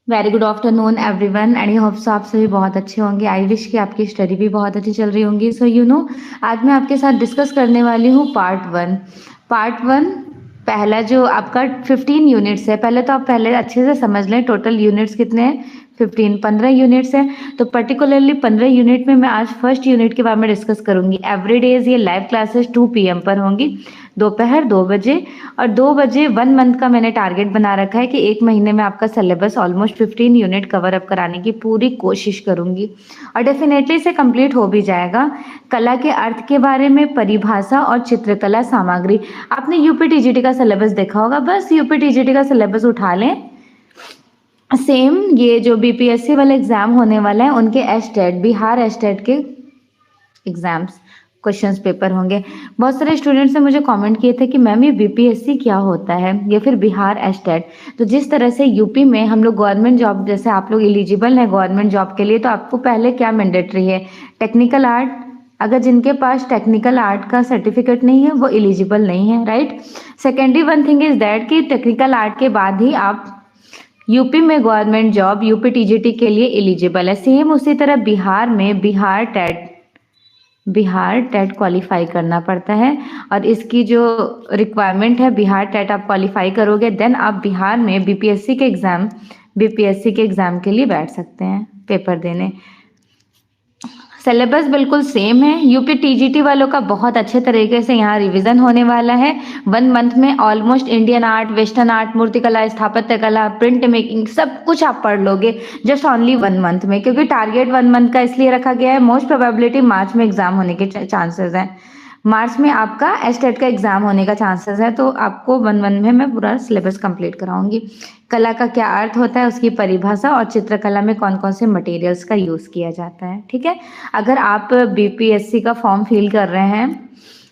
Very good afternoon everyone and I hope so आप सभी बहुत अच्छे होंगे। आई विश कि आपकी स्टडी भी बहुत अच्छी चल रही होंगी। सो आज मैं आपके साथ डिस्कस करने वाली हूँ पार्ट वन। पहला जो आपका 15 यूनिट्स है, पहले तो आप पहले अच्छे से समझ लें टोटल यूनिट्स कितने हैं। 15 यूनिट्स हैं। तो पर्टिकुलरली 15 यूनिट में मैं आज फर्स्ट यूनिट के बारे में डिस्कस करूंगी। एवरी डेज ये लाइव क्लासेस 2 PM पर होंगी, दोपहर 2 बजे। और 2 बजे 1 मंथ का मैंने टारगेट बना रखा है कि 1 महीने में आपका syllabus almost 15 unit cover up कराने की पूरी कोशिश करूंगी और डेफिनेटली इसे कंप्लीट हो भी जाएगा। कला के अर्थ के बारे में, परिभाषा और चित्रकला सामग्री। आपने यूपीटीजीटी का सिलेबस देखा होगा, बस यूपीटीजीटी का सिलेबस उठा लें। सेम ये जो बीपीएससी वाला एग्जाम होने वाला है उनके एस्टेट, बिहार एस्टेट के एग्जाम्स क्वेश्चंस पेपर होंगे। बहुत सारे स्टूडेंट्स ने मुझे कमेंट किए थे कि मैम ये बीपीएससी क्या होता है या फिर बिहार एस्टेट। तो जिस तरह से यूपी में हम लोग गवर्नमेंट जॉब, जैसे आप लोग एलिजिबल हैं गवर्नमेंट जॉब के लिए, तो आपको पहले क्या मैंडेटरी है, टेक्निकल आर्ट। अगर जिनके पास टेक्निकल आर्ट का सर्टिफिकेट नहीं है वो एलिजिबल नहीं है, right. Secondary one thing is that कि टेक्निकल आर्ट के बाद ही आप यूपी में गवर्नमेंट जॉब यूपी टीजीटी के लिए एलिजिबल है। सेम उसी तरह बिहार में बिहार टेट क्वालिफाई करना पड़ता है और इसकी जो रिक्वायरमेंट है, बिहार टेट आप क्वालिफाई करोगे देन आप बिहार में बीपीएससी के एग्जाम के लिए बैठ सकते हैं पेपर देने। सिलेबस बिल्कुल सेम है। यूपी टीजीटी वालों का बहुत अच्छे तरीके से यहाँ रिवीजन होने वाला है। 1 मंथ में almost Indian art, western art, मूर्तिकला, स्थापत्य कला, प्रिंट मेकिंग सब कुछ आप पढ़ लोगे जस्ट ओनली 1 मंथ में, क्योंकि टारगेट 1 मंथ का इसलिए रखा गया है, मोस्ट प्रोबेबिलिटी मार्च में एग्जाम होने के चांसेस हैं। मार्च में आपका एस्टेट का एग्जाम होने का चांसेस है, तो आपको 1 मंथ में मैं पूरा सिलेबस कंप्लीट कराऊंगी। कला का क्या अर्थ होता है, उसकी परिभाषा और चित्रकला में कौन कौन से मटेरियल्स का यूज किया जाता है, ठीक है। अगर आप बीपीएससी का फॉर्म फिल कर रहे हैं,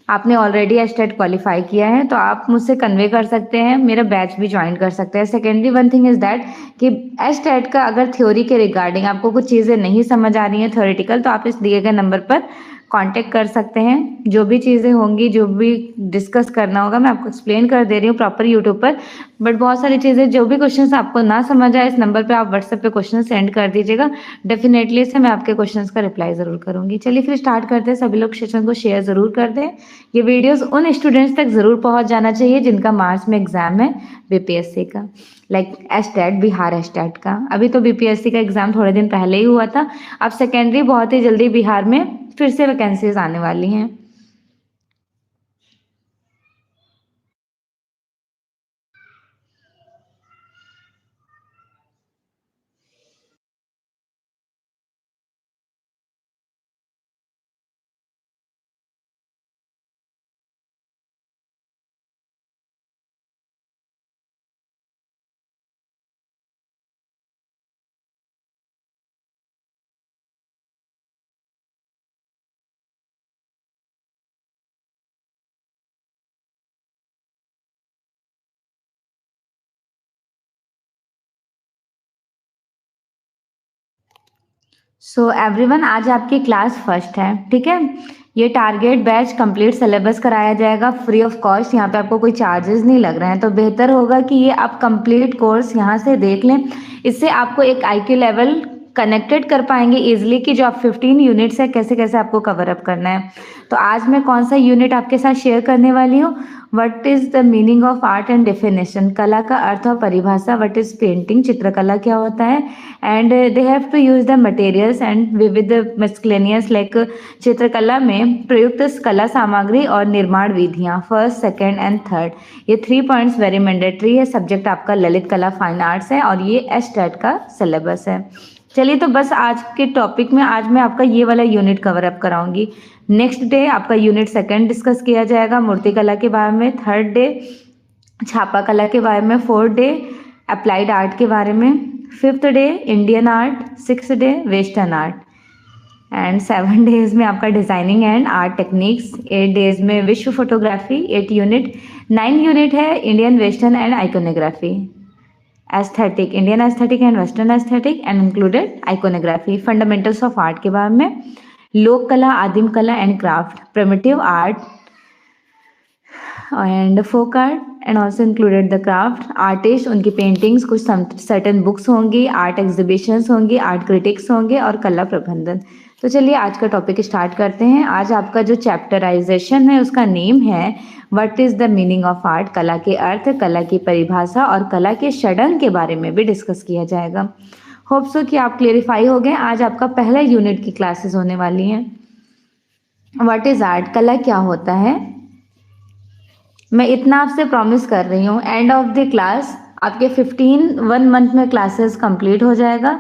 आपने ऑलरेडी एस्टेट क्वालिफाई किया है, तो आप मुझसे कन्वे कर सकते हैं, मेरा बैच भी ज्वाइन कर सकते हैं। Secondary one thing is that कि एस्टेट का अगर थ्योरी के रिगार्डिंग आपको कुछ चीज़ें नहीं समझ आ रही हैं थ्योरेटिकल, तो आप इस दिए गए नंबर पर कांटेक्ट कर सकते हैं। जो भी चीज़ें होंगी, जो भी डिस्कस करना होगा, मैं आपको एक्सप्लेन कर दे रही हूँ प्रॉपर यूट्यूब पर। बट बहुत सारी चीज़ें, जो भी क्वेश्चंस आपको ना समझ आए, इस नंबर पे आप व्हाट्सएप पे क्वेश्चन सेंड कर दीजिएगा। डेफिनेटली से मैं आपके क्वेश्चंस का रिप्लाई ज़रूर करूँगी। चलिए फिर स्टार्ट करते हैं। सभी लोग सेशन को शेयर ज़रूर कर दें। ये वीडियोज़ उन स्टूडेंट्स तक ज़रूर पहुँच जाना चाहिए जिनका मार्च में एग्जाम है बीपीएससी का, लाइक एस्टेट, बिहार एस्टेट का। अभी तो बीपीएससी का एग्जाम थोड़े दिन पहले ही हुआ था। अब सेकेंडरी बहुत ही जल्दी बिहार में फिर से वैकेंसीज आने वाली हैं। सो एवरीवन, आज आपकी क्लास फर्स्ट है, ठीक है। ये टारगेट बैच कंप्लीट सिलेबस कराया जाएगा फ्री ऑफ कॉस्ट। यहाँ पे आपको कोई चार्जेस नहीं लग रहे हैं, तो बेहतर होगा कि ये आप कंप्लीट कोर्स यहाँ से देख लें। इससे आपको एक IQ लेवल कनेक्टेड कर पाएंगे इजिली कि जो आप 15 यूनिट्स है कैसे कैसे आपको कवर अप करना है। तो आज मैं कौन सा यूनिट आपके साथ शेयर करने वाली हूँ, what is the meaning of art and definition, कला का अर्थ और परिभाषा, व्हाट इज पेंटिंग, चित्रकला क्या होता है, and they have to use the materials and विविध मिसक्लेनियस लाइक चित्रकला में प्रयुक्त कला सामग्री और निर्माण विधियाँ, फर्स्ट, सेकेंड एंड थर्ड। ये 3 पॉइंट्स वेरी मैंडेटरी है। सब्जेक्ट आपका ललित कला फाइन आर्ट्स है और ये एस्टेट का सिलेबस है। चलिए, तो बस आज के टॉपिक में आज मैं आपका ये वाला यूनिट कवर अप कराऊंगी। नेक्स्ट डे आपका यूनिट सेकंड डिस्कस किया जाएगा मूर्तिकला के बारे में, थर्ड डे छापा कला के बारे में, फोर्थ डे अप्लाइड आर्ट के बारे में, fifth day Indian art, six day western art and 7 days में आपका designing and art techniques, 8 days में विश्व फोटोग्राफी 8 यूनिट, 9 यूनिट है Indian western and iconography, aesthetic, Indian aesthetic and western aesthetic and included iconography, fundamentals of art के बारे में, लोक कला, आदिम कला and craft, primitive art and folk art and also included the craft. Artist, उनकी paintings, कुछ सर्टेन बुक्स होंगी, आर्ट एग्जीबिशंस होंगी, आर्ट क्रिटिक्स होंगे और कला प्रबंधन। तो चलिए आज का टॉपिक स्टार्ट करते हैं। आज आपका जो चैप्टराइजेशन है उसका नेम है what is the meaning of art. कला के अर्थ, कला की परिभाषा और कला के षडंग के बारे में भी डिस्कस किया जाएगा। होप सो कि आप क्लेरिफाई हो गए। आज आपका पहला यूनिट की क्लासेस होने वाली हैं। व्हाट इज आर्ट, कला क्या होता है। मैं इतना आपसे प्रॉमिस कर रही हूँ, एंड ऑफ द क्लास आपके 1 मंथ में क्लासेस कंप्लीट हो जाएगा।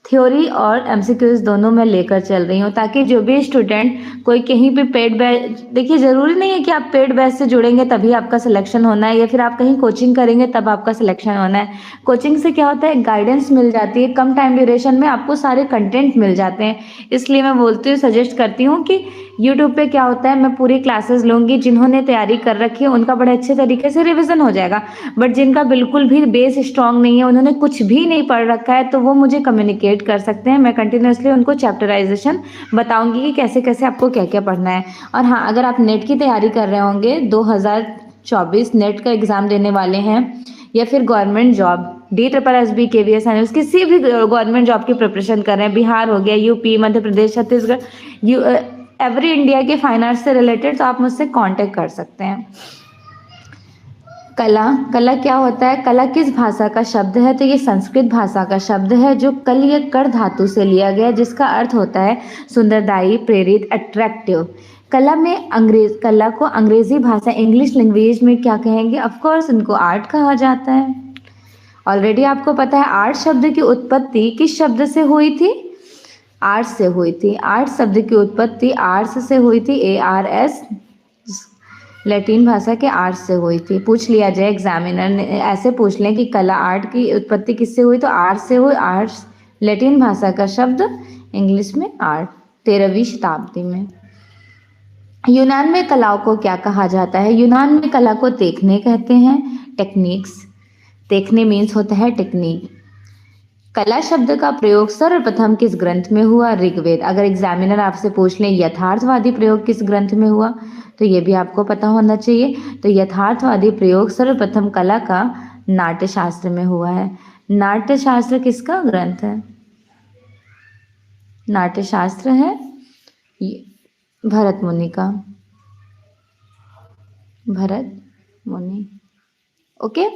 थ्योरी और एमसीक्यूज दोनों मैं लेकर चल रही हूँ ताकि जो भी स्टूडेंट कोई कहीं पे पेड बैच, देखिए ज़रूरी नहीं है कि आप पेड बैच से जुड़ेंगे तभी आपका सिलेक्शन होना है या फिर आप कहीं कोचिंग करेंगे तब आपका सिलेक्शन होना है। कोचिंग से क्या होता है, गाइडेंस मिल जाती है, कम टाइम ड्यूरेशन में आपको सारे कंटेंट मिल जाते हैं। इसलिए मैं बोलती हूँ, सजेस्ट करती हूँ कि यूट्यूब पे क्या होता है, मैं पूरी क्लासेस लूँगी, जिन्होंने तैयारी कर रखी है उनका बड़े अच्छे तरीके से रिविजन हो जाएगा। बट जिनका बिल्कुल भी बेस स्ट्रांग नहीं है, उन्होंने कुछ भी नहीं पढ़ रखा है, तो वो मुझे कम्युनिकेट कर सकते हैं। मैं कंटिन्यूसली उनको चैप्टराइजेशन बताऊंगी कि कैसे कैसे आपको क्या क्या पढ़ना है। और हाँ, अगर आप नेट की तैयारी कर रहे होंगे, 2024 नेट का एग्ज़ाम देने वाले हैं, या फिर गवर्नमेंट जॉब DSSB KVS किसी भी गवर्नमेंट जॉब की प्रिपरेशन कर रहे हैं, बिहार हो गया, UP, Madhya Pradesh, Chhattisgarh, every India के फाइन आर्ट्स से रिलेटेड, तो आप मुझसे कांटेक्ट कर सकते हैं। कला, कला क्या होता है, कला किस भाषा का शब्द है, तो ये संस्कृत भाषा का शब्द है जो कल या कर धातु से लिया गया, जिसका अर्थ होता है सुंदरदायी, प्रेरित, अट्रैक्टिव। कला में कला को अंग्रेजी भाषा, इंग्लिश लैंग्वेज में क्या कहेंगे, ऑफ कोर्स इनको आर्ट कहा जाता है। ऑलरेडी आपको पता है आर्ट शब्द की उत्पत्ति किस शब्द से हुई थी, आर्ट से हुई थी। आर्ट शब्द की उत्पत्ति आर्ट्स से हुई थी, ARS, लैटिन भाषा के आर्ट से हुई थी। पूछ लिया जाए, एग्जामिनर ने ऐसे पूछ लें कि कला आर्ट की उत्पत्ति किससे हुई, तो आर्ट से हुई। आर्ट्स लैटिन भाषा का शब्द, इंग्लिश में आर्ट, 13वीं शताब्दी में। यूनान में कलाओं को क्या कहा जाता है, यूनान में कला को देखने कहते हैं, टेक्निक्स। देखने मीन्स होता है टेक्निक। कला शब्द का प्रयोग सर्वप्रथम किस ग्रंथ में हुआ, ऋग्वेद। अगर एग्जामिनर आपसे पूछ लें यथार्थवादी प्रयोग किस ग्रंथ में हुआ, तो ये भी आपको पता होना चाहिए। तो यथार्थवादी प्रयोग सर्वप्रथम कला का नाट्यशास्त्र में हुआ है। नाट्यशास्त्र किसका ग्रंथ है, नाट्यशास्त्र है भरत मुनि का, भरत मुनि। ओके,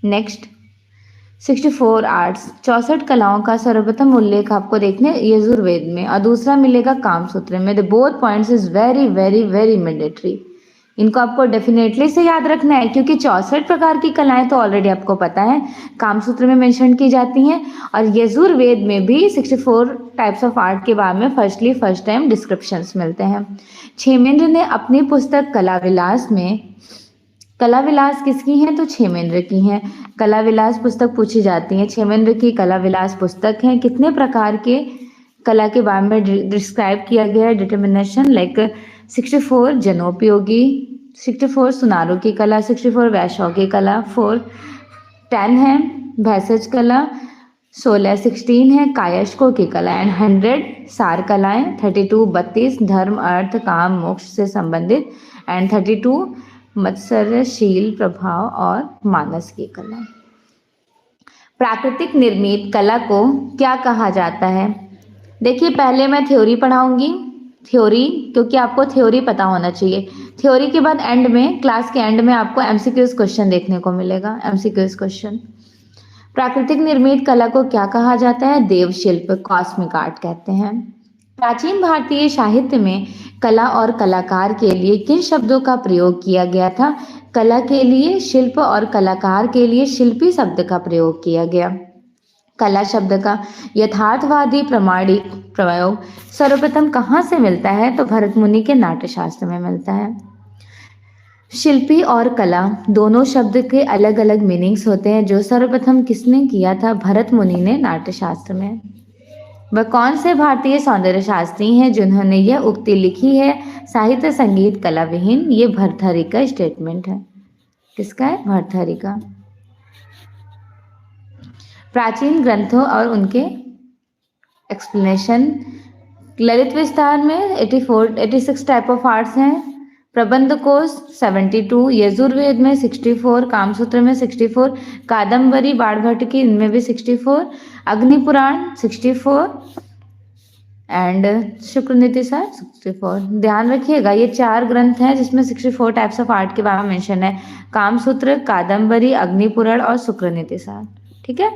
नेक्स्ट 64 आर्ट्स, 64 कलाओं का सर्वप्रथम उल्लेख आपको देखने यजुर्वेद में और दूसरा मिलेगा कामसूत्र में। The both points is very very very mandatory. इनको आपको डेफिनेटली से याद रखना है क्योंकि 64 प्रकार की कलाएं तो ऑलरेडी आपको पता है, कामसूत्र में मेंशन की जाती हैं और यजुर्वेद में भी 64 टाइप्स ऑफ आर्ट के बारे में फर्स्ट टाइम डिस्क्रिप्शंस मिलते हैं। क्षेमेंद्र ने अपनी पुस्तक कला विलास में, कला विलास किसकी है, तो क्षेमेंद्र की हैं। कला विलास पुस्तक पूछी जाती है, क्षेमेंद्र की कला विलास पुस्तक है। कितने प्रकार के कला के बारे में डिस्क्राइब किया गया है, डिटर्मिनेशन लाइक 64 जनोपयोगी, 64 सुनारों की कला, 64 वैश्यों की कला, 10 है भैषज कला, 16 है कायस्कों की कला एंड 100 सार कलाएं, 32 धर्म, अर्थ, काम, मोक्ष से संबंधित एंड 32 मत्सरशील, प्रभाव और मानस की कला। प्राकृतिक निर्मित कला को क्या कहा जाता है, देखिए पहले मैं थ्योरी पढ़ाऊंगी, थ्योरी क्योंकि आपको थ्योरी पता होना चाहिए। थ्योरी के बाद एंड में, क्लास के एंड में आपको एमसीक्यूज क्वेश्चन देखने को मिलेगा, एमसीक्यूज क्वेश्चन। प्राकृतिक निर्मित कला को क्या कहा जाता है, देव शिल्प, कॉस्मिक आर्ट कहते हैं। प्राचीन भारतीय साहित्य में कला और कलाकार के लिए किन शब्दों का प्रयोग किया गया था, कला के लिए शिल्प और कलाकार के लिए शिल्पी शब्द का प्रयोग किया गया। कला शब्द का यथार्थवादी प्रमाणिक प्रयोग सर्वप्रथम कहाँ से मिलता है, तो भरत मुनि के नाट्यशास्त्र में मिलता है। शिल्पी और कला दोनों शब्द के अलग अलग मीनिंग्स होते हैं, जो सर्वप्रथम किसने किया था, भरत मुनि ने नाट्यशास्त्र में। वह कौन से भारतीय सौंदर्य शास्त्री हैं जिन्होंने यह उक्ति लिखी है, साहित्य संगीत कला विहीन। ये भर्तृहरि का स्टेटमेंट है, किसका है, भर्तृहरि का। प्राचीन ग्रंथों और उनके एक्सप्लेनेशन, ललित विस्तार में 86 टाइप ऑफ आर्ट्स हैं, प्रबंध कोश 72, यजुर्वेद में 64, कामसूत्र में 64, कादम्बरी बाणभट्ट की इनमें भी 64, अग्निपुराण 64 एंड शुक्र नीतिसार 64। ध्यान रखिएगा ये 4 ग्रंथ हैं जिसमें 64 टाइप्स ऑफ आर्ट के बारे में मेंशन है, कामसूत्र, कादम्बरी, अग्निपुराण और शुक्र नीतिसार। ठीक है।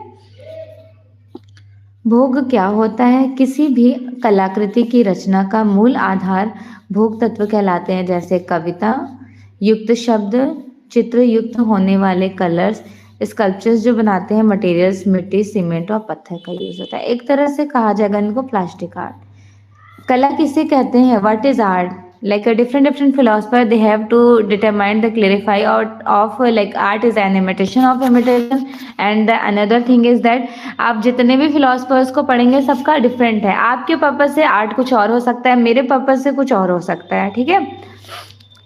भोग क्या होता है? किसी भी कलाकृति की रचना का मूल आधार भोग तत्व कहलाते हैं, जैसे कविता युक्त शब्द, चित्र युक्त होने वाले कलर्स, स्कल्पचर्स जो बनाते हैं, मटेरियल्स मिट्टी, सीमेंट और पत्थर का यूज होता है। एक तरह से कहा जाएगा इनको प्लास्टिक आर्ट। कला किसे कहते हैं? What is art? Like a different philosopher, they have to determine the clarify out of like art is an imitation of imitation, and the another thing is that आप जितने भी philosophers को पढ़ेंगे सबका डिफरेंट है। आपके पर्पज से art कुछ और हो सकता है, मेरे पर्पज से कुछ और हो सकता है। ठीक है,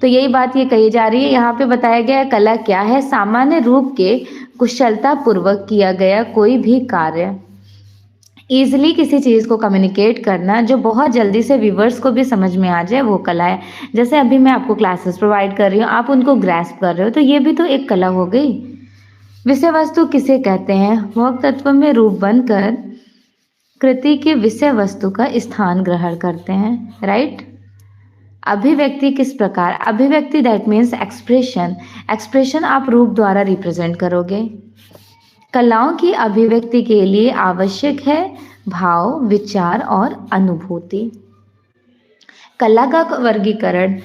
तो यही बात ये कही जा रही है। यहाँ पे बताया गया है कला क्या है? सामान्य रूप के कुशलता पूर्वक किया गया कोई भी कार्य, ईजिली किसी चीज़ को कम्युनिकेट करना जो बहुत जल्दी से व्यूवर्स को भी समझ में आ जाए, वो कला है। जैसे अभी मैं आपको क्लासेस प्रोवाइड कर रही हूँ, आप उनको ग्रैस्प कर रहे हो, तो ये भी तो एक कला हो गई। विषय वस्तु किसे कहते हैं? भोग तत्व में रूप बनकर कृति के विषय वस्तु का स्थान ग्रहण करते हैं। राइट। अभिव्यक्ति किस प्रकार? अभिव्यक्ति दैट मीन्स एक्सप्रेशन। एक्सप्रेशन आप रूप द्वारा रिप्रेजेंट करोगे। कलाओं की अभिव्यक्ति के लिए आवश्यक है भाव, विचार और अनुभूति। कला का वर्गीकरण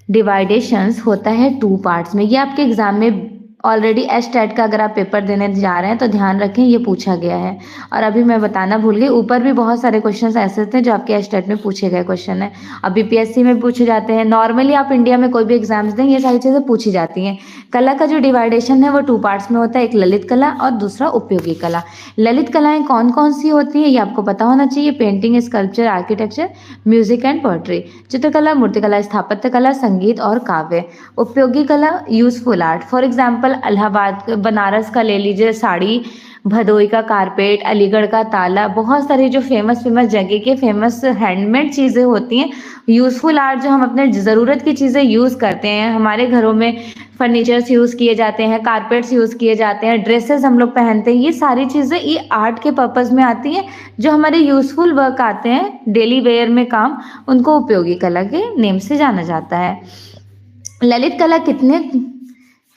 डिवाइडेशंस होता है 2 पार्ट्स में। ये आपके एग्जाम में ऑलरेडी एस्टेट का अगर आप पेपर देने जा रहे हैं तो ध्यान रखें, ये पूछा गया है। और अभी मैं बताना भूल गई, ऊपर भी बहुत सारे क्वेश्चंस ऐसे थे जो आपके एस्टेट में पूछे गए क्वेश्चन है, और बीपीएससी में पूछे जाते हैं। नॉर्मली आप इंडिया में कोई भी एग्जाम्स दें, ये सारी चीज़ें पूछी जाती हैं। कला का जो डिवाइडेशन है वो 2 पार्ट्स में होता है, एक ललित कला और दूसरा उपयोगी कला। ललित कलाएं कौन कौन सी होती हैं ये आपको पता होना चाहिए। Painting, sculpture, architecture, music and poetry. चित्रकला, मूर्तिकला, स्थापत्य कला, संगीत और काव्य। उपयोगी कला useful art. For example Allahabad, Banaras का ले लीजिए साड़ी, भदोई का कारपेट, अलीगढ़ का ताला, बहुत सारी जो फेमस जगह के फेमस हैंडमेड चीज़ें होती हैं। यूज़फुल आर्ट जो हम अपने ज़रूरत की चीज़ें यूज़ करते हैं, हमारे घरों में फर्नीचर्स यूज़ किए जाते हैं, कारपेट्स यूज़ किए जाते हैं, ड्रेसेस हम लोग पहनते हैं, ये सारी चीज़ें ये आर्ट के पर्पज़ में आती हैं। जो हमारे यूज़फुल वर्क आते हैं डेली वेयर में काम, उनको उपयोगी कला के नेम से जाना जाता है। ललित कला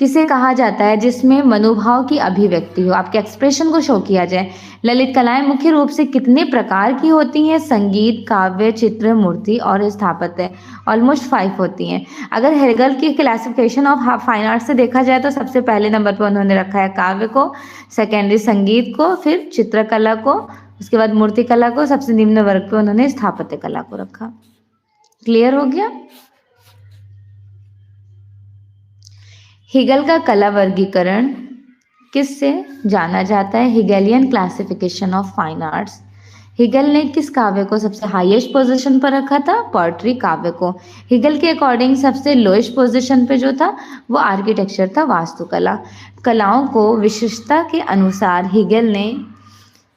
किसे कहा जाता है? जिसमें मनोभाव की अभिव्यक्ति हो, आपके एक्सप्रेशन को शो किया जाए। ललित कलाएं मुख्य रूप से कितने प्रकार की होती हैं? संगीत, काव्य, चित्र, मूर्ति और स्थापत्य। ऑलमोस्ट 5 होती हैं। अगर हेगल की क्लासिफिकेशन ऑफ फाइन आर्ट से देखा जाए तो सबसे पहले नंबर पर उन्होंने रखा है काव्य को, सेकेंडरी संगीत को, फिर चित्रकला को, उसके बाद मूर्ति कला को, सबसे निम्न वर्ग पे उन्होंने स्थापत्य कला को रखा। क्लियर हो गया? हेगल का कला वर्गीकरण किससे जाना जाता है? Hegelian classification of fine arts. Hegel ने किस काव्य को सबसे हाईएस्ट पोजीशन पर रखा था? पोएट्री काव्य को। हेगल के अकॉर्डिंग सबसे लोएस्ट पोजीशन पे जो था वो आर्किटेक्चर था, वास्तुकला। कलाओं को विशिष्टता के अनुसार हेगल ने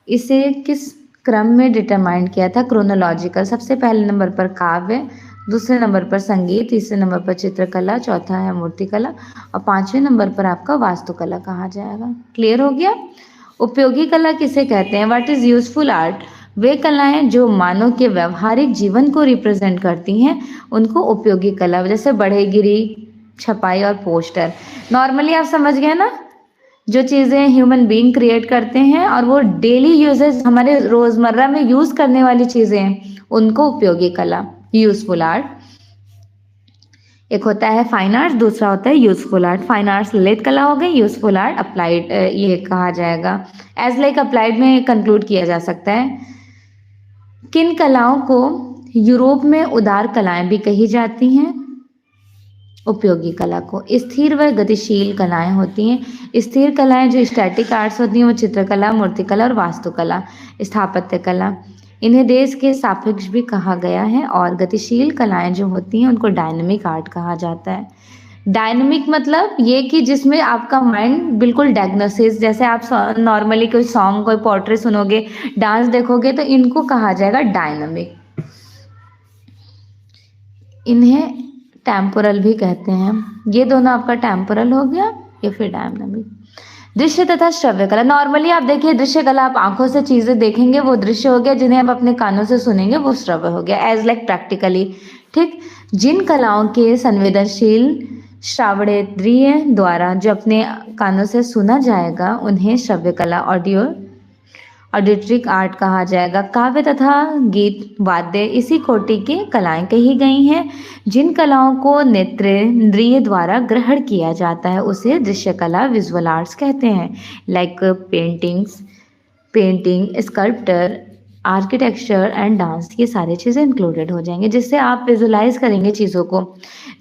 इसे किस क्रम में डिटरमाइन किया था? क्रोनोलॉजिकल। सबसे पहले नंबर पर काव्य, दूसरे नंबर पर संगीत, तीसरे नंबर पर चित्रकला, चौथा है मूर्तिकला और 5वें नंबर पर आपका वास्तुकला कहा जाएगा। क्लियर हो गया? उपयोगी कला किसे कहते हैं? What is useful art? वे कलाएं जो मानव के व्यवहारिक जीवन को रिप्रेजेंट करती हैं उनको उपयोगी कला। जैसे बढ़ईगिरी, छपाई और पोस्टर। नॉर्मली आप समझ गए ना, जो चीज़ें ह्यूमन बीइंग क्रिएट करते हैं और वो डेली यूजेस हमारे रोजमर्रा में यूज करने वाली चीज़ें हैं, उनको उपयोगी कला, यूजफुल आर्ट। एक होता है फाइन आर्ट्स, दूसरा होता है useful art. Fine arts Lalit कला हो गई, यूजफुल आर्ट अप्लाइड, ये कहा जाएगा एज लाइक अप्लाइड में कंक्लूड किया जा सकता है। किन कलाओं को यूरोप में उदार कलाएं भी कही जाती हैं? उपयोगी कला को। स्थिर व गतिशील कलाएं होती हैं। स्थिर कलाएं जो स्टैटिक आर्ट्स होती हैं वो चित्रकला, मूर्तिकला और वास्तुकला। स्थापत्य कला, इन्हें देश के सापेक्ष भी कहा गया है। और गतिशील कलाएं जो होती हैं उनको डायनेमिक आर्ट कहा जाता है। डायनेमिक मतलब ये कि जिसमें आपका माइंड बिल्कुल डायग्नोसिस, जैसे आप नॉर्मली कोई सॉन्ग, कोई पोएट्री सुनोगे, डांस देखोगे, तो इनको कहा जाएगा डायनेमिक। इन्हें टेम्पोरल भी कहते हैं। ये दोनों आपका टेम्पोरल हो गया, या फिर डायनामिक। दृश्य तथा श्रव्य कला, नॉर्मली आप देखिए दृश्य कला आप आंखों से चीजें देखेंगे वो दृश्य हो गया, जिन्हें आप अपने कानों से सुनेंगे वो श्रव्य हो गया, एज लाइक प्रैक्टिकली। ठीक, जिन कलाओं के संवेदनशील श्रावणेंद्रिय द्वारा जो अपने कानों से सुना जाएगा उन्हें श्रव्य कला ऑडिटरी आर्ट कहा जाएगा। काव्य तथा गीत वाद्य इसी कोटि की कलाएं कही गई हैं। जिन कलाओं को नेत्रेंद्रिय द्वारा ग्रहण किया जाता है उसे दृश्य कला विजुअल आर्ट्स कहते हैं, like painting, sculpture, architecture and dance, ये सारी चीज़ें इंक्लूडेड हो जाएंगे जिससे आप विजुलाइज करेंगे चीज़ों को।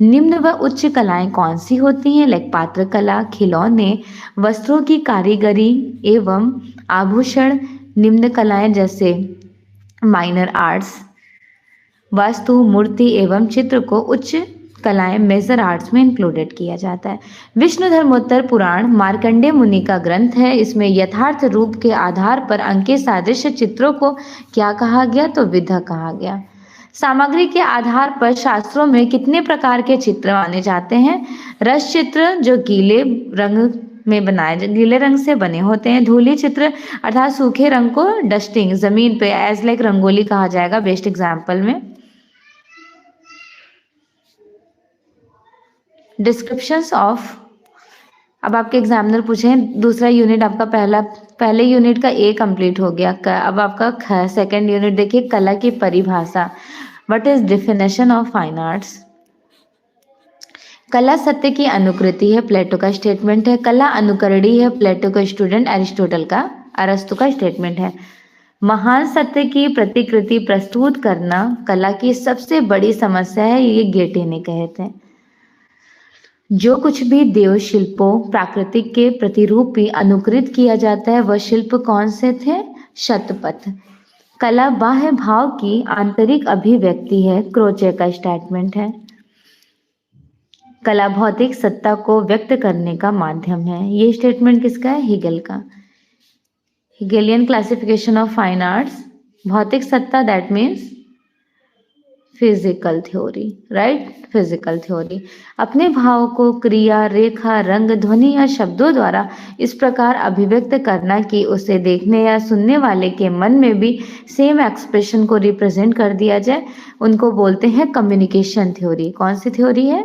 निम्न व उच्च कलाएं कौन सी होती हैं, लाइक पात्र कला, खिलौने, वस्त्रों की कारीगरी एवं आभूषण। निम्न कलाएं जैसे माइनर आर्ट्स, वास्तु, मूर्ति एवं चित्र को उच्च कलाएं मेजर आर्ट्स में इंक्लूडेड किया जाता है। विष्णु धर्मोत्तर पुराण मार्कंडेय मुनि का ग्रंथ है। इसमें यथार्थ रूप के आधार पर अंकित सादृश्य चित्रों को क्या कहा गया, तो विधा कहा गया। सामग्री के आधार पर शास्त्रों में कितने प्रकार के चित्र माने जाते हैं, रस चित्र जो गीले रंग से बने होते हैं, धूली चित्र अर्थात सूखे रंग को डस्टिंग जमीन पे एज लाइक रंगोली कहा जाएगा बेस्ट एग्जाम्पल में। डिस्क्रिप्शंस ऑफ, अब आपके एग्जामिनर पूछें दूसरा यूनिट आपका पहले यूनिट का ए कंप्लीट हो गया, अब आपका सेकंड यूनिट देखिए, कला की परिभाषा। What is definition of fine arts. कला सत्य की अनुकृति है, प्लेटो का स्टेटमेंट है। कला अनुकरणीय है, प्लेटो का स्टूडेंट अरस्तु का स्टेटमेंट है। महान सत्य की प्रतिकृति प्रस्तुत करना कला की सबसे बड़ी समस्या है, ये गेटे ने कहे थे। जो कुछ भी देव शिल्पों प्राकृतिक के प्रतिरूपी अनुकृत किया जाता है वह शिल्प कौन से थे, शतपथ। कला बाह्य भाव की आंतरिक अभिव्यक्ति है, क्रोचे का स्टेटमेंट है। कला भौतिक सत्ता को व्यक्त करने का माध्यम है, ये स्टेटमेंट किसका है, हीगल का। हिगेलियन क्लासिफिकेशन ऑफ फाइन आर्ट्स, भौतिक सत्ता that means physical theory, right, physical theory. अपने भाव को क्रिया, रेखा, रंग, ध्वनि या शब्दों द्वारा इस प्रकार अभिव्यक्त करना कि उसे देखने या सुनने वाले के मन में भी सेम एक्सप्रेशन को रिप्रेजेंट कर दिया जाए, उनको बोलते हैं कम्युनिकेशन थ्योरी। कौन सी थ्योरी है,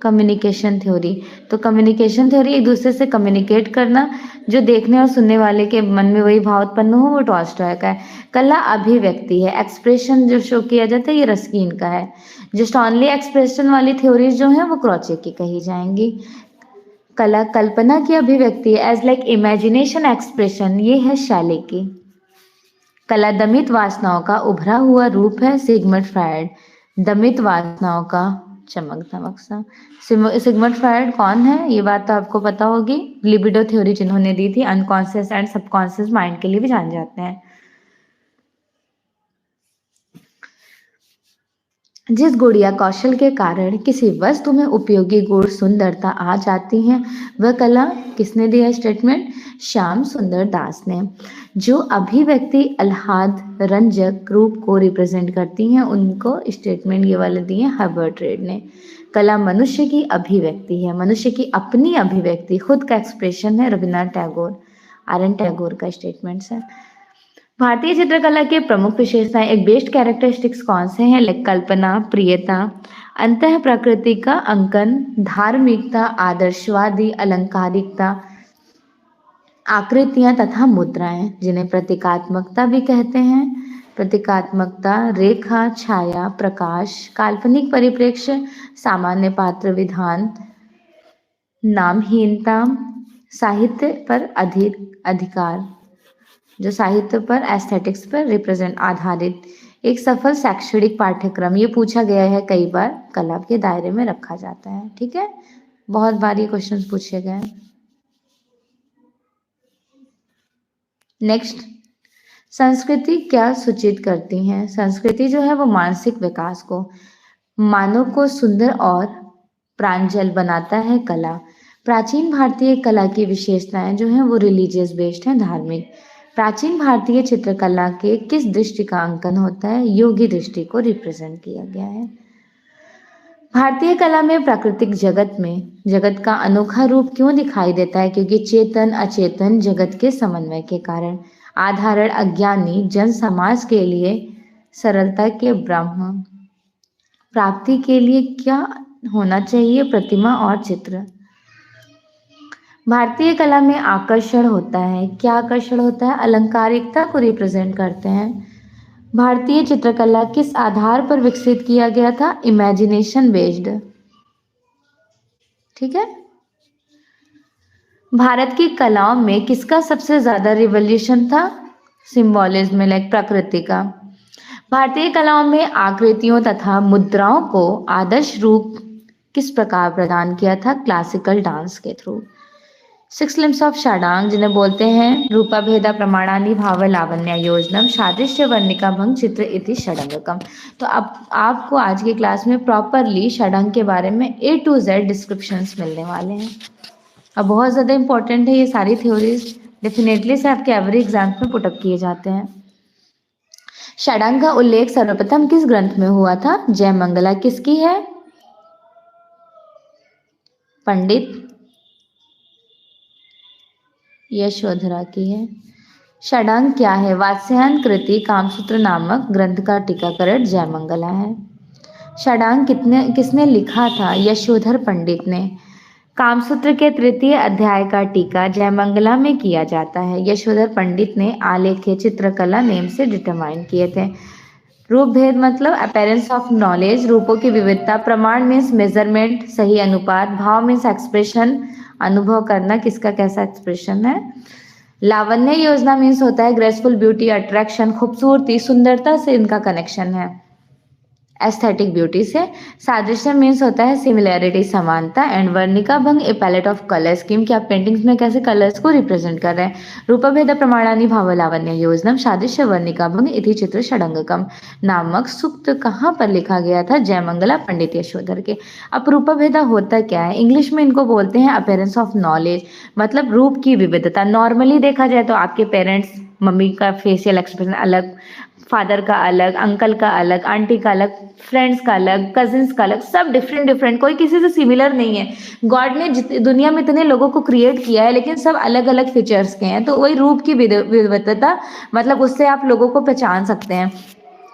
कम्युनिकेशन थ्योरी। तो कम्युनिकेशन थ्योरी एक दूसरे से कम्युनिकेट करना, जो देखने और सुनने वाले के मन में वही भाव उत्पन्न हो, वो टॉल्स्टॉय का है। कला अभिव्यक्ति है, एक्सप्रेशन जो शो किया जाता है ये रस्किन का है। जस्ट ओनली एक्सप्रेशन वाली थ्योरीज जो है वो क्रोचे की कही जाएंगी। कला कल्पना की अभिव्यक्ति है, एज लाइक इमेजिनेशन एक्सप्रेशन, ये है शैले की। कला दमित वासनाओं का उभरा हुआ रूप है, सिगमंड फ्रायड। दमित वासनाओं का चमक धमक सा। सिगमंड फ्रायड कौन है, ये बात तो आपको पता होगी, लिबिडो थ्योरी जिन्होंने दी थी, अनकॉन्शियस एंड सबकॉन्शियस माइंड के लिए भी जाने जाते हैं। जिस गुण या कौशल के कारण किसी वस्तु में उपयोगी गुण सुंदरता आ जाती है वह कला किसने दिया स्टेटमेंट, श्याम सुंदर दास ने। जो अभिव्यक्ति आह्लाद रंजक रूप को रिप्रेजेंट करती हैं उनको स्टेटमेंट ये वाले दिए हर्बर्ट रेड ने। कला मनुष्य की अभिव्यक्ति है, मनुष्य की अपनी अभिव्यक्ति, खुद का एक्सप्रेशन है, रविन्द्रनाथ टैगोर, आर.एन. टैगोर का स्टेटमेंट है। भारतीय चित्रकला के प्रमुख विशेषताएं, एक बेस्ट कैरेक्टरिस्टिक्स कौन से हैं, लाइक कल्पना, प्रियता, अंतः प्रकृति का अंकन, धार्मिकता, आदर्शवादी, अलंकारिकता, आकृतियां तथा मुद्राएं, जिन्हें प्रतीकात्मकता भी कहते हैं। प्रतीकात्मकता, रेखा, छाया, प्रकाश, काल्पनिक परिप्रेक्ष्य, सामान्य पात्र विधान, नामहीनता, साहित्य पर अधिकार, जो साहित्य पर एस्थेटिक्स पर रिप्रेजेंट आधारित एक सफल शैक्षणिक पाठ्यक्रम, ये पूछा गया है कई बार, कला के दायरे में रखा जाता है। ठीक है, बहुत बार ये क्वेश्चन पूछे गए हैं। नेक्स्ट, संस्कृति क्या सूचित करती है। संस्कृति जो है वो मानसिक विकास को, मानव को सुंदर और प्रांजल बनाता है। कला, प्राचीन भारतीय कला की विशेषताएं जो हैं वो रिलीजियस बेस्ड हैं, धार्मिक। प्राचीन भारतीय चित्रकला के किस दृष्टि का अंकन होता है? योगी दृष्टि को रिप्रेजेंट किया गया है। भारतीय कला में प्राकृतिक जगत का अनोखा रूप क्यों दिखाई देता है? क्योंकि चेतन अचेतन जगत के समन्वय के कारण। आधारण अज्ञानी जन समाज के लिए सरलता के ब्रह्म प्राप्ति के लिए क्या होना चाहिए? प्रतिमा और चित्र। भारतीय कला में आकर्षण होता है। क्या आकर्षण होता है? अलंकारिकता को रिप्रेजेंट करते हैं। भारतीय चित्रकला किस आधार पर विकसित किया गया था? Imagination based. ठीक है। भारत की कलाओं में किसका सबसे ज्यादा रिवॉल्यूशन था? सिंबोलिज्म, लाइक प्रकृति का। भारतीय कलाओं में आकृतियों तथा मुद्राओं को आदर्श रूप किस प्रकार प्रदान किया था? क्लासिकल डांस के थ्रू। सिक्स लिम्स ऑफ षडांग जिन्हें बोलते हैं रूपा भेदा प्रमाणानि भाव लावण्य योजनम सादृश्य वर्णिका भंग चित्र इति षडंगकम। तो अब आपको आज की क्लास में प्रॉपरली षडंग के बारे में A to Z डिस्क्रिप्शंस मिलने वाले हैं। अब बहुत ज़्यादा इंपॉर्टेंट है ये सारी थ्योरीज, डेफिनेटली से आपके एवरी एग्जाम में पुटअप किए जाते हैं। षडंग का उल्लेख सर्वप्रथम किस ग्रंथ में हुआ था? जयमंगला किसकी है? पंडित यशोधरा की है। षडंग क्या है? वात्स्यायन कृति कामसूत्र नामक ग्रंथ का टीकाकरण जयमंगला है। षडंग किसने लिखा था? यशोधर पंडित ने। कामसूत्र के तृतीय अध्याय का टीका जयमंगला में किया जाता है। यशोधर पंडित ने आलेख्य चित्रकला नेम से डिटरमाइन किए थे। रूप भेद मतलब अपीयरेंस ऑफ नॉलेज, रूपों की विविधता। प्रमाण मीन्स मेजरमेंट, सही अनुपात। भाव मीन्स एक्सप्रेशन, अनुभव करना, किसका कैसा एक्सप्रेशन है। लावण्य योजना मीन्स होता है ग्रेसफुल ब्यूटी, अट्रैक्शन, खूबसूरती, सुंदरता से इनका कनेक्शन है, एस्थेटिक ब्यूटी से। सादृश्य मीन्स होता है सिमिलैरिटी, समानता। एंड वर्णिका भंग ए पैलेट ऑफ कलर स्कीम, कि आप पेंटिंग्स में कैसे कलर्स को रिप्रेजेंट कर रहे हैं। रूपभेद प्रमाणानि भाव लावण्य योजनम सादृश्य वर्णिका भंग इति चित्र षडंगकम नामक सूक्त कहाँ पर लिखा गया था? जयमंगला पंडित यशोधर के। अब रूपभेद होता क्या है? इंग्लिश में इनको बोलते हैं अपीयरेंस ऑफ नॉलेज, मतलब रूप की विविधता। नॉर्मली देखा जाए तो आपके पेरेंट्स, मम्मी का फेशियल एक्सप्रेशन अलग, फादर का अलग, अंकल का अलग, आंटी का अलग, फ्रेंड्स का अलग, कजिन्स का अलग, सब डिफरेंट डिफरेंट, कोई किसी से सिमिलर नहीं है। गॉड ने दुनिया में इतने लोगों को क्रिएट किया है लेकिन सब अलग अलग फीचर्स के हैं। तो वही रूप की विविधता, मतलब उससे आप लोगों को पहचान सकते हैं।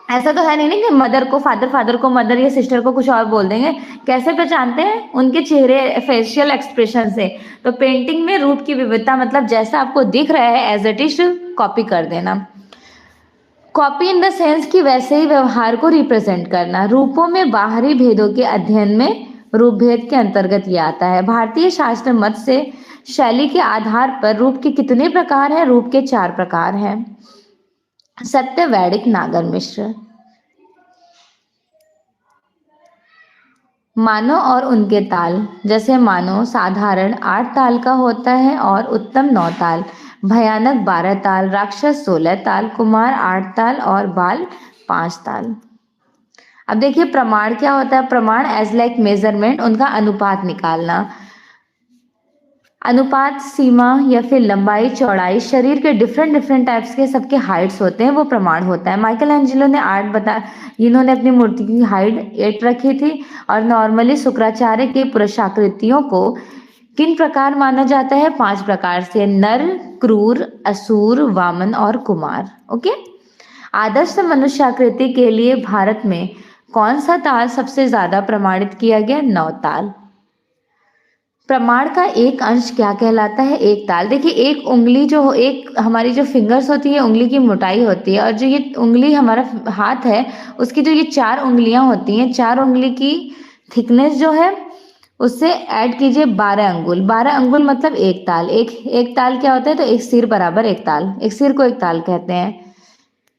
ऐसा तो है नहीं कि मदर को फादर, फादर को मदर या सिस्टर को कुछ और बोल देंगे। कैसे पहचानते हैं? उनके चेहरे, फेशियल एक्सप्रेशन से। तो पेंटिंग में रूप की विविधता मतलब जैसा आपको दिख रहा है एज इट इज कॉपी कर देना। कॉपी इन द सेंस कि वैसे ही व्यवहार को रिप्रेजेंट करना। रूपों में बाहरी भेदों के अध्ययन में रूप भेद के अंतर्गत ये आता है। भारतीय शास्त्र मत से शैली के आधार पर रूप के कितने प्रकार हैं? रूप के 4 प्रकार हैं। सत्य, वैदिक, नागर, मिश्र। मानव और उनके ताल, जैसे मानव साधारण 8 ताल का होता है और उत्तम 9 ताल, भयानक 12 ताल, राक्षस 16 ताल, कुमार 8 ताल और बाल 5 ताल। अब देखिए प्रमाण क्या होता है? प्रमाण एज लाइक मेजरमेंट, उनका अनुपात निकालना। अनुपात सीमा या फिर लंबाई, चौड़ाई, शरीर के डिफरेंट डिफरेंट टाइप्स के सबके हाइट्स होते हैं, वो प्रमाण होता है। माइकल एंजेलो ने 8 इन्होंने अपनी मूर्ति की हाइट 8 रखी थी। और नॉर्मली शुक्राचार्य के पुरुषाकृतियों को किन प्रकार माना जाता है? 5 प्रकार से, नर, क्रूर, असुर, वामन और कुमार। ओके। आदर्श मनुष्याकृति के लिए भारत में कौन सा ताल सबसे ज्यादा प्रमाणित किया गया? 9 ताल। प्रमाण का एक अंश क्या कहलाता है? एक ताल। देखिए एक उंगली जो, एक हमारी जो फिंगर्स होती है उंगली की मोटाई होती है, और जो ये उंगली हमारा हाथ है उसकी जो ये 4 उंगलियां होती हैं, 4 उंगली की थिकनेस जो है उससे ऐड कीजिए 12 अंगुल। 12 अंगुल मतलब एक ताल। एक ताल क्या होता है? तो एक सिर बराबर एक ताल, एक सिर को एक ताल कहते हैं।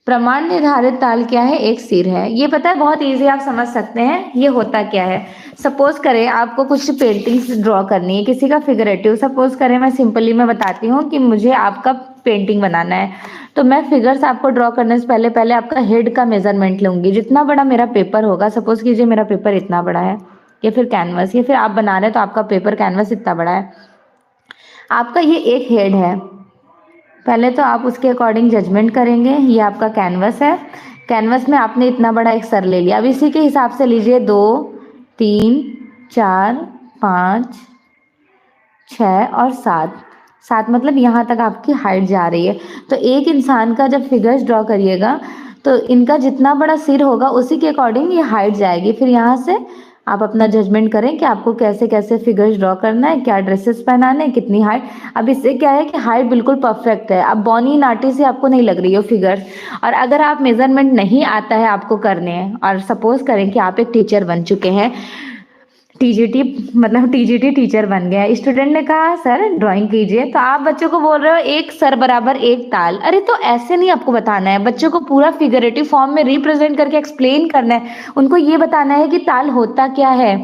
प्रमाण निर्धारित ताल क्या है? एक सिर है। ये पता है, बहुत इजी, आप समझ सकते हैं ये होता क्या है। सपोज करें आपको कुछ पेंटिंग्स ड्रॉ करनी है, किसी का फिगरेटिव। सपोज करें मैं सिंपली मैं बताती हूँ कि मुझे आपका पेंटिंग बनाना है, तो मैं फिगर्स आपको ड्रॉ करने से पहले पहले आपका हेड का मेजरमेंट लूंगी। जितना बड़ा मेरा पेपर होगा, सपोज कीजिए मेरा पेपर इतना बड़ा है, या फिर कैनवस, या फिर आप बना रहे हैं तो आपका पेपर कैनवस इतना बड़ा है, आपका ये एक हेड है, पहले तो आप उसके अकॉर्डिंग जजमेंट करेंगे। ये आपका कैनवस है, कैनवस में आपने इतना बड़ा एक सर ले लिया। अब इसी के हिसाब से लीजिए 2 3 4 5 6 और 7। 7 मतलब यहाँ तक आपकी हाइट जा रही है। तो एक इंसान का जब फिगर्स ड्रॉ करिएगा तो इनका जितना बड़ा सिर होगा उसी के अकॉर्डिंग ये हाइट जाएगी। फिर यहाँ से आप अपना जजमेंट करें कि आपको कैसे कैसे फिगर्स ड्रॉ करना है, क्या ड्रेसेस पहनाने हैं, कितनी हाइट। अब इससे क्या है कि हाइट बिल्कुल परफेक्ट है। अब बॉनी नाटी से आपको नहीं लग रही है फिगर्स। और अगर आप मेजरमेंट नहीं आता है आपको करने, और सपोज करें कि आप एक टीचर बन चुके हैं, टीजीटी मतलब टीजीटी टीचर बन गया, स्टूडेंट ने कहा सर ड्राइंग कीजिए, तो आप बच्चों को बोल रहे हो एक सर बराबर एक ताल। अरे तो ऐसे नहीं आपको बताना है, बच्चों को पूरा फिगरेटिव फॉर्म में रिप्रेजेंट करके एक्सप्लेन करना है। उनको ये बताना है कि ताल होता क्या है।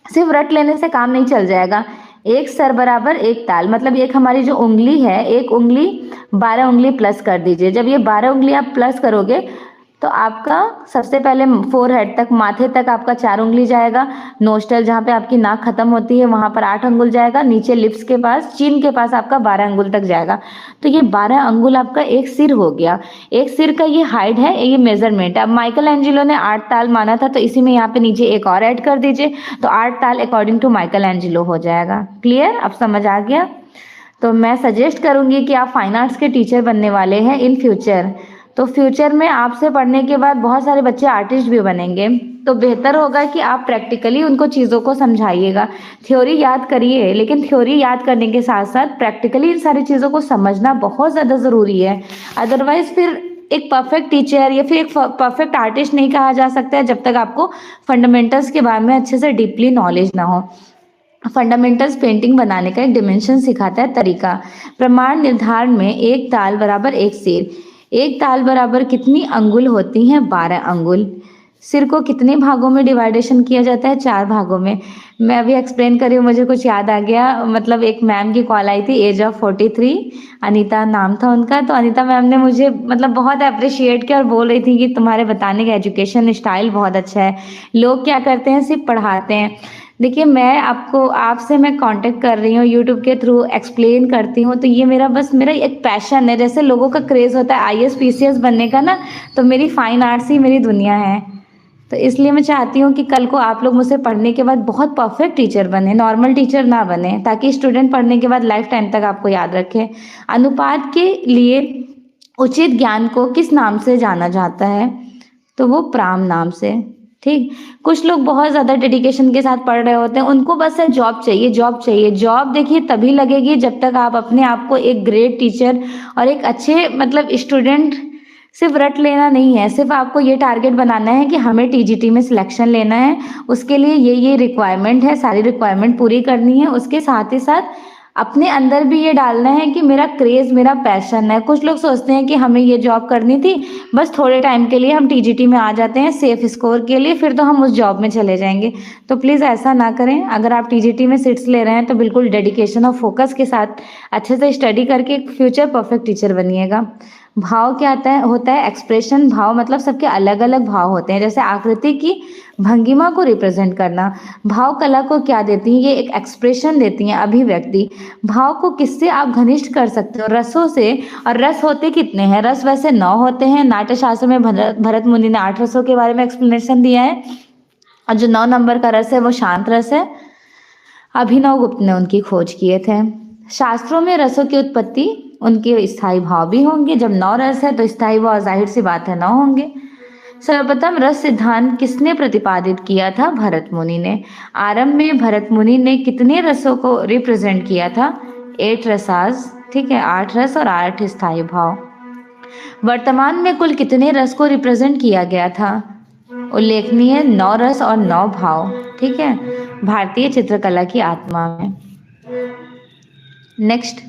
सिर्फ रट लेने से काम नहीं चल जाएगा। एक सर बराबर एक ताल मतलब एक हमारी जो उंगली है, एक उंगली 12 उंगली प्लस कर दीजिए। जब ये 12 उंगली आप प्लस करोगे तो आपका सबसे पहले फोरहेड तक, माथे तक आपका 4 उंगली जाएगा। नोस्टल जहाँ पे आपकी नाक खत्म होती है वहां पर 8 अंगुल जाएगा। नीचे लिप्स के पास, चीन के पास आपका 12 अंगुल तक जाएगा। तो ये 12 अंगुल आपका एक सिर हो गया। एक सिर का ये हाइट है, ये मेजरमेंट है। अब माइकल एंजिलो ने 8 ताल माना था, तो इसी में यहाँ पे नीचे एक और ऐड कर दीजिए, तो 8 ताल अकॉर्डिंग टू माइकल एंजिलो हो जाएगा। क्लियर? अब समझ आ गया? तो मैं सजेस्ट करूंगी कि आप फाइन आर्ट्स के टीचर बनने वाले हैं इन फ्यूचर, तो फ्यूचर में आपसे पढ़ने के बाद बहुत सारे बच्चे आर्टिस्ट भी बनेंगे। तो बेहतर होगा कि आप प्रैक्टिकली उनको चीज़ों को समझाइएगा। थ्योरी याद करिए, लेकिन थ्योरी याद करने के साथ साथ प्रैक्टिकली इन सारी चीज़ों को समझना बहुत ज़्यादा ज़रूरी है। अदरवाइज फिर एक परफेक्ट टीचर या फिर एक परफेक्ट आर्टिस्ट नहीं कहा जा सकता है जब तक आपको फंडामेंटल्स के बारे में अच्छे से डीपली नॉलेज ना हो। फंडामेंटल्स पेंटिंग बनाने का एक डिमेंशन सिखाता है तरीका। प्रमाण निर्धारण में एक ताल बराबर एक सिर। एक ताल बराबर कितनी अंगुल होती हैं? 12 अंगुल। सिर को कितने भागों में डिवाइडेशन किया जाता है? 4 भागों में। मैं अभी एक्सप्लेन कर रही हूँ, मुझे कुछ याद आ गया। मतलब एक मैम की कॉल आई थी, एज ऑफ 43, अनीता नाम था उनका। तो अनीता मैम ने मुझे मतलब बहुत अप्रिशिएट किया और बोल रही थी कि तुम्हारे बताने का एजुकेशन स्टाइल बहुत अच्छा है। लोग क्या करते हैं, सिर्फ पढ़ाते हैं। देखिए मैं आपको, आपसे मैं कांटेक्ट कर रही हूँ यूट्यूब के थ्रू, एक्सप्लेन करती हूँ, तो ये मेरा एक पैशन है। जैसे लोगों का क्रेज होता है आईएएस पीसीएस बनने का ना, तो मेरी फाइन आर्ट्स ही मेरी दुनिया है। तो इसलिए मैं चाहती हूँ कि कल को आप लोग मुझसे पढ़ने के बाद बहुत परफेक्ट टीचर बने, नॉर्मल टीचर ना बने, ताकि स्टूडेंट पढ़ने के बाद लाइफ टाइम तक आपको याद रखे। अनुपात के लिए उचित ज्ञान को किस नाम से जाना जाता है? तो वो प्राम नाम से। ठीक। कुछ लोग बहुत ज्यादा डेडिकेशन के साथ पढ़ रहे होते हैं, उनको बस है जॉब चाहिए, जॉब चाहिए। जॉब देखिए तभी लगेगी जब तक आप अपने आप को एक ग्रेट टीचर और एक अच्छे मतलब स्टूडेंट, सिर्फ रट लेना नहीं है। सिर्फ आपको ये टारगेट बनाना है कि हमें टीजीटी में सिलेक्शन लेना है, उसके लिए ये रिक्वायरमेंट है, सारी रिक्वायरमेंट पूरी करनी है। उसके साथ ही साथ अपने अंदर भी ये डालना है कि मेरा क्रेज, मेरा पैशन है। कुछ लोग सोचते हैं कि हमें ये जॉब करनी थी, बस थोड़े टाइम के लिए हम टीजीटी में आ जाते हैं सेफ स्कोर के लिए, फिर तो हम उस जॉब में चले जाएंगे। तो प्लीज़ ऐसा ना करें। अगर आप टीजीटी में सीट्स ले रहे हैं तो बिल्कुल डेडिकेशन और फोकस के साथ अच्छे से स्टडी करके एक फ्यूचर परफेक्ट टीचर बनिएगा। भाव क्या होता है एक्सप्रेशन। भाव मतलब सबके अलग अलग भाव होते हैं, जैसे आकृति की भंगिमा को रिप्रेजेंट करना। भाव कला को क्या देती हैं? ये एक एक्सप्रेशन देती हैं, अभिव्यक्ति। भाव को किससे आप घनिष्ठ कर सकते हो? रसों से। और रस होते कितने हैं? रस वैसे 9 होते हैं। नाट्य शास्त्र में भरत मुनि ने 8 रसों के बारे में एक्सप्लेनेशन दिया है, और जो 9 नंबर का रस है वो शांत रस है। अभिनव गुप्त ने उनकी खोज किए थे। शास्त्रों में रसों की उत्पत्ति, उनके स्थायी भाव भी होंगे। जब 9 रस है तो स्थायी भाव जाहिर सी बात है 9 होंगे। सर्वप्रथम रस सिद्धांत किसने प्रतिपादित किया था? भरत मुनि ने। आरंभ में भरत मुनि ने कितने रसों को रिप्रेजेंट किया था? 8 रसास। ठीक है, 8 रस और 8 स्थायी भाव। वर्तमान में कुल कितने रस को रिप्रेजेंट किया गया था? उल्लेखनीय 9 रस और 9 भाव। ठीक है, भारतीय चित्रकला की आत्मा में। नेक्स्ट,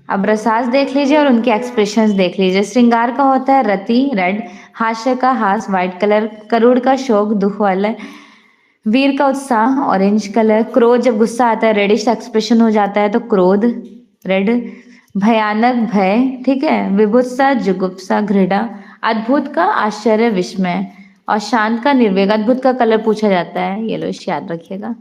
अब रसास देख लीजिए और उनके एक्सप्रेशंस देख लीजिए। श्रृंगार का होता है रति, रेड। हास्य का हास, व्हाइट कलर। करुण का शोक, दुख वाला। वीर का उत्साह, ऑरेंज कलर। क्रोध, जब गुस्सा आता है रेडिश एक्सप्रेशन हो जाता है तो क्रोध, रेड। भयानक, भय। ठीक है, विभुत्सा, जुगुप्सा, घृणा। अद्भुत का आश्चर्य, विस्मय। और शांत का निर्वेग। अद्भुत का कलर पूछा जाता है, येलोइश, याद रखिएगा।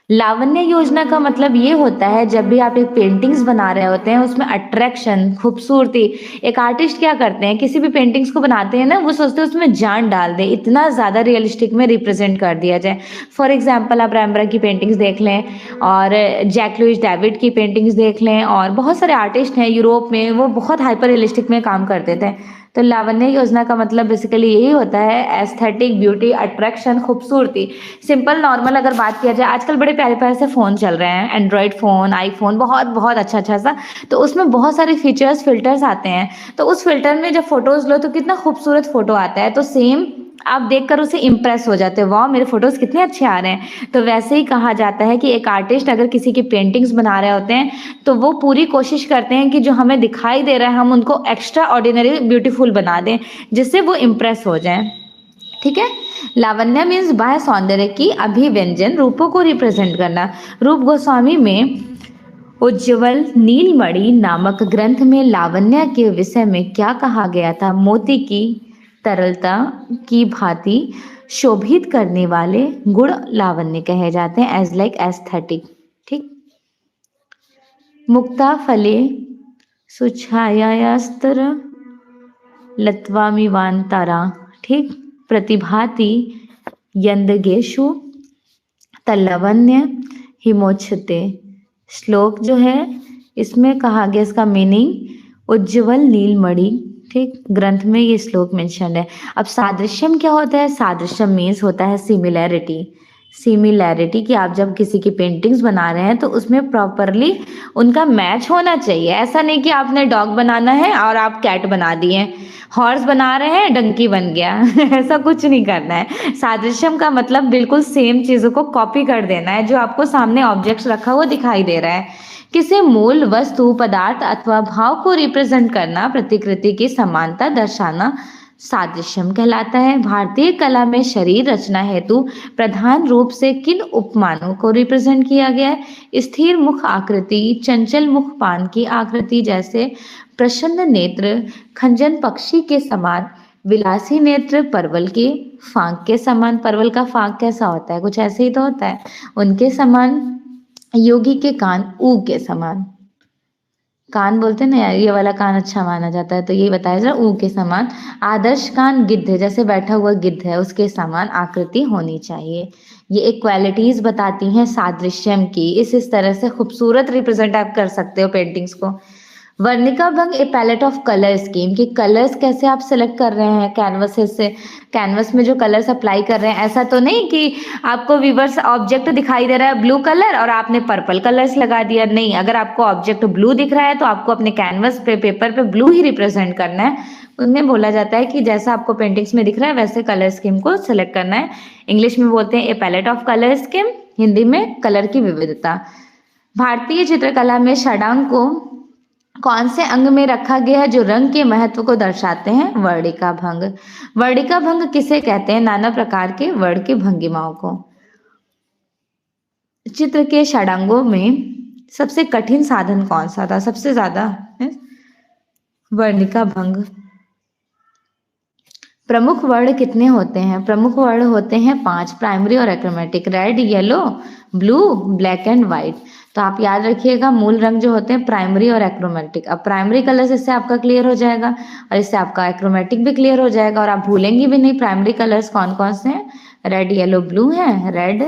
लावण्य योजना का मतलब ये होता है जब भी आप एक पेंटिंग्स बना रहे होते हैं उसमें अट्रैक्शन, खूबसूरती, एक आर्टिस्ट क्या करते हैं किसी भी पेंटिंग्स को बनाते हैं ना वो सोचते हैं उसमें जान डाल दें, इतना ज़्यादा रियलिस्टिक में रिप्रेजेंट कर दिया जाए। फॉर एग्जांपल आप रैम्ब्रा की पेंटिंग्स देख लें और जैक लुइस डेविड की पेंटिंग्स देख लें और बहुत सारे आर्टिस्ट हैं यूरोप में वो बहुत हाइपर रियलिस्टिक में काम करते थे। तो लावण्य योजना का मतलब बेसिकली यही होता है एस्थेटिक, ब्यूटी, अट्रैक्शन, खूबसूरती। सिंपल नॉर्मल अगर बात किया जाए आजकल बड़े प्यारे-प्यारे से फ़ोन चल रहे हैं, एंड्रॉयड फ़ोन, आईफ़ोन बहुत-बहुत अच्छा-अच्छा सा, तो उसमें बहुत सारे फीचर्स, फ़िल्टर्स आते हैं। तो उस फ़िल्टर में जब फ़ोटोज़ लो तो कितना खूबसूरत फ़ोटो आता है, तो सेम आप देखकर उसे इम्प्रेस हो जाते हो, वाओ! मेरे फ़ोटोज़ कितने अच्छे आ रहे हैं। तो वैसे ही कहा जाता है कि एक आर्टिस्ट अगर किसी की पेंटिंग्स बना रहे होते हैं, तो वो पूरी कोशिश करते हैं कि जो हमें दिखाई दे रहा है हम उनको एक्स्ट्रा ऑर्डिनरी ब्यूटीफुल बना दें, जिससे वो इम्प्रेस हो जाएँ। ठीक है। लावण्य मीन्स बाह्य सौंदर्य की अभिव्यंजन रूपों को रिप्रेजेंट करना। रूप गोस्वामी में उज्ज्वल नीलमणि नामक ग्रंथ में लावण्य के विषय में क्या कहा गया था? मोती की तरलता की भांति शोभित करने वाले गुण लावण्य कहे जाते हैं एज लाइक एस्थेटिक। ठीक। मुक्ता फले सुछायास्त्र लत्वामिवांतरा। ठीक। प्रतिभाति यंदगेशु तल्लवन्य हिमोच्छते। श्लोक जो है इसमें कहा गया इसका मीनिंग उज्ज्वल नीलमणि। ठीक। ग्रंथ में ये श्लोक मेंशन है। अब सादृश्यम क्या होता है? सादृश्यम मीन्स होता है सिमिलैरिटी। सिमिलैरिटी कि आप जब किसी की पेंटिंग्स बना रहे हैं तो उसमें प्रॉपरली उनका मैच होना चाहिए। ऐसा नहीं कि आपने डॉग बनाना है और आप कैट बना दिए, हॉर्स बना रहे हैं डंकी बन गया ऐसा कुछ नहीं करना है। सादृश्यम का मतलब बिल्कुल सेम चीजों को कॉपी कर देना है जो आपको सामने ऑब्जेक्ट्स रखा हुआ दिखाई दे रहा है। किसी मूल वस्तु, पदार्थ अथवा भाव को रिप्रेजेंट करना, प्रतिकृति की समानता दर्शाना सादृश्यम कहलाता है। भारतीय कला में शरीर रचना हेतु प्रधान रूप से किन उपमानों को रिप्रेजेंट किया गया है? स्थिर मुख आकृति, चंचल मुख पान की आकृति जैसे प्रसन्न नेत्र, खंजन पक्षी के समान, विलासी नेत्र परवल के फांक के समान। परवल का फांक कैसा होता है? कुछ ऐसे ही तो होता है। उनके समान। योगी के कान ऊग के समान। कान बोलते हैं ना यार, ये वाला कान अच्छा माना जाता है तो ये बताया जा ऊ के समान। आदर्श कान गिद्ध, जैसे बैठा हुआ गिद्ध है उसके समान आकृति होनी चाहिए। ये एक क्वालिटीज बताती हैं सादृश्यम की। इस तरह से खूबसूरत रिप्रेजेंट आप कर सकते हो पेंटिंग्स को। वर्णिका भंग ए पैलेट ऑफ कलर स्कीम, कि कलर्स कैसे आप सेलेक्ट कर रहे हैं कैनवसेस से, कैनवस में जो कलर्स अप्लाई कर रहे हैं। ऐसा तो नहीं कि आपको व्यूवर्स ऑब्जेक्ट दिखाई दे रहा है ब्लू कलर और आपने पर्पल कलर्स लगा दिया। नहीं, अगर आपको ऑब्जेक्ट ब्लू दिख रहा है तो आपको अपने कैनवस पे, पेपर पे ब्लू ही रिप्रेजेंट करना है। उनमें बोला जाता है कि जैसा आपको पेंटिंग्स में दिख रहा है वैसे कलर स्कीम को सिलेक्ट करना है। इंग्लिश में बोलते हैं a palette of colour scheme, Hindi में कलर की विविधता। भारतीय चित्रकला में षडांग को कौन से अंग में रखा गया है जो रंग के महत्व को दर्शाते हैं? वर्णिका भंग। वर्णिका भंग किसे कहते हैं? नाना प्रकार के वर्ण की भंगिमाओं को। चित्र के षडांगों में सबसे कठिन साधन कौन सा था? सबसे ज्यादा वर्णिका भंग। प्रमुख वर्ण कितने होते हैं? प्रमुख वर्ण होते हैं 5, प्राइमरी और achromatic, red, yellow, blue, black and white. तो आप याद रखिएगा मूल रंग जो होते हैं प्राइमरी और एक्रोमेटिक। अब प्राइमरी कलर्स इससे आपका क्लियर हो जाएगा और इससे आपका एक्रोमेटिक भी क्लियर हो जाएगा और आप भूलेंगे भी नहीं प्राइमरी कलर्स कौन कौन से हैं। रेड, येलो, ब्लू है, रेड,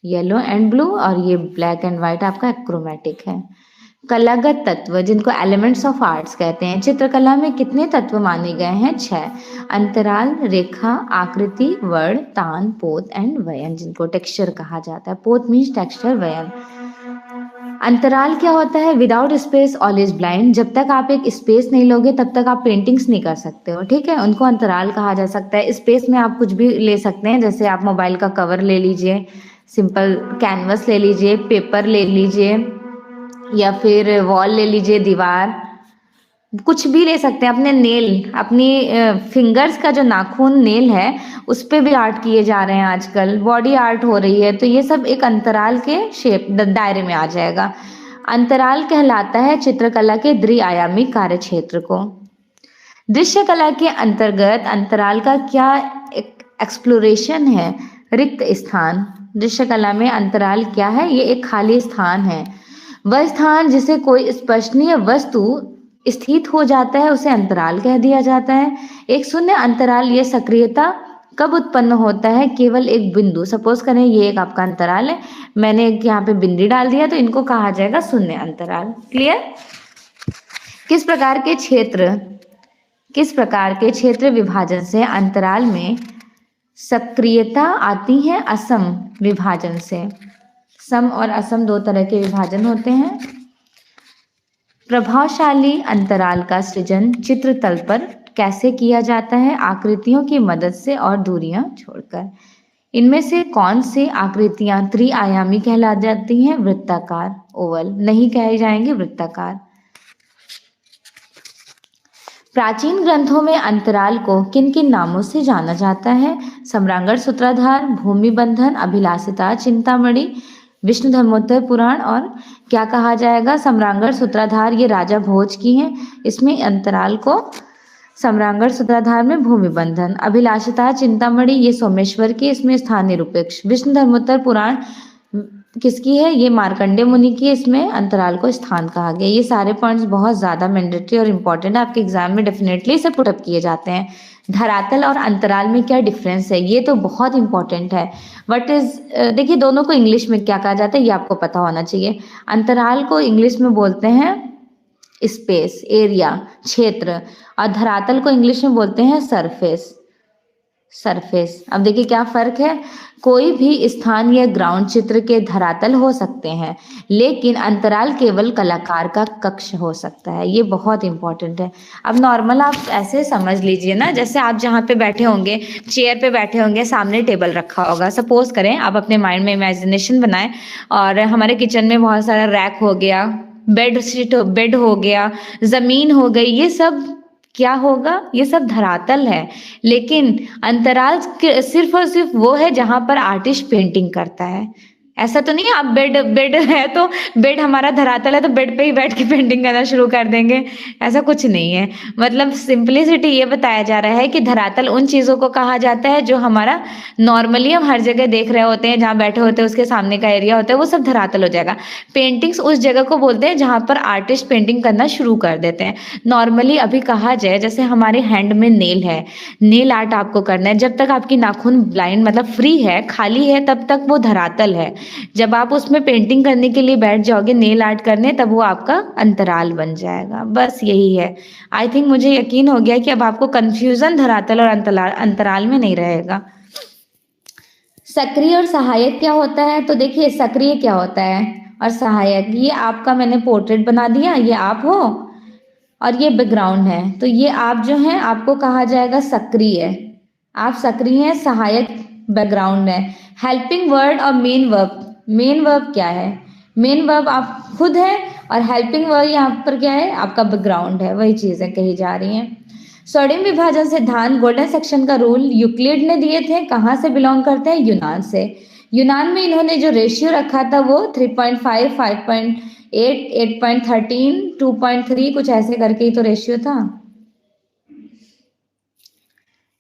येलो एंड ब्लू, और ये ब्लैक एंड व्हाइट आपका एक्रोमेटिक है। कलागत तत्व, जिनको एलिमेंट्स ऑफ आर्ट्स कहते हैं। चित्रकला में कितने तत्व माने गए हैं? 6। अंतराल, रेखा, आकृति, वर्ण, तान, पोत एंड वयन, जिनको टेक्सचर कहा जाता है। पोत मीन्स टेक्सचर, वयन। अंतराल क्या होता है? Without space all is blind, जब तक आप एक स्पेस नहीं लोगे तब तक आप पेंटिंग्स नहीं कर सकते हो। ठीक है, उनको अंतराल कहा जा सकता है। स्पेस में आप कुछ भी ले सकते हैं, जैसे आप मोबाइल का कवर ले लीजिए, सिंपल कैनवस ले लीजिए, पेपर ले लीजिए, या फिर वॉल ले लीजिए, दीवार, कुछ भी ले सकते हैं। अपने नेल, अपनी फिंगर्स का जो नाखून नेल है उस पे भी आर्ट किए जा रहे हैं आजकल, बॉडी आर्ट हो रही है, तो ये सब एक अंतराल के शेप दायरे में आ जाएगा। अंतराल कहलाता है चित्रकला के द्विआयामी कार्य क्षेत्र को। दृश्य कला के अंतर्गत अंतराल का क्या एक्सप्लोरेशन है? रिक्त स्थान, दृश्य कला में अंतराल क्या है? ये एक खाली स्थान है। वह स्थान जिसे कोई स्पर्शनीय वस्तु स्थित हो जाता है उसे अंतराल कह दिया जाता है। एक शून्य अंतराल ये सक्रियता कब उत्पन्न होता है? केवल एक बिंदु, सपोज करें ये एक आपका अंतराल है, मैंने एक यहाँ पे बिंदी डाल दिया तो इनको कहा जाएगा शून्य अंतराल। क्लियर? किस प्रकार के क्षेत्र विभाजन से अंतराल में सक्रियता आती है? असम विभाजन से। सम और असम दो तरह के विभाजन होते हैं। प्रभावशाली अंतराल का सृजन चित्रतल पर कैसे किया जाता है? आकृतियों की मदद से और दूरियां छोड़कर। इनमें से कौन सी आकृतियां त्रिआयामी कहला जाती हैं? वृत्ताकार, ओवल नहीं कहे जाएंगे, वृत्ताकार। प्राचीन ग्रंथों में अंतराल को किन किन नामों से जाना जाता है? सम्रांगण सूत्राधार, भूमि बंधन, अभिलाषिता, चिंतामणि, विष्णु धर्मोत्तर पुराण। और क्या कहा जाएगा? सम्रांगण सूत्राधार ये राजा भोज की हैं, इसमें अंतराल को सम्रांगण सूत्राधार में भूमि बंधन। अभिलाषिता चिंतामणि ये सोमेश्वर की, इसमें स्थान निरूपेक्ष। विष्णु धर्मोत्तर पुराण किसकी है? ये मार्कंडे मुनि की, इसमें अंतराल को स्थान कहा गया। ये सारे पॉइंट्स बहुत ज्यादा मैंडेटरी और इंपॉर्टेंट है, आपके एग्जाम में डेफिनेटली इसे पुटअप किए जाते हैं। धरातल और अंतराल में क्या डिफरेंस है? ये तो बहुत इंपॉर्टेंट है। व्हाट इज, देखिए दोनों को इंग्लिश में क्या कहा जाता है ये आपको पता होना चाहिए। अंतराल को इंग्लिश में बोलते हैं स्पेस, एरिया, क्षेत्र, और धरातल को इंग्लिश में बोलते हैं सरफेस, सरफेस। अब देखिए क्या फर्क है। कोई भी स्थान या ग्राउंड चित्र के धरातल हो सकते हैं, लेकिन अंतराल केवल कलाकार का कक्ष हो सकता है। ये बहुत इंपॉर्टेंट है। अब नॉर्मल आप ऐसे समझ लीजिए ना, जैसे आप जहाँ पे बैठे होंगे, चेयर पे बैठे होंगे, सामने टेबल रखा होगा। सपोज करें आप अपने माइंड में इमेजिनेशन बनाएं और हमारे किचन में बहुत सारा रैक हो गया, बेड हो गया, जमीन हो गई, ये सब क्या होगा? ये सब धरातल है। लेकिन अंतराल सिर्फ और सिर्फ वो है जहां पर आर्टिस्ट पेंटिंग करता है। ऐसा तो नहीं है आप बेड है तो बेड हमारा धरातल है तो बेड पे ही बैठ के पेंटिंग करना शुरू कर देंगे, ऐसा कुछ नहीं है। मतलब सिंपलिसिटी ये बताया जा रहा है कि धरातल उन चीजों को कहा जाता है जो हमारा नॉर्मली हम हर जगह देख रहे होते हैं, जहाँ बैठे होते हैं उसके सामने का एरिया होता है, वो सब धरातल हो जाएगा। पेंटिंग्स उस जगह को बोलते हैं जहाँ पर आर्टिस्ट पेंटिंग करना शुरू कर देते हैं। नॉर्मली अभी कहा जाए, जैसे हमारे हैंड में नेल है, नेल आर्ट आपको करना है, जब तक आपकी नाखून ब्लाइंड मतलब फ्री है, खाली है, तब तक वो धरातल है। जब आप उसमें पेंटिंग करने के लिए बैठ जाओगे, नेल आर्ट करने, तब वो आपका अंतराल बन जाएगा। बस यही है। आई थिंक मुझे यकीन हो गया कि अब आपको कंफ्यूजन धरातल और अंतराल में नहीं रहेगा। सक्रिय और सहायक क्या होता है? तो देखिए सक्रिय क्या होता है और सहायक, ये आपका मैंने पोर्ट्रेट बना दिया, ये आप हो और ये बैकग्राउंड है, तो ये आप जो है आपको कहा जाएगा सक्रिय, आप सक्रिय हैं। सहायक बैकग्राउंड है। हेल्पिंग वर्ड और मेन वर्ब, मेन वर्ब क्या है? मेन वर्ब आप खुद है और हेल्पिंग वर्ब यहाँ पर क्या है? आपका बैकग्राउंड है। वही चीजें कही जा रही हैं। सोडियम विभाजन सिद्धांत, गोल्डन सेक्शन का रूल यूक्लिड ने दिए थे, कहाँ से बिलोंग करते हैं? यूनान से। यूनान में इन्होंने जो रेशियो रखा था वो 3.5, 5.8, 8.13, 2.3 कुछ ऐसे करके ही तो रेशियो था।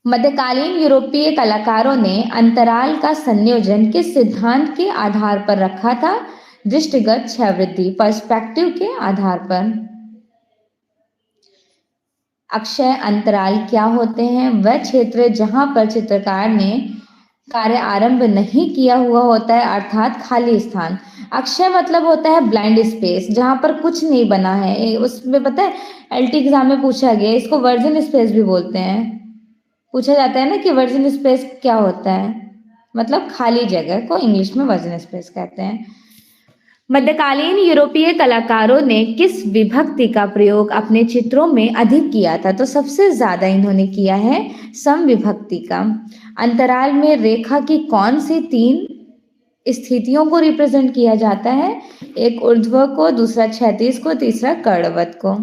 मध्यकालीन यूरोपीय कलाकारों ने अंतराल का संयोजन किस सिद्धांत के आधार पर रखा था? दृष्टिगत क्षयवृद्धि, पर्सपेक्टिव के आधार पर। अक्षय अंतराल क्या होते हैं? वह क्षेत्र जहां पर चित्रकार ने कार्य आरंभ नहीं किया हुआ होता है, अर्थात खाली स्थान। अक्षय मतलब होता है ब्लाइंड स्पेस, जहां पर कुछ नहीं बना है। उसमें पता है एलटी एग्जाम में पूछा गया, इसको वर्जिन स्पेस भी बोलते हैं। पूछा जाता है ना कि वर्जिन स्पेस क्या होता है, मतलब खाली जगह को इंग्लिश में वर्जिन स्पेस कहते हैं। मध्यकालीन यूरोपीय कलाकारों ने किस विभक्ति का प्रयोग अपने चित्रों में अधिक किया था? तो सबसे ज्यादा इन्होंने किया है सम विभक्ति का। अंतराल में रेखा की कौन सी 3 स्थितियों को रिप्रेजेंट किया जाता है? एक ऊर्ध्व को, दूसरा क्षैतिज को, तीसरा कर्णवत को।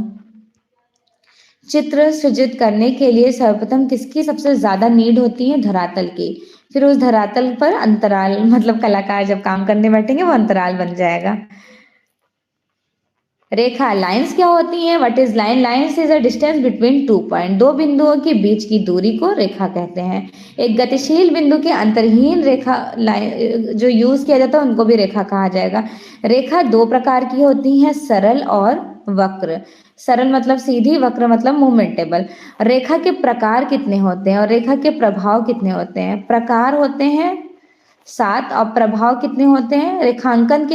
चित्र सृजित करने के लिए सर्वप्रथम किसकी सबसे ज्यादा नीड होती है? धरातल की। फिर उस धरातल पर अंतराल, मतलब कलाकार जब काम करने बैठेंगे वो अंतराल बन जाएगा। रेखा लाइंस क्या होती हैं? What is line? Lines is a distance between two point, दो बिंदुओं के बीच की दूरी को रेखा कहते हैं। एक गतिशील बिंदु के अंतरहीन रेखा लाइन जो यूज किया जाता है उनको भी रेखा कहा जाएगा। रेखा दो प्रकार की होती हैं, सरल और वक्र। सरल मतलब सीधी, वक्र मतलब मूवमेंटेबल। रेखा के प्रकार कितने होते हैं और रेखा के प्रभाव कितने होते हैं? प्रकार होते हैं 7 और प्रभाव कितने होते हैं? रेखांकन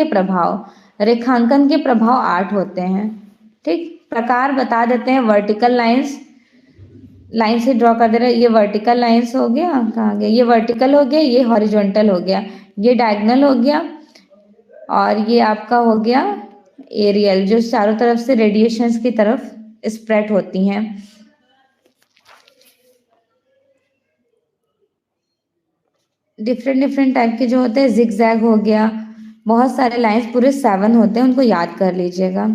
के प्रभाव 8 होते हैं। ठीक, प्रकार बता देते हैं। वर्टिकल लाइंस, लाइन से ड्रॉ कर दे रहे हैं, ये वर्टिकल लाइंस हो गया, कहाँ गया, ये वर्टिकल हो गया, ये हॉरिजॉन्टल हो गया, ये डायगोनल हो गया, और ये आपका हो गया एरियल, जो चारों तरफ से रेडिएशंस की तरफ स्प्रेड होती हैं। डिफरेंट डिफरेंट टाइप के जो होते हैं, जिगजैग हो गया, बहुत सारे लाइंस, पूरे 7 होते हैं, उनको याद कर लीजिएगा।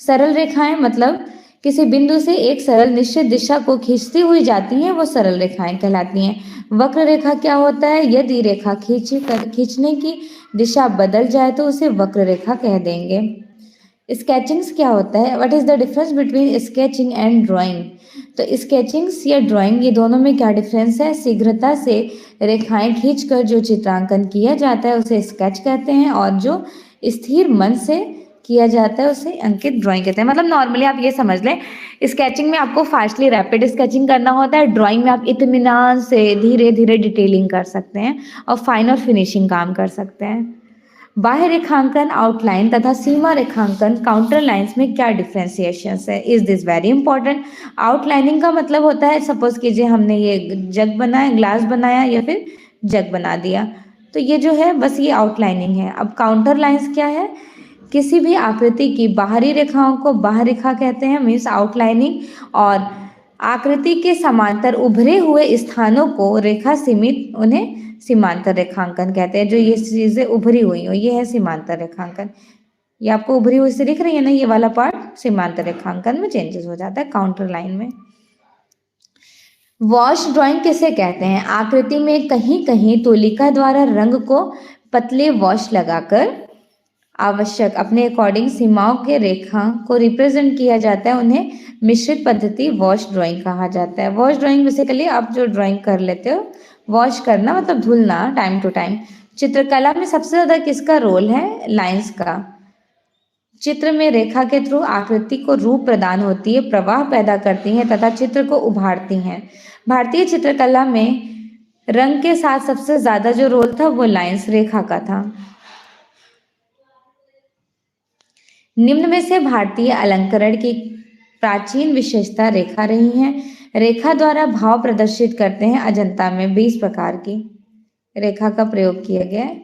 सरल रेखाएं मतलब किसी बिंदु से एक सरल निश्चित दिशा को खींचती हुई जाती हैं, वो सरल रेखाएं कहलाती हैं। वक्र रेखा क्या होता है? यदि रेखा खींचने की दिशा बदल जाए तो उसे वक्र रेखा कह देंगे। स्केचिंग्स क्या होता है? What is the difference between sketching and drawing? तो स्केचिंग्स या ड्राइंग, ये दोनों में क्या डिफरेंस है? शीघ्रता से रेखाएं खींचकर जो चित्रांकन किया जाता है उसे स्केच कहते हैं, और जो स्थिर मन से किया जाता है उसे अंकित ड्राइंग कहते हैं। मतलब नॉर्मली आप ये समझ लें, स्केचिंग में आपको फास्टली रैपिड स्केचिंग करना होता है, ड्राइंग में आप इत्मीनान से धीरे धीरे डिटेलिंग कर सकते हैं और फाइन और फिनिशिंग काम कर सकते हैं। बाह्य रेखांकन आउटलाइन तथा सीमा रेखांकन काउंटर लाइंस में क्या डिफ्रेंसिएशन है? Is this very important. Outlining का मतलब होता है, सपोज कीजिए हमने ये जग बनाया, ग्लास बनाया या फिर जग बना दिया, तो ये जो है बस ये आउटलाइनिंग है। अब काउंटर लाइंस क्या है? किसी भी आकृति की बाहरी रेखाओं को बाह्य रेखा कहते हैं, मीन्स आउटलाइनिंग, और आकृति के समांतर उभरे हुए स्थानों को रेखा सीमित, उन्हें सीमांतर रेखांकन कहते हैं। जो ये चीजें उभरी हुई हो, ये है सीमांतर रेखांकन। ये आपको उभरी हुई से दिख रही है ना, ये वाला पार्ट सीमांतर रेखांकन में चेंजेस हो जाता है काउंटर लाइन में। वॉश ड्राइंग किसे कहते हैं? आकृति में कहीं कहीं तुलिका द्वारा रंग को पतले वॉश लगाकर आवश्यक अपने अकॉर्डिंग सीमाओं के रेखा को रिप्रेजेंट किया जाता है, उन्हें मिश्रित पद्धति वॉश ड्राइंग कहा जाता है। वॉश ड्राइंग बेसिकली आप जो ड्राइंग कर लेते हो, वॉश करना मतलब धुलना टाइम टू टाइम। चित्रकला में सबसे ज्यादा किसका रोल है? लाइंस का। चित्र में रेखा के थ्रू आकृति को रूप प्रदान होती है, प्रवाह पैदा करती हैं तथा चित्र को उभारती हैं। भारतीय चित्रकला में रंग के साथ सबसे ज्यादा जो रोल था वो लाइंस, रेखा का था। निम्न में से भारतीय अलंकरण की प्राचीन विशेषता रेखा रही है। रेखा द्वारा भाव प्रदर्शित करते हैं। अजंता में 20 प्रकार की रेखा का प्रयोग किया गया है।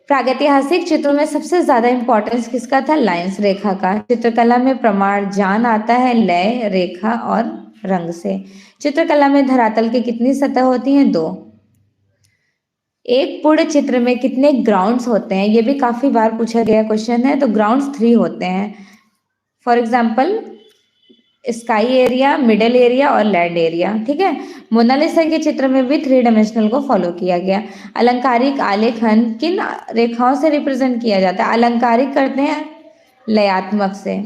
प्रागैतिहासिक चित्रों में सबसे ज्यादा इंपॉर्टेंस किसका था? लाइंस, रेखा का। चित्रकला में प्रमाण जान आता है लय, रेखा और रंग से। चित्रकला में धरातल की कितनी सतह होती हैं? 2। एक पूर्ण चित्र में कितने ग्राउंड्स होते हैं? ये भी काफी बार पूछा गया क्वेश्चन है। तो ग्राउंड्स 3 होते हैं। For example sky area, middle area और लैंड एरिया। ठीक है, मोनालिसा के चित्र में भी 3 डायमेंशनल को फॉलो किया गया। अलंकारिक आलेखन किन रेखाओं से रिप्रेजेंट किया जाता है? अलंकारिक करते हैं लयात्मक से।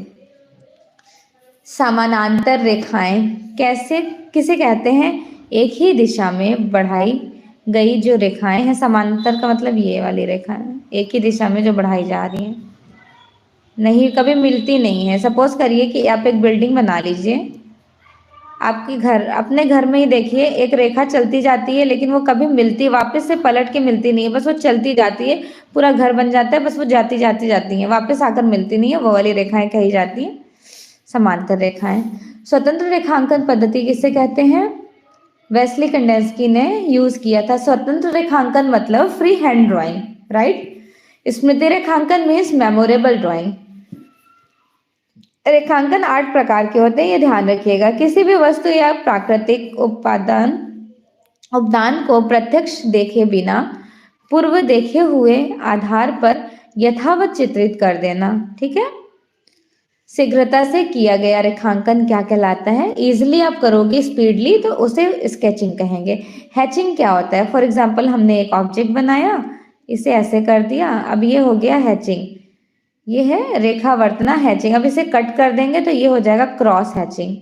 समानांतर रेखाएं कैसे किसे कहते हैं? एक ही दिशा में बढ़ाई गई जो रेखाएं हैं। समांतर का मतलब ये वाली रेखाएं एक ही दिशा में जो बढ़ाई जा रही हैं, नहीं कभी मिलती नहीं है। सपोज करिए कि आप एक बिल्डिंग बना लीजिए, आपके घर, अपने घर में ही देखिए, एक रेखा चलती जाती है लेकिन वो कभी मिलती, वापस से पलट के मिलती नहीं है, बस वो चलती जाती है, पूरा घर बन जाता है, बस वो जाती जाती जाती है, वापस आकर मिलती नहीं है। वो वाली रेखाएं कही जाती हैं समांतर रेखाएं। स्वतंत्र रेखांकन पद्धति किसे कहते हैं? वेस्ली कंडेंस्की ने यूज किया था। स्वतंत्र रेखांकन मतलब फ्री हैंड ड्राइंग, राइट। स्मृति रेखांकन मीन्स मेमोरेबल ड्राइंग। रेखांकन 8 प्रकार के होते हैं, ये ध्यान रखिएगा। किसी भी वस्तु या प्राकृतिक उपदान को प्रत्यक्ष देखे बिना पूर्व देखे हुए आधार पर यथावत चित्रित कर देना। ठीक है, शीघ्रता से किया गया रेखांकन क्या कहलाता है? इजिली आप करोगे स्पीडली तो उसे स्केचिंग कहेंगे। हैचिंग क्या होता है? फॉर एग्जाम्पल हमने एक ऑब्जेक्ट बनाया, इसे ऐसे कर दिया, अब ये हो गया हैचिंग। ये है रेखावर्तना हैचिंग। अब इसे कट कर देंगे तो ये हो जाएगा क्रॉस हैचिंग।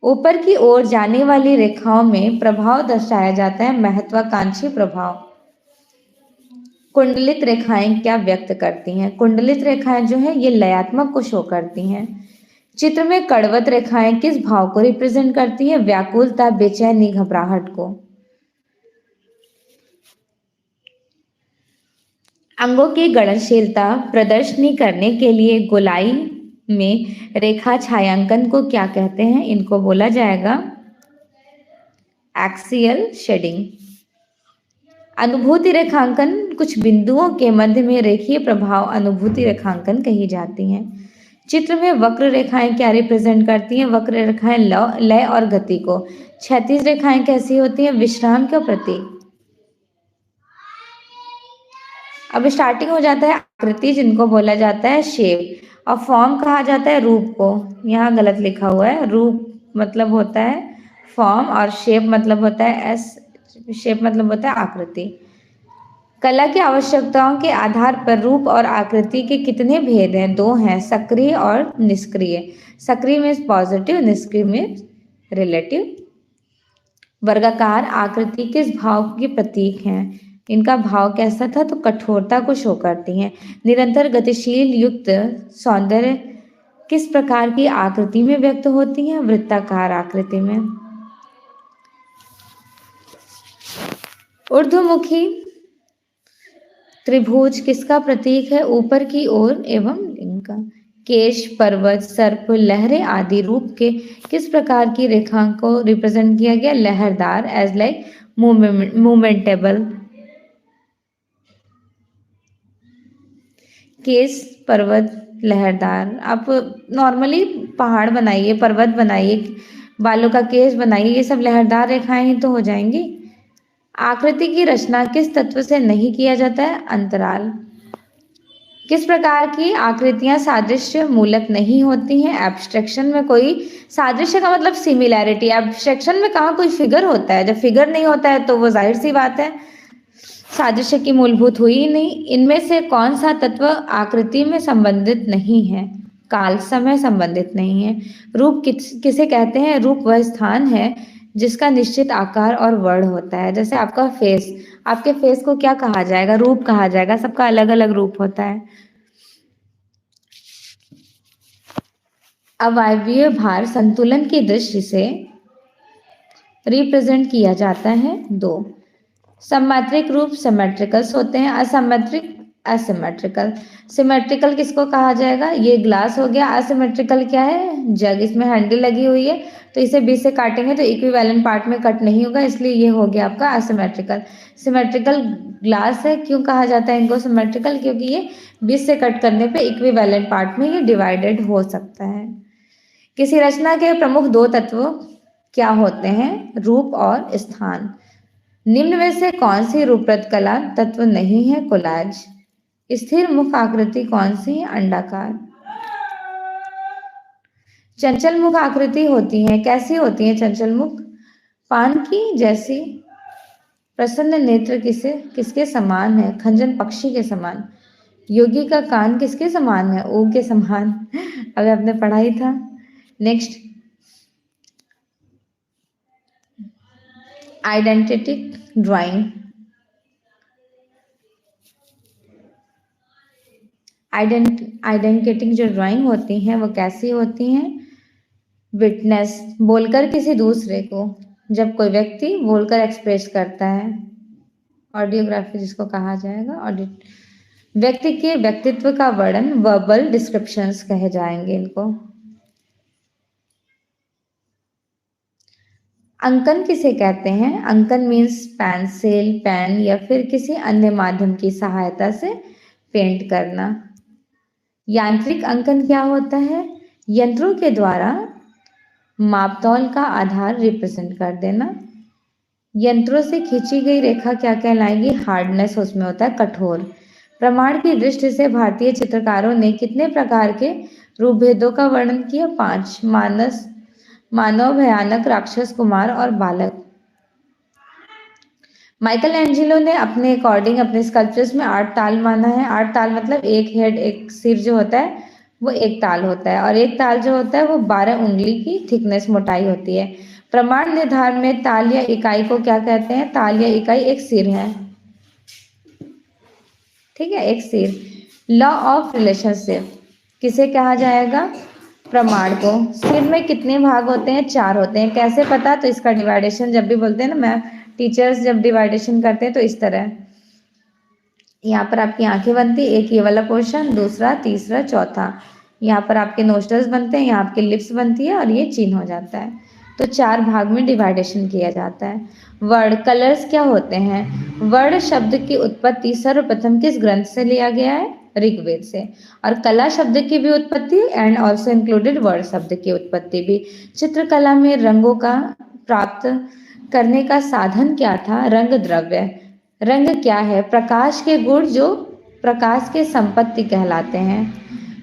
ऊपर की ओर जाने वाली रेखाओं में प्रभाव दर्शाया जाता है महत्वाकांक्षी प्रभाव। कुंडलित रेखाएं क्या व्यक्त करती हैं? कुंडलित रेखाएं जो है ये लयात्मक को शो करती हैं। चित्र में कड़वत रेखाएं किस भाव को रिप्रेजेंट करती है? व्याकुलता, बेचैनी, घबराहट को। अंगों की गणनशीलता प्रदर्शनी करने के लिए गोलाई में रेखा छायांकन को क्या कहते हैं? इनको बोला जाएगा एक्सियल शेडिंग। अनुभूति रेखांकन कुछ बिंदुओं के मध्य में रेखीय प्रभाव अनुभूति रेखांकन कही जाती हैं। चित्र में वक्र रेखाएं क्या रिप्रेजेंट करती हैं? वक्र रेखाएं लय और गति को। क्षैतिज रेखाएं कैसी होती हैं? विश्राम के प्रतीक। अब स्टार्टिंग हो जाता है आकृति, जिनको बोला जाता है शेप, और फॉर्म कहा जाता है रूप को। यहाँ गलत लिखा हुआ है, रूप मतलब होता है फॉर्म और शेप मतलब होता है शेप मतलब होता है आकृति। कला की आवश्यकताओं के आधार पर रूप और आकृति के कितने भेद हैं? 2 हैं, सक्रिय और निष्क्रिय। सक्रिय में पॉजिटिव, निष्क्रिय में रिलेटिव। वर्गाकार आकृति किस भाव के प्रतीक हैं? इनका भाव कैसा था? तो कठोरता को शो करती हैं। निरंतर गतिशील युक्त सौंदर्य किस प्रकार की आकृति में व्यक्त होती है? वृत्ताकार आकृति में। ऊर्ध्वमुखी त्रिभुज किसका प्रतीक है? ऊपर की ओर एवं लिंग का। केश, पर्वत, सर्प, लहरें आदि रूप के किस प्रकार की रेखा को रिप्रेजेंट किया गया? लहरदार, एज लाइक मूवमेंटेबल। केस, पर्वत, लहरदार। आप नॉर्मली पहाड़ बनाइए, पर्वत बनाइए, बालों का केस बनाइए, ये सब लहरदार रेखाएं ही तो हो जाएंगी। आकृति की रचना किस तत्व से नहीं किया जाता है? अंतराल। किस प्रकार की आकृतियां सादृश्य मूलक नहीं होती हैं? एब्स्ट्रैक्शन में कोई सादृश्य का मतलब सिमिलैरिटी। एब्स्ट्रैक्शन में कहाँ कोई फिगर होता है? जब फिगर नहीं होता है तो वो जाहिर सी बात है सादृश्य की मूलभूत हुई ही नहीं। इनमें से कौन सा तत्व आकृति में संबंधित नहीं है? काल, समय संबंधित नहीं है। रूप किसे कहते हैं? रूप वह स्थान है जिसका निश्चित आकार और वर्ण होता है। जैसे आपका फेस, आपके फेस को क्या कहा जाएगा? रूप कहा जाएगा। सबका अलग अलग रूप होता है। अवायवीय भार संतुलन की दृष्टि से रिप्रेजेंट किया जाता है 2। सममात्रिक रूप सिमेट्रिकल्स होते हैं, असममेट्रिक असिमेट्रिकल। सिमेट्रिकल किसको कहा जाएगा? ये ग्लास हो गया। असिमेट्रिकल क्या है? जग। इसमें हैंडल लगी हुई है तो इसे बीच से काटेंगे तो इक्विवेलेंट पार्ट में कट नहीं होगा, इसलिए ये हो गया आपका असिमेट्रिकल। सिमेट्रिकल ग्लास है। क्यों कहा जाता है इनको सिमेट्रिकल? क्योंकि ये बीच से कट करने पे इक्विवेलेंट पार्ट में ये डिवाइडेड हो सकता है। किसी रचना के प्रमुख 2 तत्व क्या होते हैं? रूप और स्थान। निम्न में से कौन सी रूपरत कला तत्व नहीं है? कोलाज। स्थिर मुख आकृति कौन सी है? अंडाकार। चंचल मुख आकृति होती है, कैसी होती है चंचल मुख? पान की जैसी। प्रसन्न नेत्र किसके समान है? खंजन पक्षी के समान। योगी का कान किसके समान है? ऊग के समान। अभी आपने पढ़ा ही था। Next, identity drawing. आइडेंटिटी जो ड्राइंग होती हैं वो कैसी होती हैं? विटनेस, बोलकर किसी दूसरे को, जब कोई व्यक्ति बोलकर एक्सप्रेस करता है। ऑडियोग्राफी जिसको कहा जाएगा। ऑडिट, व्यक्ति के व्यक्तित्व का वर्णन, वर्बल डिस्क्रिप्शंस कहे जाएंगे इनको। अंकन किसे कहते हैं? अंकन मीन्स पेंसिल, पेन या फिर किसी अन्य माध्यम की सहायता से पेंट करना। यांत्रिक अंकन क्या होता है? यंत्रों के द्वारा मापतौल का आधार रिप्रेजेंट कर देना। यंत्रों से खींची गई रेखा क्या कहलाएगी? हार्डनेस, उसमें होता है कठोर। प्रमाण की दृष्टि से भारतीय चित्रकारों ने कितने प्रकार के रूप भेदों का वर्णन किया? 5। मानव, भयानक, राक्षस, कुमार और बालक। माइकल एंजेलो ने अपने अकॉर्डिंग अपने स्कल्पचर्स में 8 ताल माना है। 8 ताल मतलब एक हेड, एक सिर जो होता है वो एक ताल होता है, और एक ताल जो होता है वो 12 उंगली की थिकनेस मोटाई होती है। प्रमाण निर्धारण में ताल या इकाई को क्या कहते हैं? ताल या इकाई एक सिर है, ठीक है, एक सिर। लॉ ऑफ रिलेशनशिप किसे कहा जाएगा? प्रमाण को। सिर में कितने भाग होते हैं? 4 होते हैं। कैसे पता? तो इसका डिवाइडेशन जब भी बोलते हैं ना मैम, टीचर्स जब डिवाइडेशन करते हैं तो इस तरह, यहाँ पर आपकी आंखें बनती है, एक ये वाला पोर्शन, दूसरा, तीसरा, चौथा। यहाँ पर आपके नोस्ट्रल्स बनते हैं, यहाँ आपके लिप्स बनती है, और ये चिन हो जाता है। तो 4 भाग में डिवाइडेशन किया जाता है। वर्ड कलर्स क्या होते हैं? वर्ड शब्द की उत्पत्ति सर्वप्रथम किस ग्रंथ से लिया गया है? ऋग्वेद से। और कला शब्द की भी उत्पत्ति एंड ऑल्सो इंक्लूडेड वर्ड शब्द की उत्पत्ति भी। चित्रकला में रंगों का प्राप्त करने का साधन क्या था? रंग द्रव्य। रंग क्या है? प्रकाश के गुण जो प्रकाश के संपत्ति कहलाते हैं।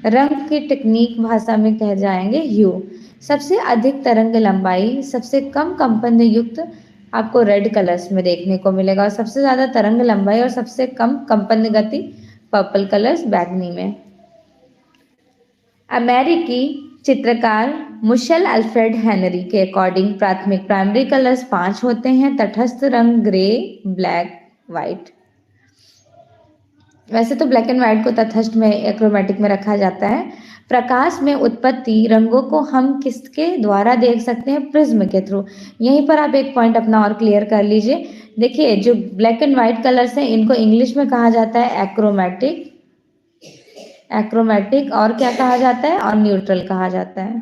रंग की टेक्निक भाषा में कह जाएंगे ह्यू। सबसे अधिक तरंग लंबाई, सबसे कम कंपन युक्त आपको रेड कलर्स में देखने को मिलेगा, और सबसे ज्यादा तरंग लंबाई और सबसे कम कंपन गति पर्पल कलर्स, बैगनी में। अमेरिकी चित्रकार मुशेल अल्फ्रेड हेनरी के अकॉर्डिंग प्राथमिक प्राइमरी कलर्स 5 होते हैं। तटस्थ रंग ग्रे, ब्लैक, व्हाइट। वैसे तो ब्लैक एंड व्हाइट को तटस्थ में एक्रोमेटिक में रखा जाता है। प्रकाश में उत्पत्ति रंगों को हम किसके द्वारा देख सकते हैं? प्रिज्म के थ्रू। यहीं पर आप एक पॉइंट अपना और क्लियर कर लीजिए। देखिए, जो ब्लैक एंड व्हाइट कलर्स हैं इनको इंग्लिश में कहा जाता है एक्रोमेटिक, एक्रोमेटिक, और क्या कहा जाता है? और न्यूट्रल कहा जाता है।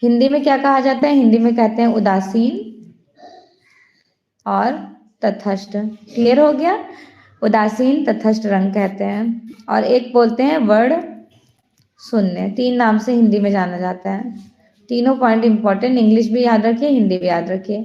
हिंदी में क्या कहा जाता है? हिंदी में कहते हैं उदासीन और तटस्थ। क्लियर हो गया? उदासीन, तटस्थ रंग कहते हैं। और एक बोलते हैं वर्ण शून्य। 3 नाम से हिंदी में जाना जाता है। तीनों पॉइंट इंपॉर्टेंट, इंग्लिश भी याद रखिए, हिंदी भी याद रखिए।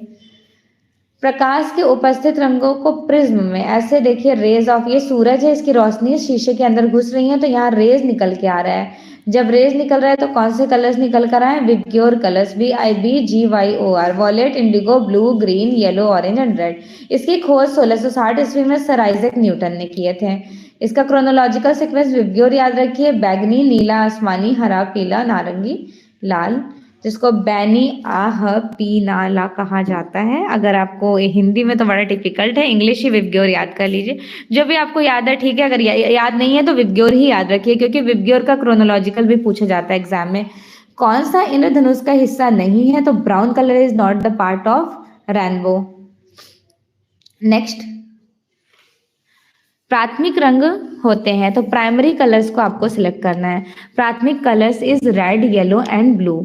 प्रकाश के उपस्थित रंगों को प्रिज्म में ऐसे देखिए, रेज ऑफ, ये सूरज है, इसकी रोशनी शीशे के अंदर घुस रही है, तो यहाँ रेज निकल के आ रहा है। जब रेज निकल रहा है तो कौन से कलर्स निकल कर आए? VIBGYOR colours, VIBGYOR, violet, indigo, blue, green, yellow, orange and red. इसकी खोज 1660 ईस्वी में सर आइजैक न्यूटन ने किए थे। इसका क्रोनोलॉजिकल सीक्वेंस विबग्योर याद रखिए, बैगनी, नीला, आसमानी, हरा, पीला, नारंगी, लाल, जिसको बैनी आह पीनाला कहा जाता है। अगर आपको हिंदी में तो बड़ा टिपिकल्ट है, इंग्लिश ही विबग्योर याद कर लीजिए। जो भी आपको याद है ठीक है, अगर याद नहीं है तो विबग्योर ही याद रखिए, क्योंकि विबग्योर का क्रोनोलॉजिकल भी पूछा जाता है एग्जाम में। कौन सा इंद्रधनुष का हिस्सा नहीं है? तो brown colour is not the part of rainbow. Next, प्राथमिक रंग होते हैं, तो प्राइमरी कलर्स को आपको सिलेक्ट करना है। प्राथमिक colours is red, yellow and blue.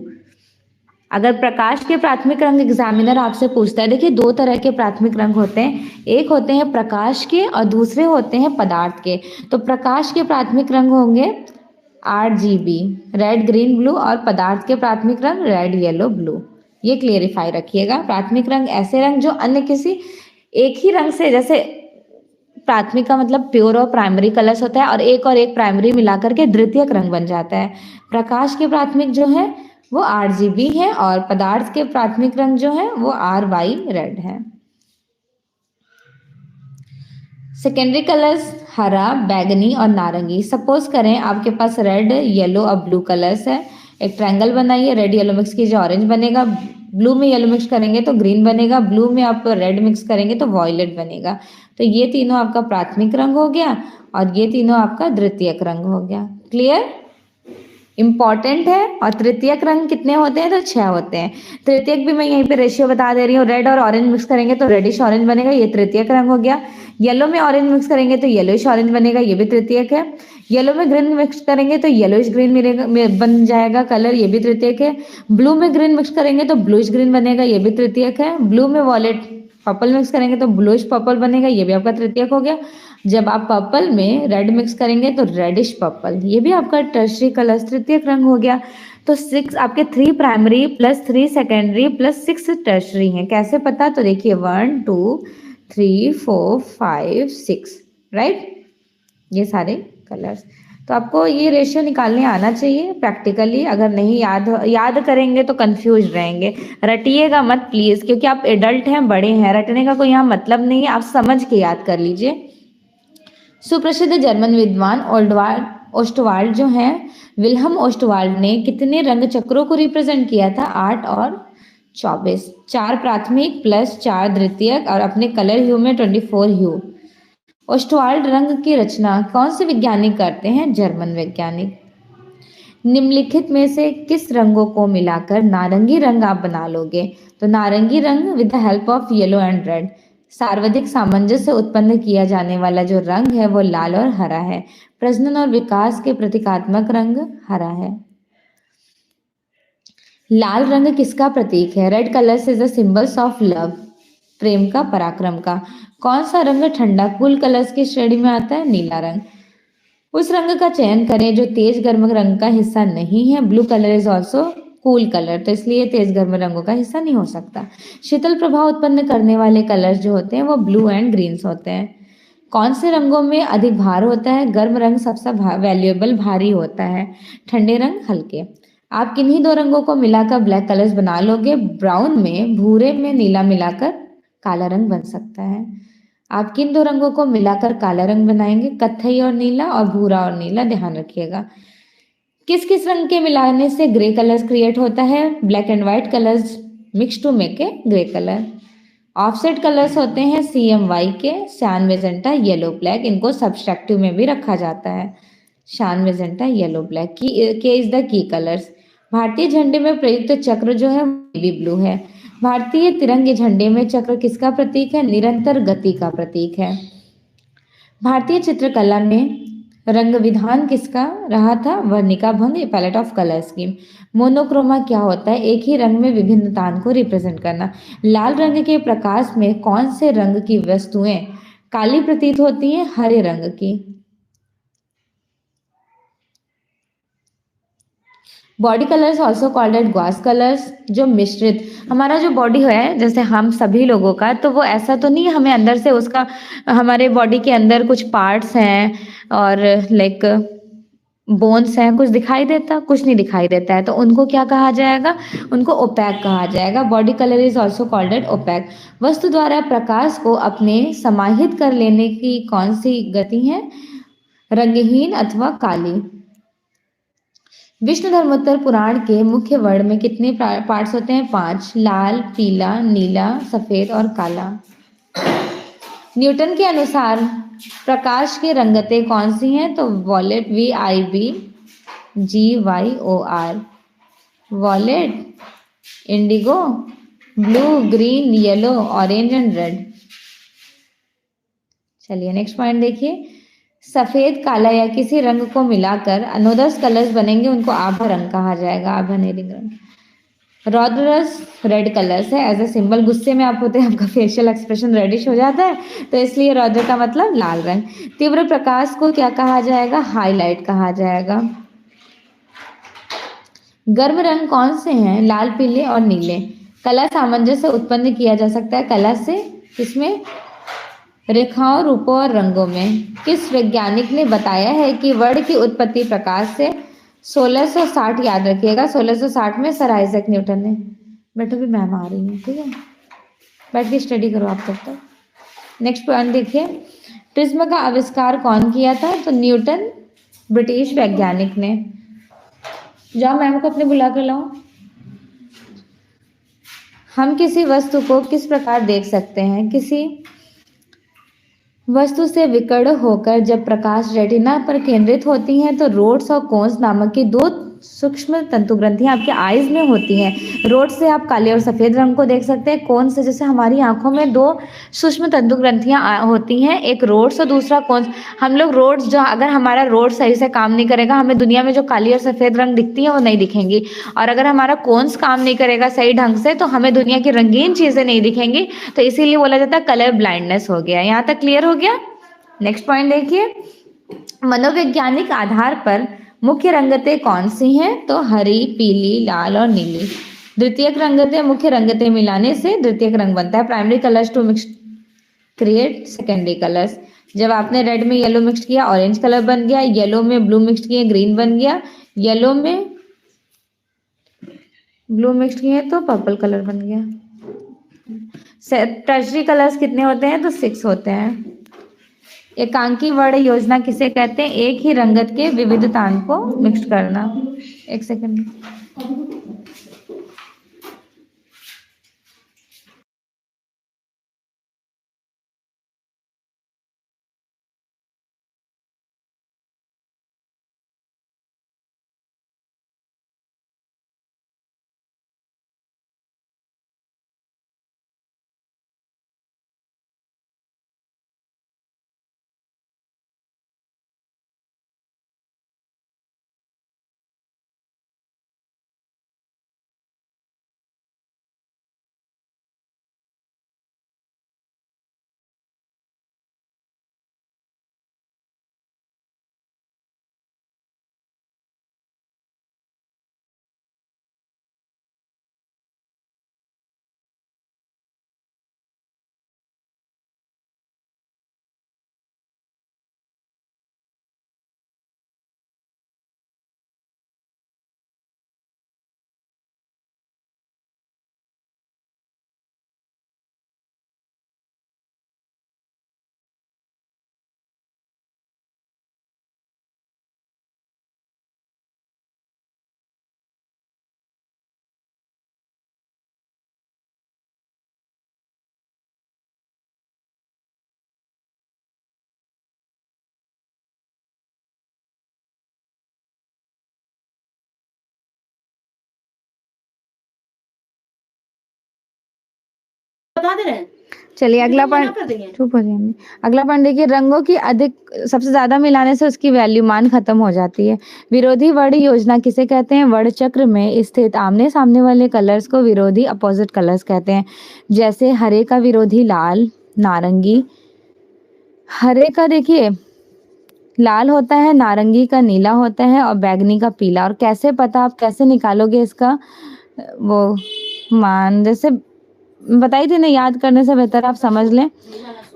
अगर प्रकाश के प्राथमिक रंग एग्जामिनर आपसे पूछता है, देखिए 2 तरह के प्राथमिक रंग होते हैं, एक होते हैं प्रकाश के और दूसरे होते हैं पदार्थ के। तो प्रकाश के प्राथमिक रंग होंगे RGB, रेड, ग्रीन, ब्लू, और पदार्थ के प्राथमिक रंग रेड, येलो, ब्लू। ये क्लियरिफाई रखिएगा। प्राथमिक रंग ऐसे रंग जो अन्य किसी एक ही रंग से, जैसे प्राथमिक का मतलब प्योर और प्राइमरी कलर्स होता है, और एक प्राइमरी मिलाकर के द्वितीयक रंग बन जाता है। प्रकाश के प्राथमिक जो है वो RGB है, और पदार्थ के प्राथमिक रंग जो है वो RY, रेड है। सेकेंडरी कलर्स हरा, बैगनी और नारंगी। सपोज करें आपके पास रेड, येलो और ब्लू कलर्स है। एक ट्रायंगल बनाइए, रेड येलो मिक्स कीजिए, ऑरेंज बनेगा। ब्लू में येलो मिक्स करेंगे तो ग्रीन बनेगा। ब्लू में आप रेड मिक्स करेंगे तो वॉयलेट बनेगा। तो ये तीनों आपका प्राथमिक रंग हो गया, और ये तीनों आपका द्वितीयक रंग हो गया। क्लियर? इंपॉर्टेंट है। और तृतीयक रंग कितने होते हैं? तो 6 होते हैं। तृतीयक भी मैं यहीं पे रेशियो बता दे रही हूँ। रेड और ऑरेंज मिक्स करेंगे तो रेडिश ऑरेंज बनेगा, ये तृतीयक रंग हो गया। येलो में ऑरेंज मिक्स करेंगे तो येलोइश ऑरेंज बनेगा, ये भी तृतीयक है। येलो में ग्रीन मिक्स करेंगे तो येलोइश ग्रीन मिलेगा, बन जाएगा कलर, ये भी तृतीयक है। ब्लू में ग्रीन मिक्स करेंगे तो ब्लूइश ग्रीन बनेगा, ये भी तृतीयक है। ब्लू में वॉलेट पर्पल मिक्स करेंगे तो ब्लूइश पर्पल बनेगा, ये भी आपका तृतीयक हो गया। जब आप पर्पल में रेड मिक्स करेंगे तो रेडिश पर्पल, ये भी आपका टर्शरी कलर तृतीयक रंग हो गया। तो 6 आपके 3 primary plus 3 secondary plus 6 tertiary हैं। कैसे पता? तो देखिए 1 2 3 4 5 6, राइट, ये सारे कलर्स। तो आपको ये रेशियो निकालने आना चाहिए प्रैक्टिकली। अगर नहीं याद करेंगे तो कंफ्यूज रहेंगे। रटिएगा मत प्लीज, क्योंकि आप एडल्ट हैं, बड़े हैं, रटने का कोई यहाँ मतलब नहीं है, आप समझ के याद कर लीजिए। सुप्रसिद्ध जर्मन विद्वान ओस्टवाल्ड जो हैं, विल्हम ओस्टवाल्ड ने कितने रंग चक्रों को रिप्रेजेंट किया था? 8 और 24। 4 प्राथमिक प्लस 4 द्वितीयक और अपने कलर ह्यू में 24 ह्यू। ओस्टवाल्ड रंग की रचना कौन से वैज्ञानिक करते हैं? जर्मन वैज्ञानिक। निम्नलिखित में से किस रंगों को मिलाकर नारंगी रंग आप बना लोगे? तो नारंगी रंग with the help of yellow and red. सार्वधिक सामंजस्य उत्पन्न किया जाने वाला जो रंग है वो लाल और हरा है। प्रजनन और विकास के प्रतीकात्मक रंग हरा है। लाल रंग किसका प्रतीक है? Red colour is the symbols of love, प्रेम का, पराक्रम का। कौन सा रंग ठंडा कूल कलर्स की श्रेणी में आता है? नीला रंग। उस रंग का चयन करें जो तेज गर्म रंग का हिस्सा नहीं है। Blue colour is also cool colour, तो इसलिए तेज गर्म रंगों का हिस्सा नहीं हो सकता। शीतल प्रभाव उत्पन्न करने वाले कलर्स जो होते हैं वो ब्लू एंड ग्रीन्स होते हैं। कौन से रंगों में अधिक भार होता है? गर्म रंग सबसे वैल्यूएबल भारी होता है, ठंडे रंग हल्के। आप किन्हीं दो रंगों को मिलाकर ब्लैक कलर्स बना लोगे। ब्राउन में भूरे में नीला मिलाकर काला रंग बन सकता है। आप किन दो रंगों को मिलाकर काला रंग बनाएंगे? कत्थई और नीला और भूरा और नीला, ध्यान रखिएगा। किस किस रंग के मिलाने से ग्रे कलर्स क्रिएट होता है? Black and white colours mix to make a grey colour. Offset colours होते हैं CMY के, साइन मेजेंटा, येलो, ब्लैक। इनको सब्सट्रैक्टिव में भी रखा जाता है। Cyan magenta, yellow, black. K is the key colours. भारतीय झंडे में प्रयुक्त चक्र जो है नेवी ब्लू है। भारतीय तिरंगे झंडे में चक्र किसका प्रतीक है? निरंतर गति का प्रतीक है। भारतीय चित्रकला में रंग विधान किसका रहा था? वर्णिका भंग, पैलेट ऑफ कलर स्कीम। मोनोक्रोमा क्या होता है? एक ही रंग में विभिन्नता को रिप्रेजेंट करना। लाल रंग के प्रकाश में कौन से रंग की वस्तुएं काली प्रतीत होती हैं? हरे रंग की। Body colours also called at gouache colours, जो मिश्रित हमारा जो बॉडी है, जैसे हम सभी लोगों का, तो वो ऐसा तो नहीं हमें अंदर से उसका, हमारे बॉडी के अंदर कुछ पार्ट्स हैं और लाइक बोन्स हैं, कुछ दिखाई देता, कुछ नहीं दिखाई देता है, तो उनको क्या कहा जाएगा? उनको ओपैक कहा जाएगा। Body colour is also called as opaque. वस्तु द्वारा प्रकाश को अपने समाहित कर लेने की कौन सी गति है? रंगहीन अथवा काली। विष्णु धर्मोत्तर पुराण के मुख्य वर्ण में कितने पार्ट्स होते हैं? 5। लाल, पीला, नीला, सफेद और काला। न्यूटन के अनुसार प्रकाश की रंगतें कौन सी हैं? तो wallet, VIBGYOR, wallet, Indigo, blue, green, yellow, orange and red. चलिए नेक्स्ट पॉइंट देखिए। सफेद, काला या किसी रंग को मिलाकर अनोदर्स कलर्स बनेंगे, उनको आभा रंग कहा जाएगा, आभा नीलिंग रंग। रौद्र रस रेड कलर्स है एज ए सिंबल। गुस्से में आप होते हैं, आपका फेशियल एक्सप्रेशन रेडिश हो जाता है, तो इसलिए रौद्र का मतलब लाल रंग। तीव्र प्रकाश को क्या कहा जाएगा? हाईलाइट कहा जाएगा। गर्म रंग कौन से हैं? लाल, पीले और नीले। कला सामंजस्य उत्पन्न किया जा सकता है कला से, किसमें? रेखाओं, रूपों और रंगों में। किस वैज्ञानिक ने बताया है कि वर्ण की उत्पत्ति प्रकाश से? 1660, याद रखिएगा 1660 में सर आइजैक न्यूटन ने। बैठो भी, मैम आ रही है, ठीक है, बैठ के स्टडी करो आप तब तक। नेक्स्ट पॉइंट देखिए। प्रिज्म का आविष्कार कौन किया था? तो न्यूटन, ब्रिटिश वैज्ञानिक ने। जाओ मैम को अपने बुला कर लाओ। हम किसी वस्तु को किस प्रकार देख सकते हैं? किसी वस्तु से विकर्ण होकर जब प्रकाश रेटिना पर केंद्रित होती हैं तो रोड्स और कोन्स नामक की दो सूक्ष्म तंतु ग्रंथियां आपके आईज में होती हैं। रोड से आप काले और सफेद रंग को देख सकते हैं। कोन से, जैसे हमारी आंखों में दो सूक्ष्म तंतु ग्रंथियां होती हैं, एक रोड्स और दूसरा कोन्स। हम लोग रोड्स, जो अगर हमारा रोड सही से काम नहीं करेगा, हमें दुनिया में जो काली और सफेद रंग दिखती है वो नहीं दिखेंगी, और अगर हमारा कोन्स काम नहीं करेगा सही ढंग से तो हमें दुनिया की रंगीन चीजें नहीं दिखेंगी। तो इसीलिए बोला जाता है कलर ब्लाइंडनेस हो गया। यहाँ तक क्लियर हो गया? नेक्स्ट पॉइंट देखिए। मनोवैज्ञानिक आधार पर मुख्य रंगतें कौन सी हैं? तो हरी, पीली, लाल और नीली। द्वितीयक रंगतें, मुख्य रंगतें मिलाने से द्वितीयक रंग बनता है। Primary colours to mix create secondary colours. जब आपने रेड में येलो मिक्स किया ऑरेंज कलर बन गया, येलो में ब्लू मिक्स किए ग्रीन बन गया, येलो में ब्लू मिक्स किए तो पर्पल कलर बन गया। टर्शरी कलर्स कितने होते हैं? तो 6 होते हैं। एकांकी वर्ण योजना किसे कहते हैं? एक ही रंगत के विविधताओं को मिक्स करना। एक सेकंड। बता दे रहे हैं। चलिए अगला पॉइंट, चुप हो जाइए। अगला पॉइंट देखिए, रंगों की अधिक सबसे ज्यादा मिलाने से उसकी वैल्यू मान खत्म हो जाती है। विरोधी वर्ण योजना किसे कहते हैं? वर्ण चक्र में स्थित आमने सामने वाले कलर्स को विरोधी अपोजिट कलर्स कहते हैं। जैसे हरे का विरोधी लाल, नारंगी। हरे का देखिए लाल होता है, नारंगी का नीला होता है और बैगनी का पीला। और कैसे पता, आप कैसे निकालोगे इसका वो मान? जैसे बताई थी ना, याद करने से बेहतर आप समझ लें।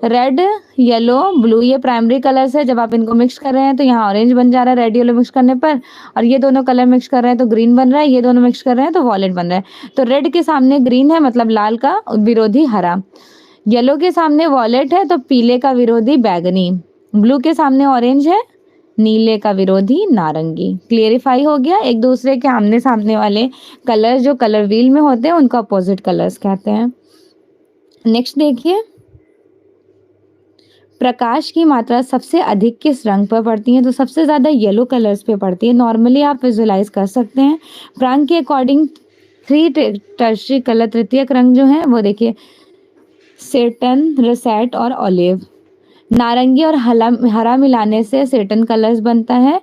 रेड, येलो, ब्लू ये प्राइमरी कलर्स है। जब आप इनको मिक्स कर रहे हैं तो यहाँ ऑरेंज बन जा रहा है रेड येलो मिक्स करने पर, और ये दोनों कलर मिक्स कर रहे हैं तो ग्रीन बन रहा है, ये दोनों मिक्स कर रहे हैं तो वॉयलेट बन रहा है। तो रेड के सामने ग्रीन है मतलब लाल का विरोधी हरा, येलो के सामने वॉयलेट है तो पीले का विरोधी बैगनी, ब्लू के सामने ऑरेंज है, नीले का विरोधी नारंगी। क्लियरिफाई हो गया? एक दूसरे के आमने सामने वाले कलर जो कलर व्हील में होते हैं उनको अपोजिट कलर्स कहते हैं। नेक्स्ट देखिए, प्रकाश की मात्रा सबसे अधिक किस रंग पर पड़ती है? तो सबसे ज्यादा येलो कलर्स पे पड़ती है। नॉर्मली आप विजुलाइज कर सकते हैं। प्रांग के अकॉर्डिंग 3 टर्शरी कलर, तृतीयक रंग जो है वो देखिए सेटन, रेसेट और ऑलिव। नारंगी और हरा मिलाने से सेटन कलर्स बनता है,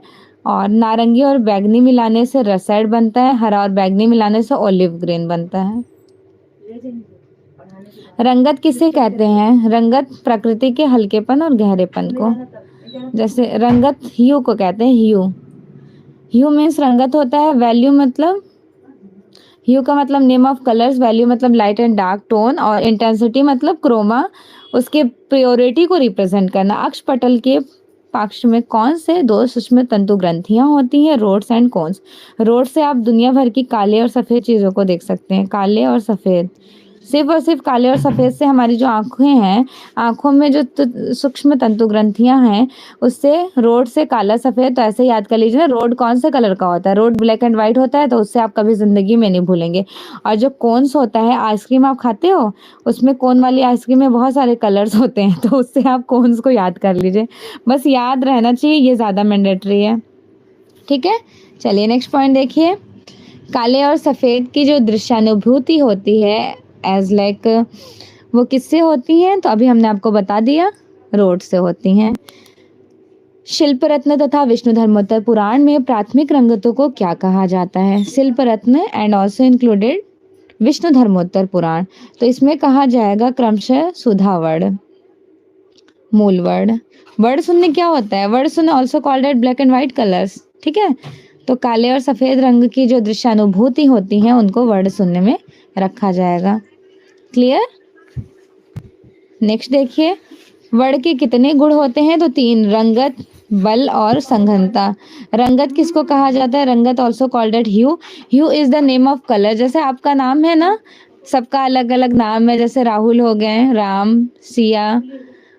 और नारंगी और बैगनी मिलाने से रेसेट बनता है, हरा और बैगनी मिलाने से ऑलिव ग्रीन बनता है। रंगत किसे कहते हैं? रंगत प्रकृति के हल्केपन और गहरेपन को। जैसे रंगत ह्यू को कहते हैं। ह्यू मीन्स रंगत होता है। वैल्यू मतलब, ह्यू का मतलब नेम ऑफ कलर्स, वैल्यू मतलब लाइट एंड डार्क टोन, और इंटेंसिटी मतलब क्रोमा, उसके प्योरिटी को रिप्रेजेंट करना। अक्षपटल के पक्ष में कौन से 2 सूक्ष्म तंतु ग्रंथियां होती हैं? Roads and cones. रोड से आप दुनिया भर की काले और सफेद चीजों को देख सकते हैं। काले और सफेद, सिर्फ और सिर्फ काले और सफेद से हमारी जो आंखें हैं, आंखों में जो सूक्ष्म तंतु ग्रंथियां हैं उससे रोड से काला सफेद। तो ऐसे याद कर लीजिए ना, रोड कौन से कलर का होता है? रोड ब्लैक एंड व्हाइट होता है, तो उससे आप कभी जिंदगी में नहीं भूलेंगे। और जो कोन्स होता है, आइसक्रीम आप खाते हो, उसमें कोन वाली आइसक्रीम में बहुत सारे कलर्स होते हैं, तो उससे आप कोन्स को याद कर लीजिए। बस याद रहना चाहिए, ये ज्यादा मैंडेटरी है। ठीक है, चलिए नेक्स्ट पॉइंट देखिए। काले और सफेद की जो दृश्यानुभूति होती है एज लाइक, वो किससे होती हैं? तो अभी हमने आपको बता दिया, रोड से होती हैं। शिल्प रत्न तथा विष्णु धर्मोत्तर पुराण में प्राथमिक रंगतों को क्या कहा जाता है? Shilpa Ratna and also included Vishnu Dharmottara Purana, तो इसमें कहा जाएगा क्रमशः सुधा वर्ण, मूल वर्ण। वर्ण शून्य क्या होता है? वर्ण शून्य also called eight black and white colours. ठीक है, तो काले और सफेद रंग की जो दृश्यानुभूति होती है उनको वर्ण शून्य में रखा जाएगा। क्लियर? नेक्स्ट देखिए, वर्ण के कितने गुण होते हैं? तो 3, रंगत, बल और संघनता। रंगत किसको कहा जाता है? रंगत also called as hue. Hue is the name of colour. जैसे आपका नाम है ना, सबका अलग अलग नाम है, जैसे राहुल हो गए, राम, सिया,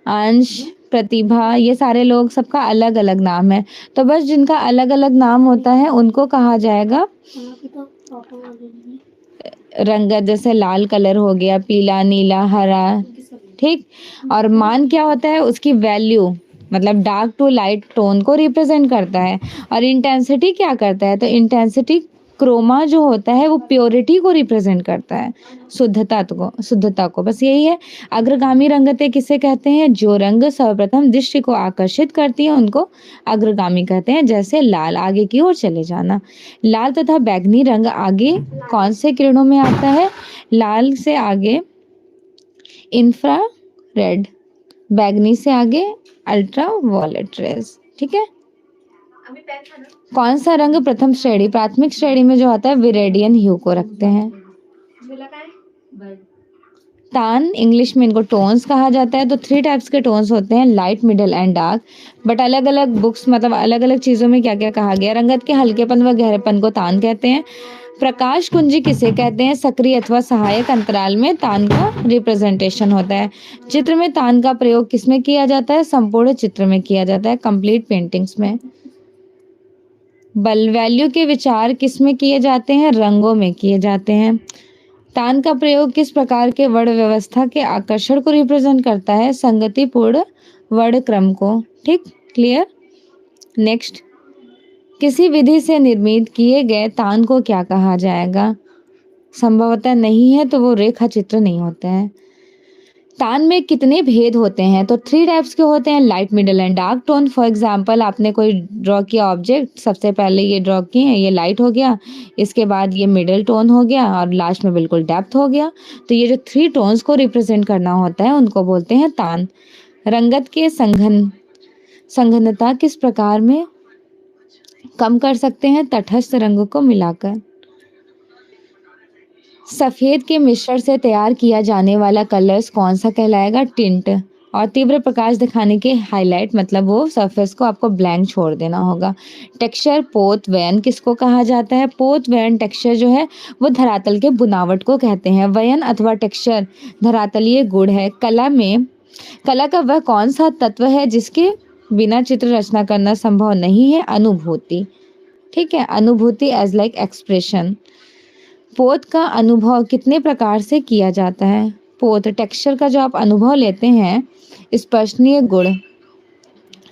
अंश, प्रतिभा, ये सारे लोग सबका अलग अलग नाम है। तो बस जिनका अलग अलग नाम होता है उनको कहा जाएगा रंगत। जैसे लाल कलर हो गया, पीला, नीला, हरा, ठीक। और मान क्या होता है? उसकी वैल्यू, मतलब डार्क टू लाइट टोन को रिप्रेजेंट करता है। और इंटेंसिटी क्या करता है? तो इंटेंसिटी क्रोमा जो होता है वो प्योरिटी को रिप्रेजेंट करता है, शुद्धता को बस यही है। अग्रगामी रंगतें किसे कहते हैं? जो रंग सर्वप्रथम दृष्टि को आकर्षित करती है उनको अग्रगामी कहते हैं। जैसे लाल, आगे की ओर चले जाना। लाल तथा बैंगनी रंग आगे कौन से किरणों में आता है? लाल से आगे इंफ्रा रेड, बैंगनी से आगे अल्ट्रा वायलेट रेज, ठीक है। कौन सा रंग प्रथम श्रेणी, प्राथमिक श्रेणी में जो आता है विरेडियन ह्यू को रखते हैं। तान, इंग्लिश में इनको टोन्स कहा जाता है। तो 3 टाइप्स के टोन्स होते हैं, light, middle and dark. But अलग अलग बुक्स, मतलब अलग अलग चीजों में क्या क्या कहा गया। रंगत के हल्केपन व गहरेपन को तान कहते हैं। प्रकाश कुंजी किसे कहते हैं? सक्रिय अथवा सहायक अंतराल में तान का रिप्रेजेंटेशन होता है। चित्र में तान का प्रयोग किसमें किया जाता है? संपूर्ण चित्र में किया जाता है, कंप्लीट पेंटिंग्स में। बल, वैल्यू के विचार किसमें किए जाते हैं? रंगों में किए जाते हैं। तान का प्रयोग किस प्रकार के वर्ण व्यवस्था के आकर्षण को रिप्रेजेंट करता है? संगतिपूर्ण वर्ण क्रम को, ठीक, क्लियर। नेक्स्ट, किसी विधि से निर्मित किए गए तान को क्या कहा जाएगा? संभवतः नहीं है तो वो रेखा चित्र नहीं होता है। तान में कितने भेद होते हैं? तो 3 टाइप्स के होते हैं, light, middle and dark tone. For example, आपने कोई ड्रॉ किया ऑब्जेक्ट, सबसे पहले ये ड्रॉ किए, ये लाइट हो गया, इसके बाद ये मिडल टोन हो गया और लास्ट में बिल्कुल डेप्थ हो गया। तो ये जो 3 टोन्स को रिप्रेजेंट करना होता है उनको बोलते हैं तान। रंगत के संघनता किस प्रकार में कम कर सकते हैं? तटस्थ रंग को मिलाकर। सफेद के मिश्रण से तैयार किया जाने वाला कलर्स कौन सा कहलाएगा? टिंट। और तीव्र प्रकाश दिखाने के हाईलाइट, मतलब वो सरफेस को आपको ब्लैंक छोड़ देना होगा। टेक्सचर, पोत वयन किसको कहा जाता है? पोत वयन टेक्सचर जो है वो धरातल के बुनावट को कहते हैं। वयन अथवा टेक्सचर धरातलीय गुण है। कला का वह कौन सा तत्व है जिसके बिना चित्र रचना करना संभव नहीं है? अनुभूति, ठीक है। अनुभूति एज लाइक एक्सप्रेशन। पोत का अनुभव कितने प्रकार से किया जाता है? पोत टेक्सचर का जो आप अनुभव लेते हैं, स्पर्शनीय गुण,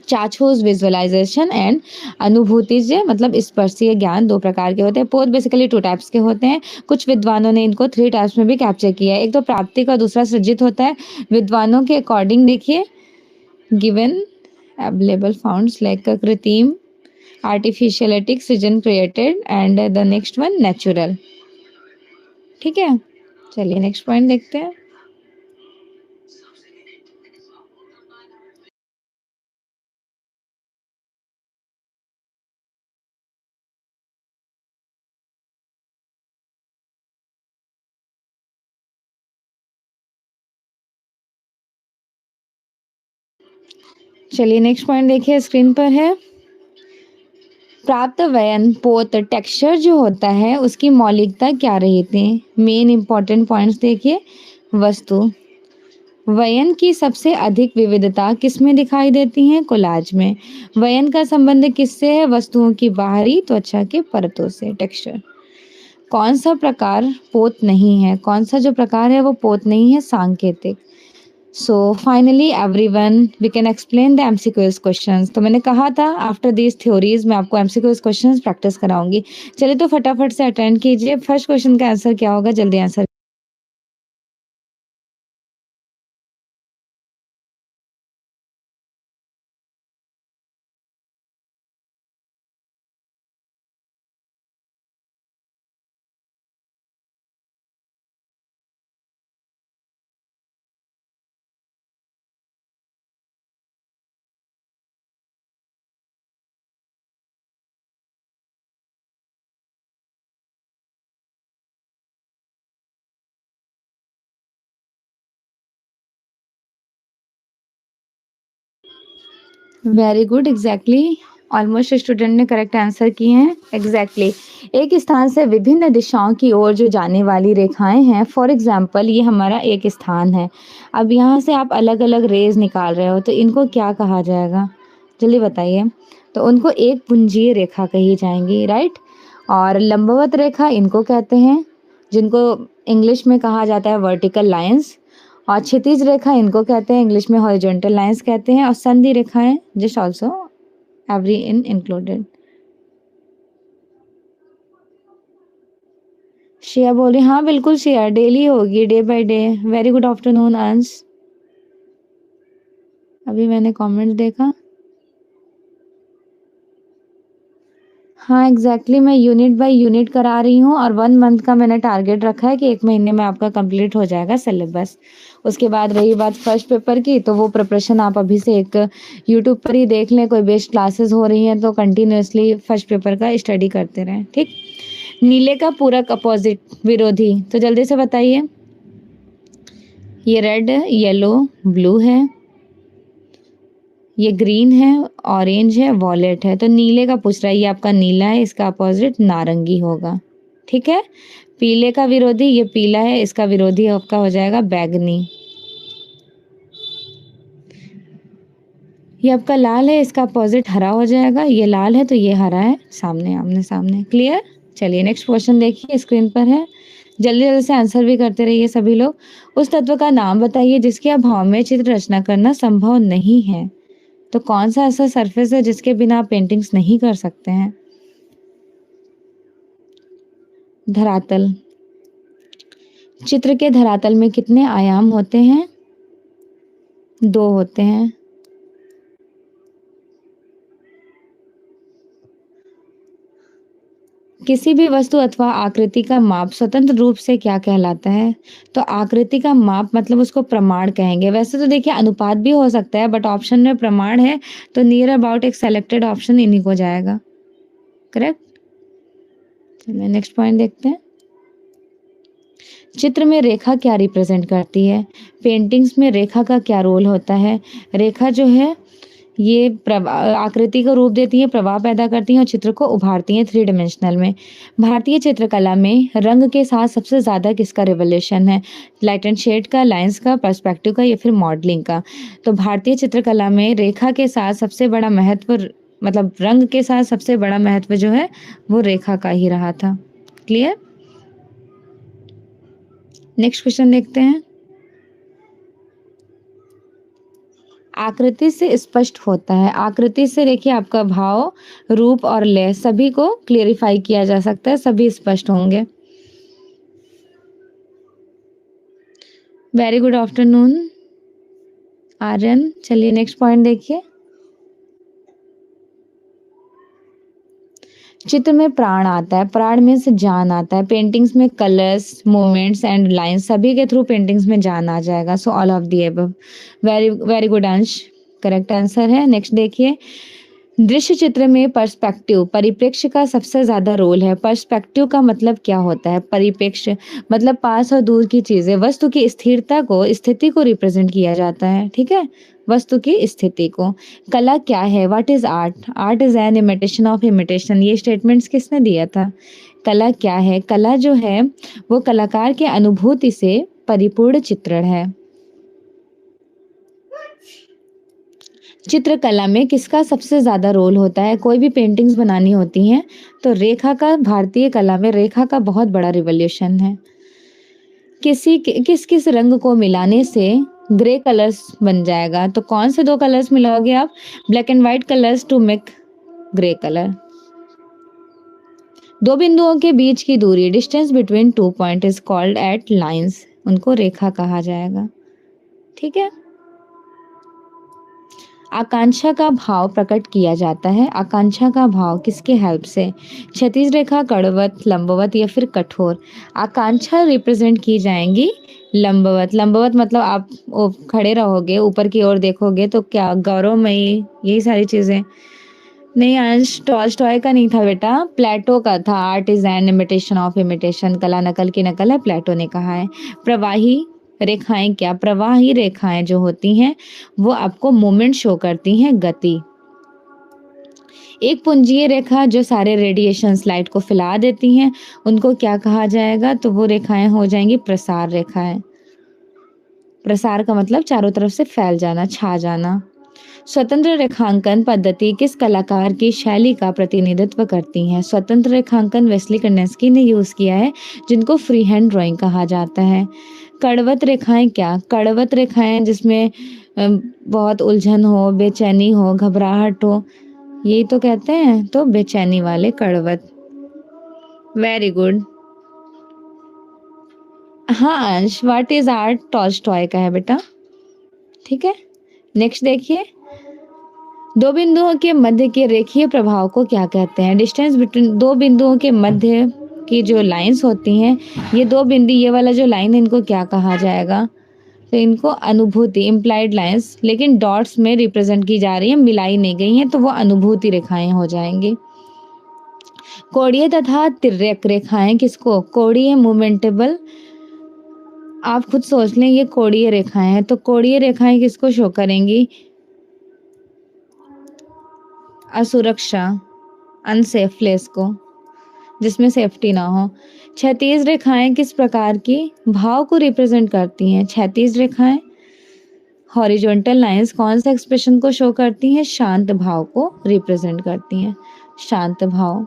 चाचोस विजुअलाइजेशन एंड अनुभूतिज, मतलब स्पर्शीय ज्ञान, 2 प्रकार के होते हैं। पोत बेसिकली 2 टाइप्स के होते हैं। कुछ विद्वानों ने इनको 3 टाइप्स में भी कैप्चर किया है। एक तो प्राप्तिक और दूसरा सृजित होता है। विद्वानों के अकॉर्डिंग देखिए, गिवन अवेलेबल फाउंड्स लाइक कृत्रिम, आर्टिफिशियलिटिक, सृजन, created and the next one natural, ठीक है। चलिए नेक्स्ट पॉइंट देखते हैं। चलिए नेक्स्ट पॉइंट देखिए, स्क्रीन पर है। प्राप्त वयन पोत टेक्सचर जो होता है उसकी मौलिकता क्या रही थी? मेन इंपॉर्टेंट पॉइंट्स देखिए। वस्तु, वयन की सबसे अधिक विविधता किसमें दिखाई देती है? कोलाज में। वयन का संबंध किससे है? वस्तुओं की बाहरी त्वचा के परतों से, टेक्सचर। कौन सा प्रकार पोत नहीं है? कौन सा जो प्रकार है वो पोत नहीं है? सांकेतिक। So finally everyone we can explain the MCQs questions. तो मैंने कहा था आफ्टर दीज थ्योरीज मैं आपको एमसीक्यूज क्वेश्चंस प्रैक्टिस कराऊंगी। चलिए तो फटाफट से अटेंड कीजिए। फर्स्ट क्वेश्चन का आंसर क्या होगा? जल्दी answer very good, exactly. Almost student ने करेक्ट आंसर किए हैं। एग्जैक्टली एक स्थान से विभिन्न दिशाओं की ओर जो जाने वाली रेखाएं हैं, फॉर एग्जाम्पल ये हमारा एक स्थान है। अब यहाँ से आप अलग अलग रेज निकाल रहे हो, तो इनको क्या कहा जाएगा, जल्दी बताइए। तो उनको एक पुंजीय रेखा कही जाएंगी, राइट। और लंबवत रेखा इनको कहते हैं, जिनको इंग्लिश में कहा जाता है वर्टिकल लाइंस। और क्षैतिज रेखा इनको कहते हैं, इंग्लिश में हॉरिजॉन्टल लाइंस कहते हैं। और संधि रेखाएं just also every in included. Shreya बोल रही हाँ बिल्कुल श्रेया, डेली होगी, day by day. Very good afternoon अंश। अभी मैंने कमेंट देखा। हाँ एग्जैक्टली मैं यूनिट बाय यूनिट करा रही हूँ, और 1 मंथ का मैंने टारगेट रखा है कि 1 महीने में आपका कंप्लीट हो जाएगा सिलेबस। उसके बाद रही बात फर्स्ट पेपर की, तो वो प्रिपरेशन आप अभी से एक यूट्यूब पर ही देख लें, कोई बेस्ट क्लासेस हो रही हैं तो कंटिन्यूसली फर्स्ट पेपर का स्टडी करते रहें, ठीक। नीले का पूरक अपोजिट विरोधी, तो जल्दी से बताइए। ये रेड, येलो, ब्लू है, ये ग्रीन है, ऑरेंज है, वॉलेट है। तो नीले का पूछ रहा है, ये आपका नीला है, इसका अपोजिट नारंगी होगा, ठीक है। पीले का विरोधी ये पीला है, इसका विरोधी आपका हो जाएगा बैगनी। ये आपका लाल है, इसका अपोजिट हरा हो जाएगा। ये लाल है तो ये हरा है, सामने आमने सामने, क्लियर। चलिए नेक्स्ट क्वेश्चन देखिए, स्क्रीन पर है। जल्दी जल्दी से आंसर भी करते रहिए सभी लोग। उस तत्व का नाम बताइए जिसके अभाव में चित्र रचना करना संभव नहीं है। तो कौन सा ऐसा सरफेस है जिसके बिना आप पेंटिंग्स नहीं कर सकते हैं। धरातल। चित्र के धरातल में कितने आयाम होते हैं, 2 होते हैं। किसी भी वस्तु अथवा आकृति का माप स्वतंत्र रूप से क्या कहलाता है। तो आकृति का माप मतलब उसको प्रमाण कहेंगे। वैसे तो देखिए अनुपात भी हो सकता है, बट ऑप्शन में प्रमाण है तो नियर अबाउट एक सेलेक्टेड ऑप्शन इन्हीं को जाएगा, करेक्ट। चलिए नेक्स्ट पॉइंट देखते हैं। चित्र में रेखा क्या रिप्रेजेंट करती है। पेंटिंग्स में रेखा का क्या रोल होता है। रेखा जो है ये आकृति को रूप देती है, प्रभाव पैदा करती हैं और चित्र को उभारती हैं 3 डायमेंशनल में। भारतीय चित्रकला में रंग के साथ सबसे ज़्यादा किसका रिवोल्यूशन है। लाइट एंड शेड का, लाइंस का, पर्सपेक्टिव का, या फिर मॉडलिंग का। तो भारतीय चित्रकला में रेखा के साथ सबसे बड़ा महत्व, मतलब रंग के साथ सबसे बड़ा महत्व जो है वो रेखा का ही रहा था, क्लियर। नेक्स्ट क्वेश्चन देखते हैं। आकृति से स्पष्ट होता है। आकृति से देखिए आपका भाव, रूप और लय सभी को क्लियरिफाई किया जा सकता है, सभी स्पष्ट होंगे। Very good afternoon Aryan. चलिए नेक्स्ट पॉइंट देखिए। चित्र में प्राण आता है, प्राण में से जान आता है। पेंटिंग्स में कलर्स, मूवमेंट्स एंड लाइंस सभी के थ्रू पेंटिंग्स में जान आ जाएगा। So all of the above. Very very good अंश, करेक्ट आंसर है। नेक्स्ट देखिए। दृश्य चित्र में पर्सपेक्टिव, परिप्रेक्ष्य का सबसे ज्यादा रोल है। पर्सपेक्टिव का मतलब क्या होता है। परिप्रेक्ष्य मतलब पास और दूर की चीजें, वस्तु की स्थिरता को, स्थिति को रिप्रेजेंट किया जाता है, ठीक है, वस्तु की स्थिति को। कला क्या है, what is art. Art is an imitation of imitation. ये स्टेटमेंट्स किसने दिया था। कला क्या है, कला जो है वो कलाकार के अनुभूति से परिपूर्ण चित्रण है। चित्रकला में किसका सबसे ज्यादा रोल होता है। कोई भी पेंटिंग्स बनानी होती हैं तो रेखा का, भारतीय कला में रेखा का बहुत बड़ा रिवोल्यूशन है। किस किस रंग को मिलाने से ग्रे कलर्स बन जाएगा। तो कौन से 2 कलर्स मिलाओगे आप। Black and white colours to make grey colour. 2 बिंदुओं के बीच की दूरी, distance between 2 point is called at lines, उनको रेखा कहा जाएगा, ठीक है। आकांक्षा का भाव प्रकट किया जाता है। आकांक्षा का भाव किसके हेल्प से। क्षैतिज रेखा, कड़वत, लंबवत या फिर कठोर। आकांक्षा रिप्रेजेंट की जाएंगी लंबवत। लंबवत मतलब आप खड़े रहोगे, ऊपर की ओर देखोगे तो क्या गौरवमयी, यही सारी चीजें। नहीं अंश, टॉलस्टॉय का नहीं था बेटा, प्लेटो का था। Art is an imitation of imitation, कला नकल की नकल है, प्लेटो ने कहा है। प्रवाही रेखाएं क्या, प्रवाही रेखाएं जो होती हैं वो आपको मूवमेंट शो करती हैं, गति। एक पुंजीय रेखा जो सारे रेडिएशंस लाइट को फैला देती हैं, उनको क्या कहा जाएगा? तो वो रेखाएं हो जाएंगी प्रसार रेखाएं। प्रसार का मतलब चारों तरफ से फैल जाना, छा जाना। स्वतंत्र रेखांकन पद्धति किस कलाकार की शैली का प्रतिनिधित्व करती है? स्वतंत्र रेखांकन वेस्ली कंडेंस्की ने यूज किया है, जिनको फ्री हैंड ड्राइंग कहा जाता है। कड़वत रेखाएं क्या? कड़वत रेखाएं जिसमें बहुत उलझन हो, बेचैनी हो, घबराहट हो, यही तो कहते हैं, तो बेचैनी वाले कड़वत। Very good. हाँ अंश, व्हाट इज आर्ट टॉल्स्टॉय का है बेटा, ठीक है। नेक्स्ट देखिए, दो बिंदुओं के मध्य के रेखीय प्रभाव को क्या कहते हैं? डिस्टेंस बिटवीन दो बिंदुओं के मध्य की जो लाइंस होती हैं, ये दो बिंदु, ये वाला जो लाइन है, इनको क्या कहा जाएगा? तो इनको अनुभूति, इम्प्लाइड लाइंस, लेकिन डॉट्स में रिप्रेजेंट की जा रही है, मिलाई नहीं गई हैं, तो वो अनुभूति रेखाएं हो जाएंगी। कोणीय तथा तिर्यक रेखाएं किसको? कोणीय मूवमेंटेबल, आप खुद सोच लें, ये कोणीय रेखाएं हैं, तो कोणीय रेखाएं किसको शो करेंगी? असुरक्षा, अनसेफ प्लेस को, जिसमें सेफ्टी ना हो। क्षैतिज रेखाएं किस प्रकार की भाव को रिप्रेजेंट करती हैं? क्षैतिज रेखाएं, हॉरिजॉन्टल लाइंस कौन सा एक्सप्रेशन को शो करती हैं? शांत भाव को रिप्रेजेंट करती हैं, शांत भाव।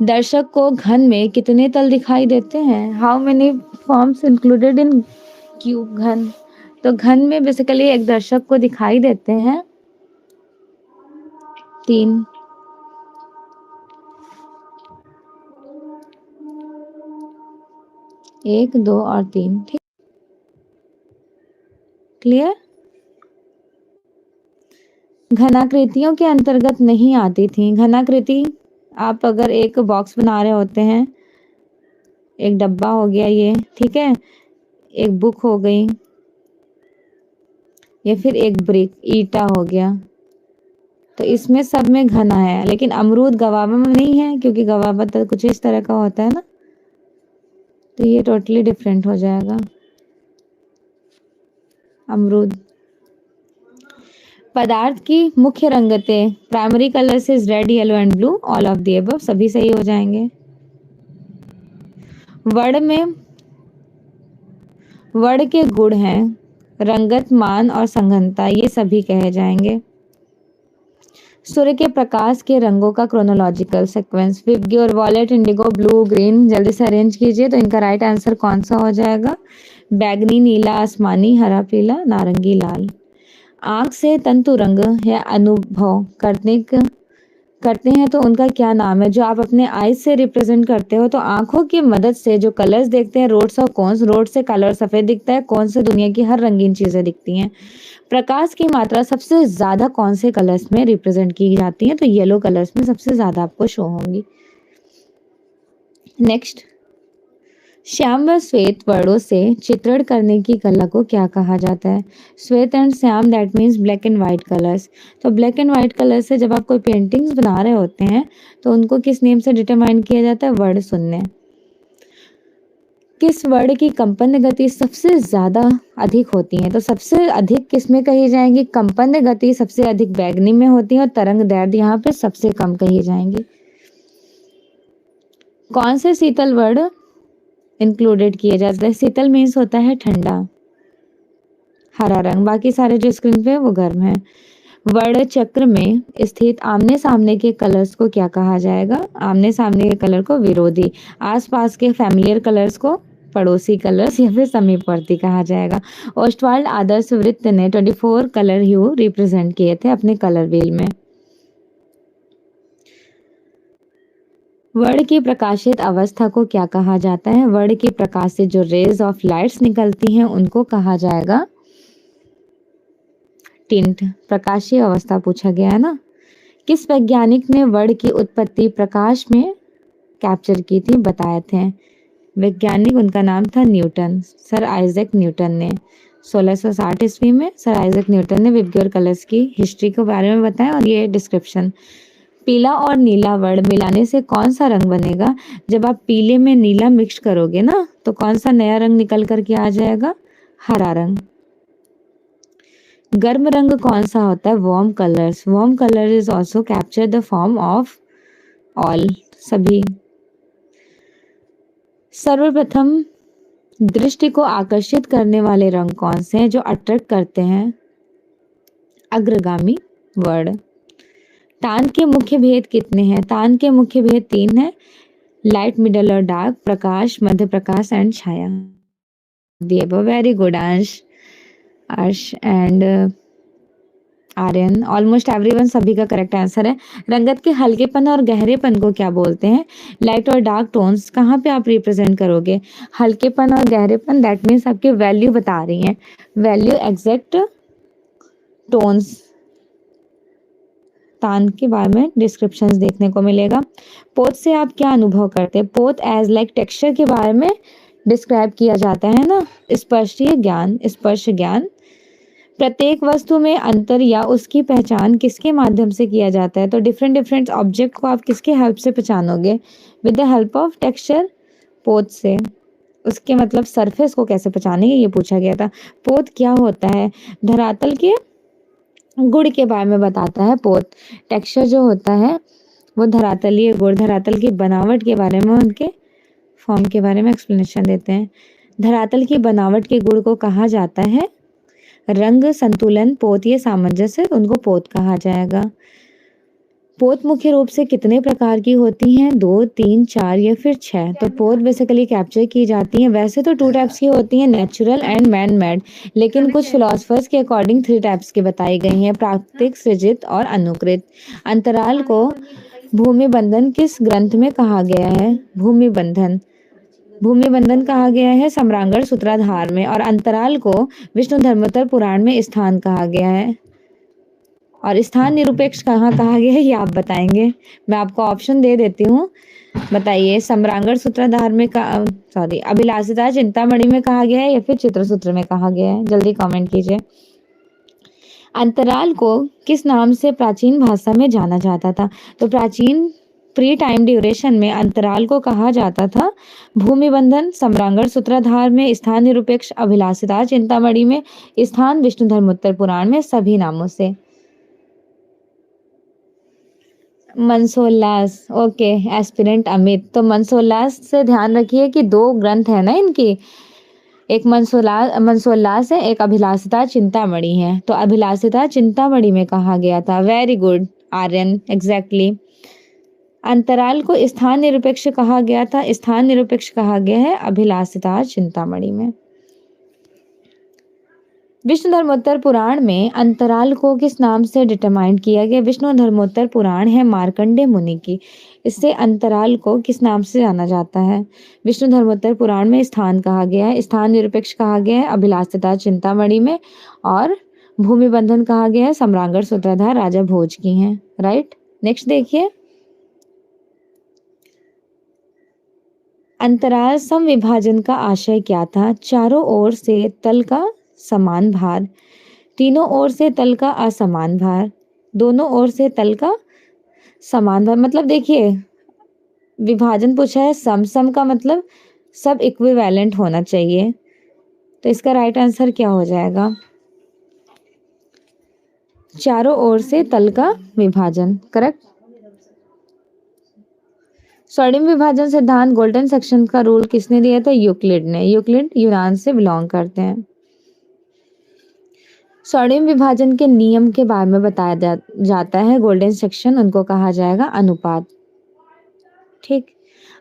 दर्शक को घन में कितने तल दिखाई देते हैं? How many forms included in cube घन? तो घन में बेसिकली एक दर्शक को दिखाई देते हैं 3। 1, 2 और 3, ठीक, क्लियर। घनाकृतियों के अंतर्गत नहीं आती थी। घनाकृति, आप अगर एक बॉक्स बना रहे होते हैं, एक डब्बा हो गया ये, ठीक है, एक बुक हो गई, या फिर एक ब्रिक, ईटा हो गया, तो इसमें सब में घना है, लेकिन अमरूद गवावा में नहीं है, क्योंकि गवावा तो कुछ इस तरह का होता है ना, तो ये टोटली डिफरेंट हो जाएगा अमरूद। पदार्थ की मुख्य रंगतें, primary colours is red, yellow and blue, all of the above, सभी सही हो जाएंगे। वर्ण के गुण हैं रंगत, मान और संघनता, ये सभी कहे जाएंगे। सूर्य के प्रकाश के रंगों का chronological sequence, VIBGYOR, violet, indigo, blue, green, जल्दी से अरेंज कीजिए। तो इनका राइट आंसर कौन सा हो जाएगा? बैगनी, नीला, आसमानी, हरा, पीला, नारंगी, लाल। आंख से तंतु रंग या अनुभव करते हैं तो उनका क्या नाम है? जो आप अपने आईज से रिप्रेजेंट करते हो, तो आंखों की मदद से जो कलर्स देखते हैं, रोड्स और कोन्स, रोड से कलर सफेद दिखता है, कोन से दुनिया की हर रंगीन चीजें दिखती हैं। प्रकाश की मात्रा सबसे ज्यादा कौन से कलर्स में रिप्रेजेंट की जाती है? तो येलो कलर्स में सबसे ज्यादा आपको शो होंगी। नेक्स्ट, श्याम व श्वेत वर्णों से चित्रण करने की कला को क्या कहा जाता है? श्वेत and Shyam, that means black and white colours. तो ब्लैक एंड व्हाइट कलर से जब आप कोई पेंटिंग्स बना रहे होते हैं, तो उनको किस नेम से डिटरमाइन किया जाता है? वर्ण शून्य। किस वर्ण की कंपन गति सबसे ज्यादा अधिक होती है? तो सबसे अधिक किसमें कही जाएंगी? कंपन गति सबसे अधिक बैगनी में होती है, और तरंग दैर्ध्य यहाँ पे सबसे कम कही जाएंगी। कौन से शीतल वर्ण इंक्लूडेड किए जाते हैं? शीतल मीन्स होता है ठंडा, हरा रंग, बाकी सारे जो स्क्रीन पे है वो गर्म है। वर्ण चक्र में स्थित आमने सामने के कलर्स को क्या कहा जाएगा? आमने सामने के कलर को विरोधी, आसपास के फैमिलियर कलर्स को पड़ोसी कलर्स या फिर समीपवर्ती कहा जाएगा। ओस्टवाल्ड आदर्श वृत्त ने 24 कलर ह्यू रिप्रेजेंट किए थे अपने कलर व्हील में। वर्ण की प्रकाशित अवस्था को क्या कहा जाता है? वर्ण की प्रकाश से जो रेज ऑफ लाइट्स निकलती हैं, उनको कहा जाएगा टिंट। प्रकाशीय अवस्था पूछा गया है ना। किस वैज्ञानिक ने वर्ण की उत्पत्ति प्रकाश में कैप्चर की थी, बताए थे? वैज्ञानिक, उनका नाम था न्यूटन, सर आइजैक न्यूटन ने। 1660 ईस्वी में सर आइजैक न्यूटन ने विबग्योर कलर्स की हिस्ट्री के बारे में बताया, और ये डिस्क्रिप्शन। पीला और नीला वर्ण मिलाने से कौन सा रंग बनेगा? जब आप पीले में नीला मिक्स करोगे ना, तो कौन सा नया रंग निकल करके आ जाएगा? हरा रंग। गर्म रंग कौन सा होता है? Warm colours. Warm colour is also capture the form of all, सभी। सर्वप्रथम दृष्टि को आकर्षित करने वाले रंग कौन से हैं जो अट्रैक्ट करते हैं? अग्रगामी वर्ण। तान के मुख्य भेद कितने हैं? तान के मुख्य भेद 3 हैं, लाइट, मिडल और डार्क, प्रकाश, मध्य प्रकाश एंड छाया। दिए very good Arsh and Aryan. Almost everyone, सभी का करेक्ट आंसर है। रंगत के हल्केपन और गहरेपन को क्या बोलते हैं? लाइट और डार्क टोन्स। कहाँ पे आप रिप्रेजेंट करोगे हल्केपन और गहरेपन? दैट मीन्स आपकी वैल्यू बता रही हैं, वैल्यू एग्जैक्ट टोन्स। तान के बारे में डिस्क्रिप्शंस देखने को मिलेगा। पोत से आप क्या अनुभव करते हैं? पोत एज लाइक टेक्सचर के बारे में डिस्क्राइब किया जाता है ना, स्पर्शीय ज्ञान, स्पर्श ज्ञान। प्रत्येक वस्तु में अंतर या उसकी पहचान किसके माध्यम से किया जाता है? तो डिफरेंट ऑब्जेक्ट को आप किसके हेल्प से पहचानोगे? With the help of texture, पोत से। उसके मतलब सरफेस को कैसे पहचानेंगे, ये पूछा गया था। पोत क्या होता है? धरातल के गुण के बारे में बताता है पोत। टेक्सचर जो होता है वो धरातलीय गुण, धरातल की बनावट के बारे में, उनके फॉर्म के बारे में एक्सप्लेनेशन देते हैं। धरातल की बनावट के गुण को कहा जाता है रंग, संतुलन, पोत या सामंजस्य, उनको पोत कहा जाएगा। पोत मुख्य रूप से कितने प्रकार की होती हैं? 2, 3, 4 या फिर 6। तो पोत बेसिकली कैप्चर की जाती हैं। वैसे तो 2 टाइप्स की होती हैं, नेचुरल एंड मैन मेड, लेकिन कुछ फिलोसफर्स के अकॉर्डिंग 3 टाइप्स की बताई गई हैं, प्राकृतिक, सृजित और अनुकृत। अंतराल को भूमि बंधन किस ग्रंथ में कहा गया है? भूमि बंधन कहा गया है सम्रांगण सूत्राधार में। और अंतराल को विष्णु धर्मोत्तर पुराण में स्थान कहा गया है। और स्थान निरपेक्ष कहाँ कहा गया है, ये आप बताएंगे। मैं आपको ऑप्शन दे देती हूँ, बताइए। सम्रांगण सूत्राधार में अभिलाषिता चिंतामणि में कहा गया है या फिर चित्रसूत्र में कहा गया है? जल्दी कमेंट कीजिए। अंतराल को किस नाम से प्राचीन भाषा में जाना जाता था? तो प्राचीन प्री टाइम ड्यूरेशन में अंतराल को कहा जाता था भूमि बंधन, सम्रांगण सूत्राधार में स्थान निरपेक्ष, अभिलाषिता चिंतामणि में स्थान, विष्णु धर्मोत्तर पुराण में, सभी नामों से। मनसोल्लास, ओके एस्पिरेंट अमित। तो मनसोल्लास से ध्यान रखिए कि 2 ग्रंथ है ना इनकी, एक मनसोल्लास है, एक अभिलाषिता चिंतामणि है। तो अभिलाषिता चिंतामणि में कहा गया था। Very good Aryan, exactly. अंतराल को स्थान निरपेक्ष कहा गया था, स्थान निरपेक्ष कहा गया है अभिलाषिता चिंतामणि में। विष्णु धर्मोत्तर पुराण में अंतराल को किस नाम से डिटरमाइन किया गया? विष्णु धर्मोत्तर पुराण है मार्कंडेय मुनि की, इससे अंतराल को किस नाम से जाना जाता है? विष्णु धर्मोत्तर पुराण में स्थान कहा गया है, स्थान निरपेक्ष कहा गया है अभिलाषिता चिंतामणि में, और भूमि बंधन कहा गया है सम्रांगण सूत्रधार राजा भोज की हैं। राइट, नेक्स्ट देखिए। अंतराल समविभाजन का आशय क्या था? चारों ओर से तल का समान भार, तीनों ओर से तल का असमान भार, दोनों ओर से तल का समान भार। मतलब देखिए, विभाजन पूछा है, सम का मतलब सब इक्विवेलेंट होना चाहिए। तो इसका राइट आंसर क्या हो जाएगा? चारों ओर से तल का विभाजन, करेक्ट। स्वर्णिम विभाजन सिद्धांत, गोल्डन सेक्शन का रूल किसने दिया था? यूक्लिड ने। यूक्लिड यूनान से बिलोंग करते हैं। स्वर्णिम विभाजन के नियम के बारे में बताया जाता है गोल्डन सेक्शन, उनको कहा जाएगा अनुपात। ठीक।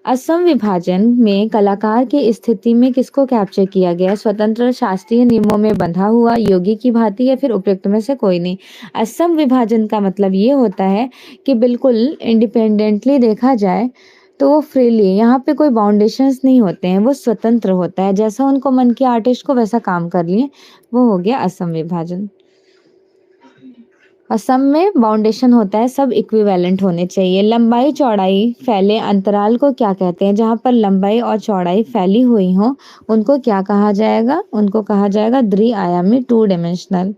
असम विभाजन में कलाकार की स्थिति में किसको कैप्चर किया गया? स्वतंत्र, शास्त्रीय नियमों में बंधा हुआ, योगी की भांति, या फिर उपयुक्त में से कोई नहीं। असम विभाजन का मतलब ये होता है कि बिल्कुल इंडिपेंडेंटली देखा जाए तो वो फ्रीली, यहाँ पे कोई बाउंडेशंस नहीं होते हैं, वो स्वतंत्र होता है, जैसा उनको मन किया आर्टिस्ट को वैसा काम कर लिए, वो हो गया असम विभाजन। असम में बाउंडेशन होता है, सब इक्विवेलेंट होने चाहिए। लंबाई चौड़ाई फैले अंतराल को क्या कहते हैं? जहाँ पर लंबाई और चौड़ाई फैली हुई हो उनको क्या कहा जाएगा? उनको कहा जाएगा द्विआयामी, 2 डायमेंशनल।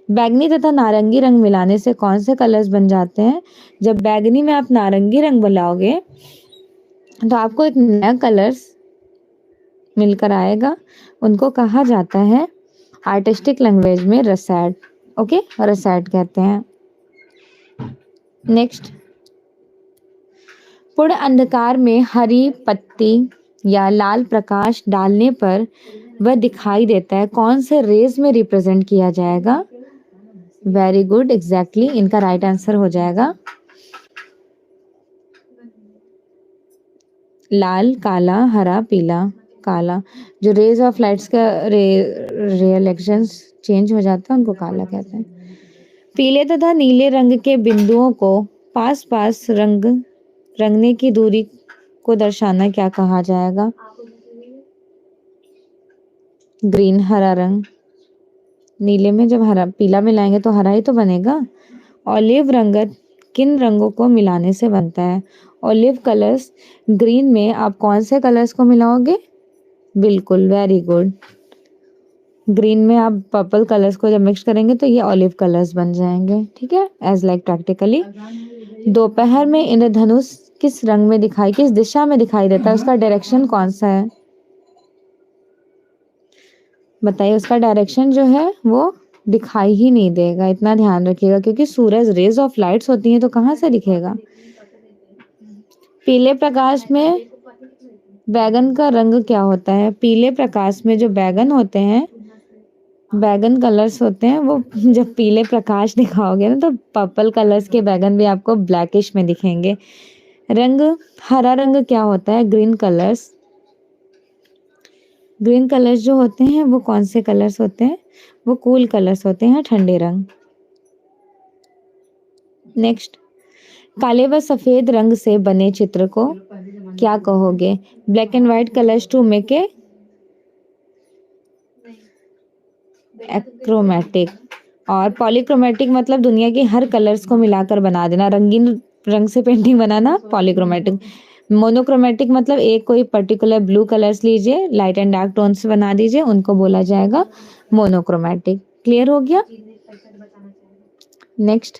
बैगनी तथा नारंगी रंग मिलाने से कौन से कलर्स बन जाते हैं? जब बैगनी में आप नारंगी रंग मिलाओगे तो आपको एक नया कलर्स मिलकर आएगा, उनको कहा जाता है आर्टिस्टिक लैंग्वेज में रसैड। ओके, रेसेट कहते हैं। नेक्स्ट, पूर्ण अंधकार में हरी पत्ती या लाल प्रकाश डालने पर वह दिखाई देता है, कौन से रेज में रिप्रेजेंट किया जाएगा? वेरी गुड, एग्जैक्टली, इनका राइट आंसर हो जाएगा लाल, काला, हरा, पीला। काला, जो रेज ऑफ लाइट्स का रिएक्शंस चेंज हो जाता है उनको काला कहते हैं। पीले तथा नीले रंग के बिंदुओं को पास पास रंगने की दूरी को दर्शाना क्या कहा जाएगा? ग्रीन, हरा रंग। नीले में जब हरा पीला मिलाएंगे तो हरा ही तो बनेगा। ऑलिव रंग किन रंगों को मिलाने से बनता है? ऑलिव कलर्स, ग्रीन में आप कौन से कलर्स को मिलाओगे? बिल्कुल, वेरी गुड, ग्रीन में आप पर्पल कलर्स को जब मिक्स करेंगे तो ये ऑलिव कलर्स बन जाएंगे। ठीक है, एज लाइक प्रैक्टिकली। दोपहर में इंद्रधनुष किस रंग में दिखाई, किस दिशा में दिखाई देता है? उसका डायरेक्शन कौन सा है? बताइए, उसका डायरेक्शन जो है वो दिखाई ही नहीं देगा, इतना ध्यान रखिएगा, क्योंकि सूरज रेज ऑफ लाइट्स होती हैं तो कहाँ से दिखेगा? पीले प्रकाश में बैगन का रंग क्या होता है? पीले प्रकाश में जो बैगन होते हैं, बैगन कलर्स होते हैं, वो जब पीले प्रकाश दिखाओगे ना तो पर्पल कलर्स के बैगन भी आपको ब्लैकिश में दिखेंगे। रंग, हरा रंग क्या होता है? Green colours. ग्रीन कलर्स जो होते हैं वो कौन से कलर्स होते हैं? वो कूल कलर्स होते हैं, ठंडे रंग। नेक्स्ट, काले व सफेद रंग से बने चित्र को क्या कहोगे? Black and white colours to make a achromatic, और पॉलीक्रोमेटिक मतलब दुनिया के हर कलर्स को मिलाकर बना देना, रंगीन रंग से पेंटिंग बनाना पॉलीक्रोमेटिक। मोनोक्रोमेटिक मतलब एक कोई पर्टिकुलर ब्लू कलर्स लीजिए, लाइट एंड डार्क टोन्स बना दीजिए, उनको बोला जाएगा मोनोक्रोमेटिक। क्लियर हो गया? नेक्स्ट,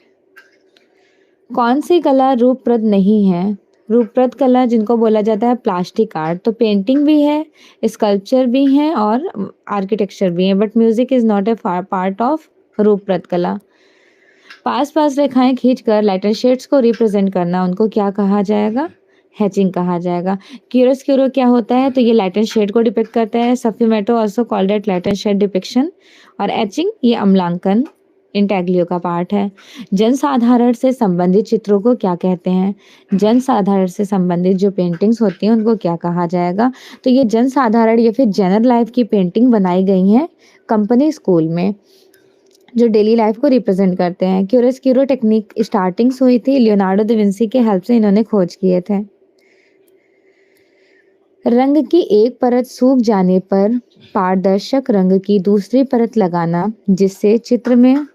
कौन सी कला रूपप्रद नहीं है? रूपप्रद कला जिनको बोला जाता है प्लास्टिक आर्ट, तो पेंटिंग भी है, स्कल्पचर भी है और आर्किटेक्चर भी है, but music is not a part of रूपप्रद कला। पास पास रेखाएं खींचकर लाइटर शेड्स को रिप्रेजेंट करना, उनको क्या कहा जाएगा? हैचिंग कहा जाएगा। क्यूरोस्क्यूरो क्या होता है? तो ये लाइट एंड शेड को डिपिक्ट करता है। Sfumato also called at light and shade depiction. और एचिंग ये अम्लांकन इंटेग्लियो का पार्ट है। जनसाधारण से संबंधित चित्रों को क्या कहते हैं? जनसाधारण से संबंधित जो पेंटिंग्स होती हैं उनको क्या कहा जाएगा? तो ये जनसाधारण या फिर जनरल लाइफ की पेंटिंग बनाई गई हैं कंपनी स्कूल में, जो डेली लाइफ को रिप्रेजेंट करते हैं। क्यूरोस्क्यूरो टेक्निक स्टार्टिंग्स हुई थी लियोनार्डो दा विंसी के हेल्प से, इन्होंने खोज किए थे। रंग की एक परत सूख जाने पर पारदर्शक रंग की दूसरी परत लगाना, जिससे चित्र में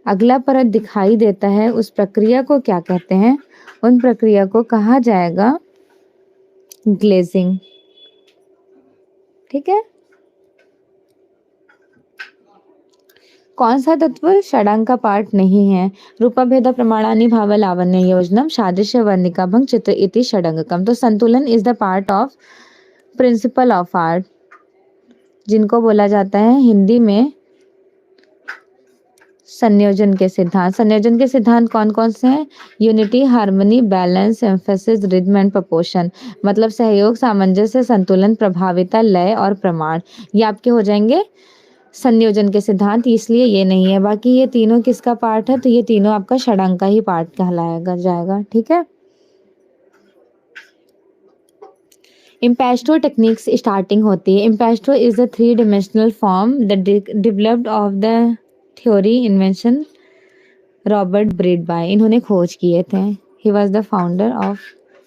अगला परत दिखाई देता है, उस प्रक्रिया को क्या कहते हैं? उन प्रक्रिया को कहा जाएगा ग्लेजिंग। ठीक है। कौन सा तत्व षडांक का पार्ट नहीं है? रूपभेद प्रमाणानि भाव लावण्य योजनम सादृश्य वर्णिका भंग चित्र इति षडंगकम। तो संतुलन is the part of principle of art, जिनको बोला जाता है हिंदी में संयोजन के सिद्धांत। संयोजन के सिद्धांत कौन कौन से हैं? Unity, harmony, balance, emphasis, rhythm and proportion, मतलब सहयोग, सामंजस्य, संतुलन, प्रभाविता, लय और प्रमाण, ये आपके हो जाएंगे संयोजन के सिद्धांत, इसलिए ये नहीं है। बाकी ये तीनों किसका पार्ट है? तो ये तीनों आपका षडांक का ही पार्ट कहलाएगा जाएगा। ठीक है। इम्पेस्टो टेक्निक्स स्टार्टिंग होती है। Impasto is the 3 dimensional form the developed of the theory invention Robert Bradby, इन्होंने खोज किए थे। He was the founder of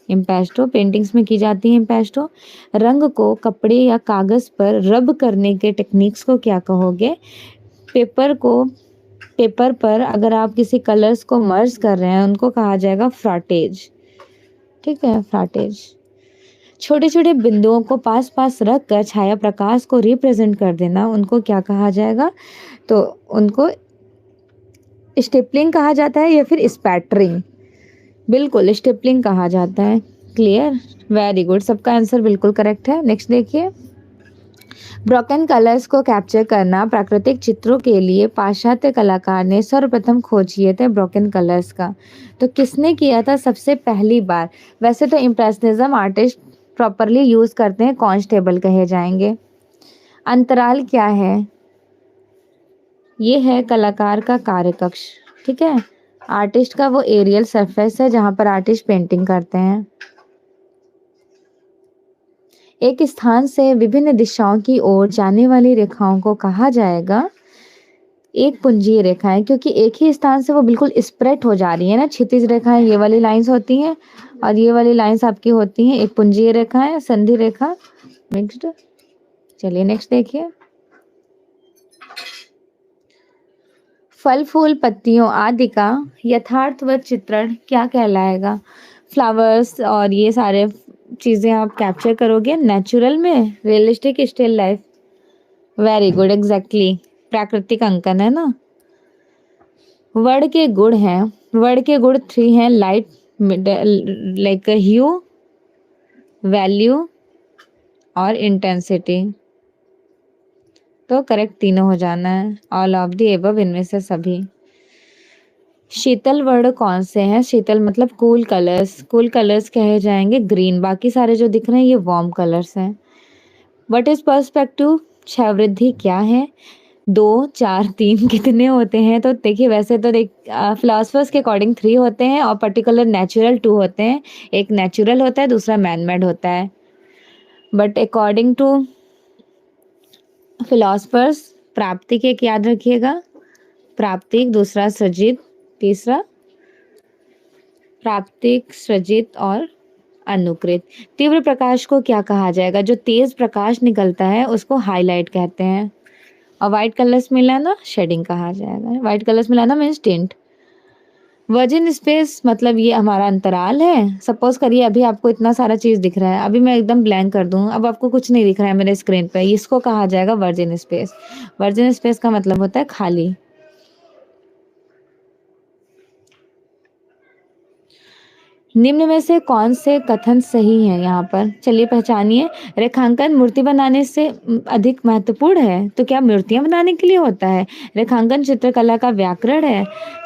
impasto. Paintings में की जाती है इम्पेस्टो। रंग को कपड़े या कागज पर रब करने के टेक्निक्स को क्या कहोगे? पेपर पर अगर आप किसी कलर्स को मर्ज कर रहे हैं उनको कहा जाएगा फ्रॉटेज। ठीक है, फ्रॉटेज। छोटे छोटे बिंदुओं को पास पास रख कर छाया प्रकाश को रिप्रेजेंट कर देना, उनको क्या कहा जाएगा? तो उनको स्टेपलिंग कहा जाता है या फिर स्पैटरिंग। बिल्कुल, स्टेपलिंग कहा जाता है। क्लियर, वेरी गुड, सबका आंसर बिल्कुल करेक्ट है। नेक्स्ट देखिए, ब्रोकन कलर्स को कैप्चर करना प्राकृतिक चित्रों के लिए पाश्चात्य कलाकार ने सर्वप्रथम खोज किए थे ब्रोकन कलर्स का। तो किसने किया था सबसे पहली बार? वैसे तो इम्प्रेशनिज्म आर्टिस्ट प्रॉपरली यूज करते हैं, कॉन्स्टेबल कहे जाएंगे। अंतराल क्या है? ये है कलाकार का कार्यकक्ष, ठीक है। आर्टिस्ट का वो एरियल सरफेस है जहां पर आर्टिस्ट पेंटिंग करते हैं। एक स्थान से विभिन्न दिशाओं की ओर जाने वाली रेखाओं को कहा जाएगा एक पुंजीय रेखाएं, क्योंकि एक ही स्थान से वो बिल्कुल स्प्रेड हो जा रही है ना। क्षितिज रेखाएं ये वाली लाइंस होती हैं और ये वाली लाइंस आपकी होती हैं एक पुंजीय रेखाएं, संधि रेखा। नेक्स्ट, चलिए नेक्स्ट देखिए। फल फूल पत्तियों आदि का यथार्थवत चित्रण क्या कहलाएगा? फ्लावर्स और ये सारे चीजें आप कैप्चर करोगे नेचुरल में, realistic still life. Very good, exactly, प्राकृतिक अंकन है ना। वर्ड के गुण हैं, वर्ड के गुण 3 हैं, लाइट, लाइक ह्यू, वैल्यू और इंटेंसिटी। तो करेक्ट तीनों हो जाना है, ऑल ऑफ द एबव, इनमें से सभी। शीतल वर्ड कौन से हैं? शीतल मतलब कूल कलर्स, कूल कलर्स कहे जाएंगे ग्रीन। बाकी सारे जो दिख रहे हैं ये वार्म कलर्स हैं। What is perspective? क्षयवृद्धि क्या है? 2, 4, 3 कितने होते हैं? तो देखिए वैसे तो फिलोसफर्स के अकॉर्डिंग 3 होते हैं और पर्टिकुलर नेचुरल 2 होते हैं। एक नेचुरल होता है, दूसरा मैन मेड होता है। बट अकॉर्डिंग टू फिलोसफर्स प्राप्तिक एक याद रखिएगा, प्राप्तिक, दूसरा सृजित, तीसरा प्राप्तिक, सृजित और अनुकृत। तीव्र प्रकाश को क्या कहा जाएगा? जो तेज प्रकाश निकलता है उसको हाईलाइट कहते हैं। और व्हाइट कलर्स मिलाना शेडिंग कहा जाएगा। व्हाइट कलर्स मिलाना मीन्स टिंट। वर्जिन स्पेस मतलब ये हमारा अंतराल है। सपोज करिए अभी आपको इतना सारा चीज दिख रहा है, अभी मैं एकदम ब्लैंक कर दूं, अब आपको कुछ नहीं दिख रहा है मेरे स्क्रीन पे, इसको कहा जाएगा वर्जिन स्पेस। वर्जिन स्पेस का मतलब होता है खाली। निम्न में से कौन से कथन सही है? यहाँ पर चलिए पहचानिए। रेखांकन मूर्ति बनाने से अधिक महत्वपूर्ण है, तो क्या मूर्तियां बनाने के लिए होता है? रेखांकन चित्रकला का व्याकरण है।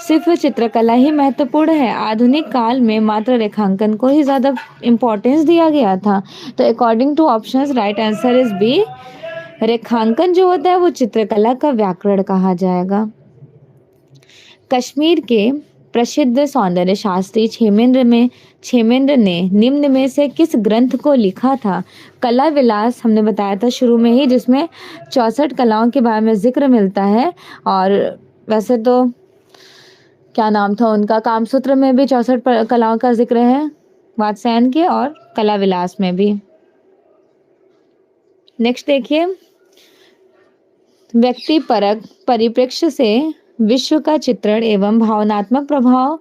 सिर्फ चित्रकला ही महत्वपूर्ण है? आधुनिक काल में मात्र रेखांकन को ही ज्यादा इम्पोर्टेंस दिया गया था। तो according to options right answer is B. रेखांकन जो होता है वो चित्रकला का व्याकरण कहा जाएगा। कश्मीर के प्रसिद्ध सौंदर्य शास्त्री क्षेमेंद्र ने निम्न में से किस ग्रंथ को लिखा था? कला विलास हमने बताया था शुरू में ही, जिसमें 64 कलाओं के बारे में जिक्र मिलता है। और वैसे तो क्या नाम था उनका, कामसूत्र में भी 64 कलाओं का जिक्र है, वात्स्यायन के, और कला विलास में भी। नेक्स्ट देखिए, व्यक्तिपरक परिप्रेक्ष्य से विश्व का चित्रण एवं भावनात्मक प्रभाव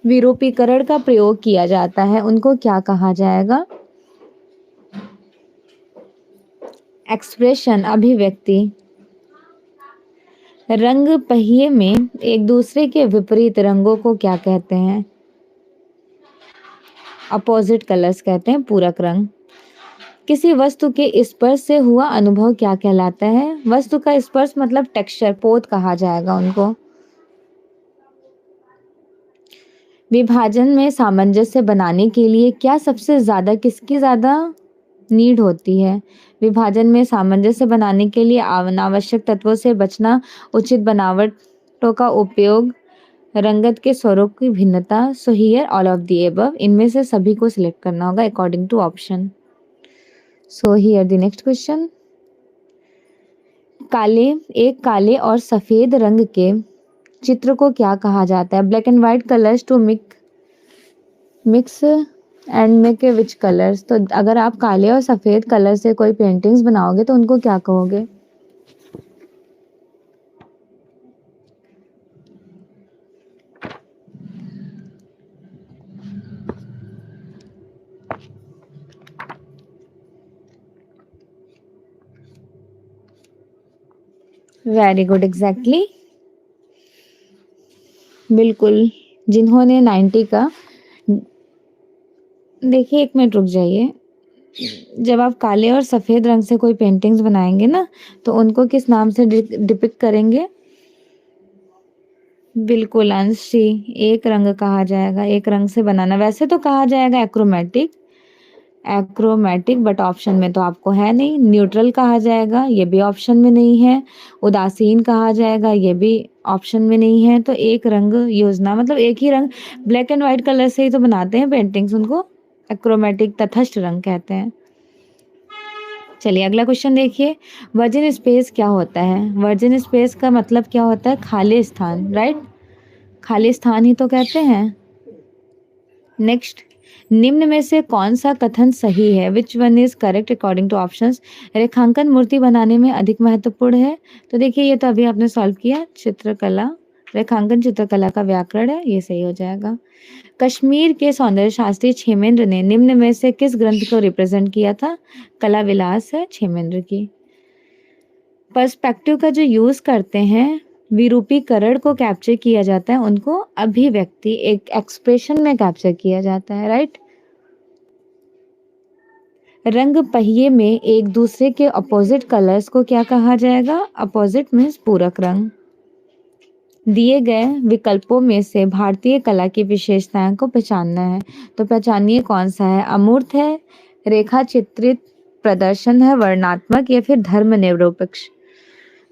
विरूपीकरण का प्रयोग किया जाता है, उनको क्या कहा जाएगा? एक्सप्रेशन, अभिव्यक्ति। रंग पहिए में एक दूसरे के विपरीत रंगों को क्या कहते हैं? अपोजिट कलर्स कहते हैं, पूरक रंग। किसी वस्तु के स्पर्श से हुआ अनुभव क्या कहलाता है? वस्तु का स्पर्श मतलब टेक्सचर, पोत कहा जाएगा उनको। विभाजन में सामंजस्य बनाने के लिए क्या सबसे ज्यादा, किसकी ज्यादा नीड होती है? विभाजन में सामंजस्य बनाने के लिए अनावश्यक तत्वों से बचना, उचित बनावटों का उपयोग, रंगत के स्वरूप की भिन्नता। So here all of the above, इनमें से सभी को सिलेक्ट करना होगा according to option. So here the next question. काले और सफेद रंग के चित्र को क्या कहा जाता है? Black and white colours to mix and make which colours. तो अगर आप काले और सफेद कलर से कोई पेंटिंग्स बनाओगे तो उनको क्या कहोगे? वेरी गुड, एग्जैक्टली, बिल्कुल। जिन्होंने 90 का, देखिए एक मिनट रुक जाइए, जब आप काले और सफ़ेद रंग से कोई पेंटिंग्स बनाएँगे ना, तो उनको किस नाम से डिपिक्ट करेंगे? बिल्कुल अंश जी, एक रंग कहा जाएगा, एक रंग से बनाना। वैसे तो कहा जाएगा एक्रोमैटिक, एक्रोमैटिक बट ऑप्शन में तो आपको है नहीं। न्यूट्रल कहा जाएगा, ये भी ऑप्शन में नहीं है। उदासीन कहा जाएगा, ये भी ऑप्शन में नहीं है। तो एक रंग योजना मतलब एक ही रंग, ब्लैक एंड व्हाइट कलर से ही तो बनाते हैं पेंटिंग्स, उनको एक्रोमैटिक तटस्थ रंग कहते हैं। चलिए अगला क्वेश्चन देखिए, वर्जिन स्पेस क्या होता है? वर्जिन स्पेस का मतलब क्या होता है? खाली स्थान, राइट? खाली स्थान ही तो कहते हैं। नेक्स्ट, निम्न में से कौन सा कथन सही है? Which one is correct according to options? रेखांकन मूर्ति बनाने में अधिक महत्वपूर्ण है। तो देखिए ये तो अभी आपने सॉल्व किया, चित्रकला, रेखांकन चित्रकला का व्याकरण है, ये सही हो जाएगा। कश्मीर के सौंदर्य शास्त्री क्षेमेंद्र ने निम्न में से किस ग्रंथ को रिप्रेजेंट किया था? कला विलास है क्षेमेंद्र की। पर्सपेक्टिव का जो यूज करते हैं, विरूपीकरण को कैप्चर किया जाता है, उनको अभिव्यक्ति एक एक्सप्रेशन में कैप्चर किया जाता है, राइट? रंग पहिए में एक दूसरे के अपोजिट कलर्स को क्या कहा जाएगा? अपोजिट मीन्स पूरक रंग। दिए गए विकल्पों में से भारतीय कला की विशेषताएं को पहचानना है, तो पहचानिए कौन सा है? अमूर्त है, रेखा चित्रित प्रदर्शन है, वर्णात्मक या फिर धर्म निरपेक्ष?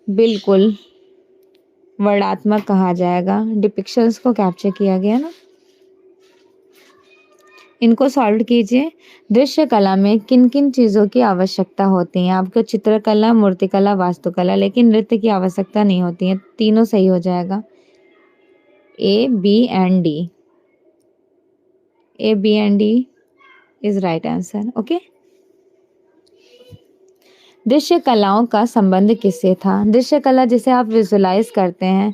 बिल्कुल वर्णात्मक कहा जाएगा, डिपिक्शंस को कैप्चर किया गया ना। इनको सॉल्व कीजिए। दृश्य कला में किन किन चीज़ों की आवश्यकता होती है? आपको चित्रकला, मूर्तिकला, वास्तुकला, लेकिन नृत्य की आवश्यकता नहीं होती है। तीनों सही हो जाएगा, A B and D. A B and D is right answer. Okay, दृश्य कलाओं का संबंध किससे था? दृश्य कला जिसे आप विजुलाइज करते हैं,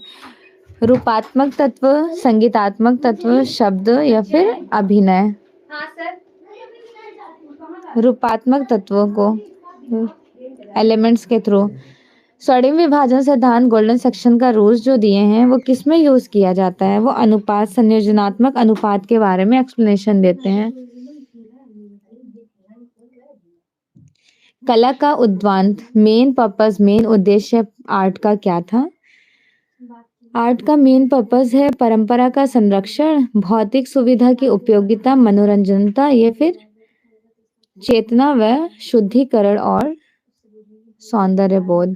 रूपात्मक तत्व, संगीतात्मक तत्व, शब्द या फिर अभिनय? रूपात्मक तत्वों को एलिमेंट्स के थ्रू। स्वर्णिम विभाजन सिद्धांत गोल्डन सेक्शन का रूल्स जो दिए हैं वो किस में यूज किया जाता है? वो अनुपात, संयोजनात्मक अनुपात के बारे में एक्सप्लेनेशन देते हैं। कला का उद्वांत, मेन पर्पस, मेन उद्देश्य आर्ट का क्या था? आर्ट का मेन पर्पस है परंपरा का संरक्षण, भौतिक सुविधा की उपयोगिता, मनोरंजनता या फिर चेतना व शुद्धिकरण और सौंदर्य बोध?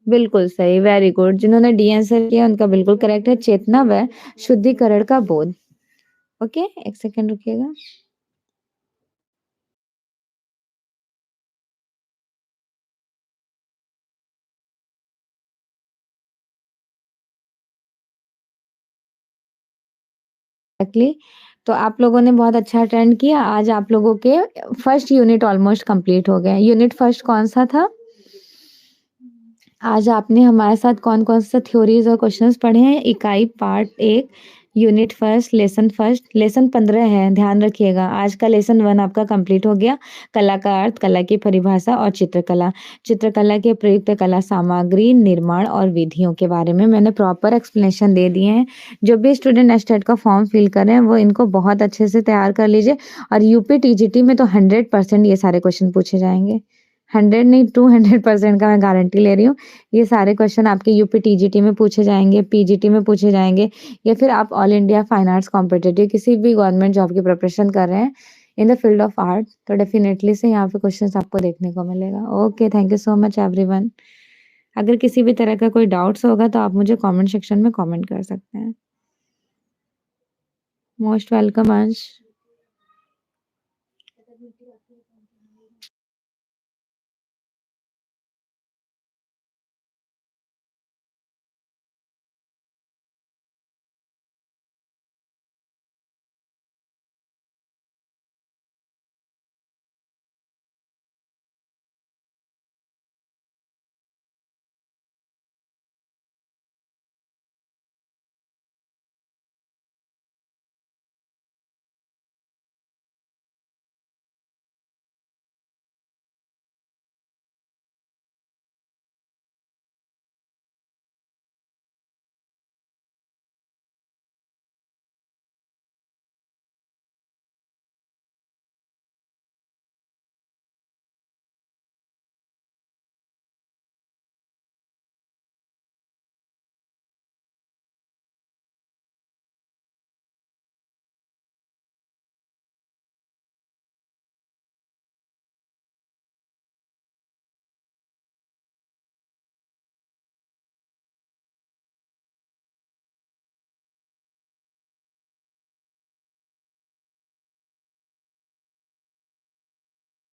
बिल्कुल सही, वेरी गुड। जिन्होंने डी आंसर किया उनका बिल्कुल करेक्ट है, चेतना व शुद्धिकरण का बोध। ओके, एक सेकंड रुकिएगा। एक्चुअली तो आप लोगों ने बहुत अच्छा अटेंड किया। आज आप लोगों के फर्स्ट यूनिट ऑलमोस्ट कंप्लीट हो गए। यूनिट फर्स्ट कौन सा था? आज आपने हमारे साथ कौन-कौन सा थ्योरीज और क्वेश्चंस पढ़े हैं? इकाई पार्ट 1, यूनिट फर्स्ट, लेसन 15 है, ध्यान रखिएगा। आज का लेसन 1 आपका कंप्लीट हो गया। कला का अर्थ, कला की परिभाषा और चित्रकला। चित्रकला के प्रयुक्त कला सामग्री, निर्माण और विधियों के बारे में मैंने प्रॉपर एक्सप्लेनेशन दे दिए हैं। जो भी स्टूडेंट एस्टेट का फॉर्म फिल कर रहे हैं वो इनको बहुत अच्छे से तैयार कर लीजिए और यूपी टीजीटी में तो 100% ये सारे क्वेश्चन पूछे जाएँगे। 100 नहीं 200% का मैं गारंटी ले रही हूँ। ये सारे क्वेश्चन आपके यूपी टीजीटी में पूछे जाएँगे, पीजीटी में पूछे जाएँगे या फिर आप all India fine arts competitive किसी भी गवर्नमेंट जॉब की प्रिपरेशन कर रहे हैं in the field of art, तो डेफिनेटली से यहाँ पे क्वेश्चंस आपको देखने को मिलेगा। Okay, thank you so much everyone. अगर किसी भी तरह का कोई डाउट्स होगा तो आप मुझे कमेंट सेक्शन में कमेंट कर सकते हैं। मोस्ट वेलकम अंश।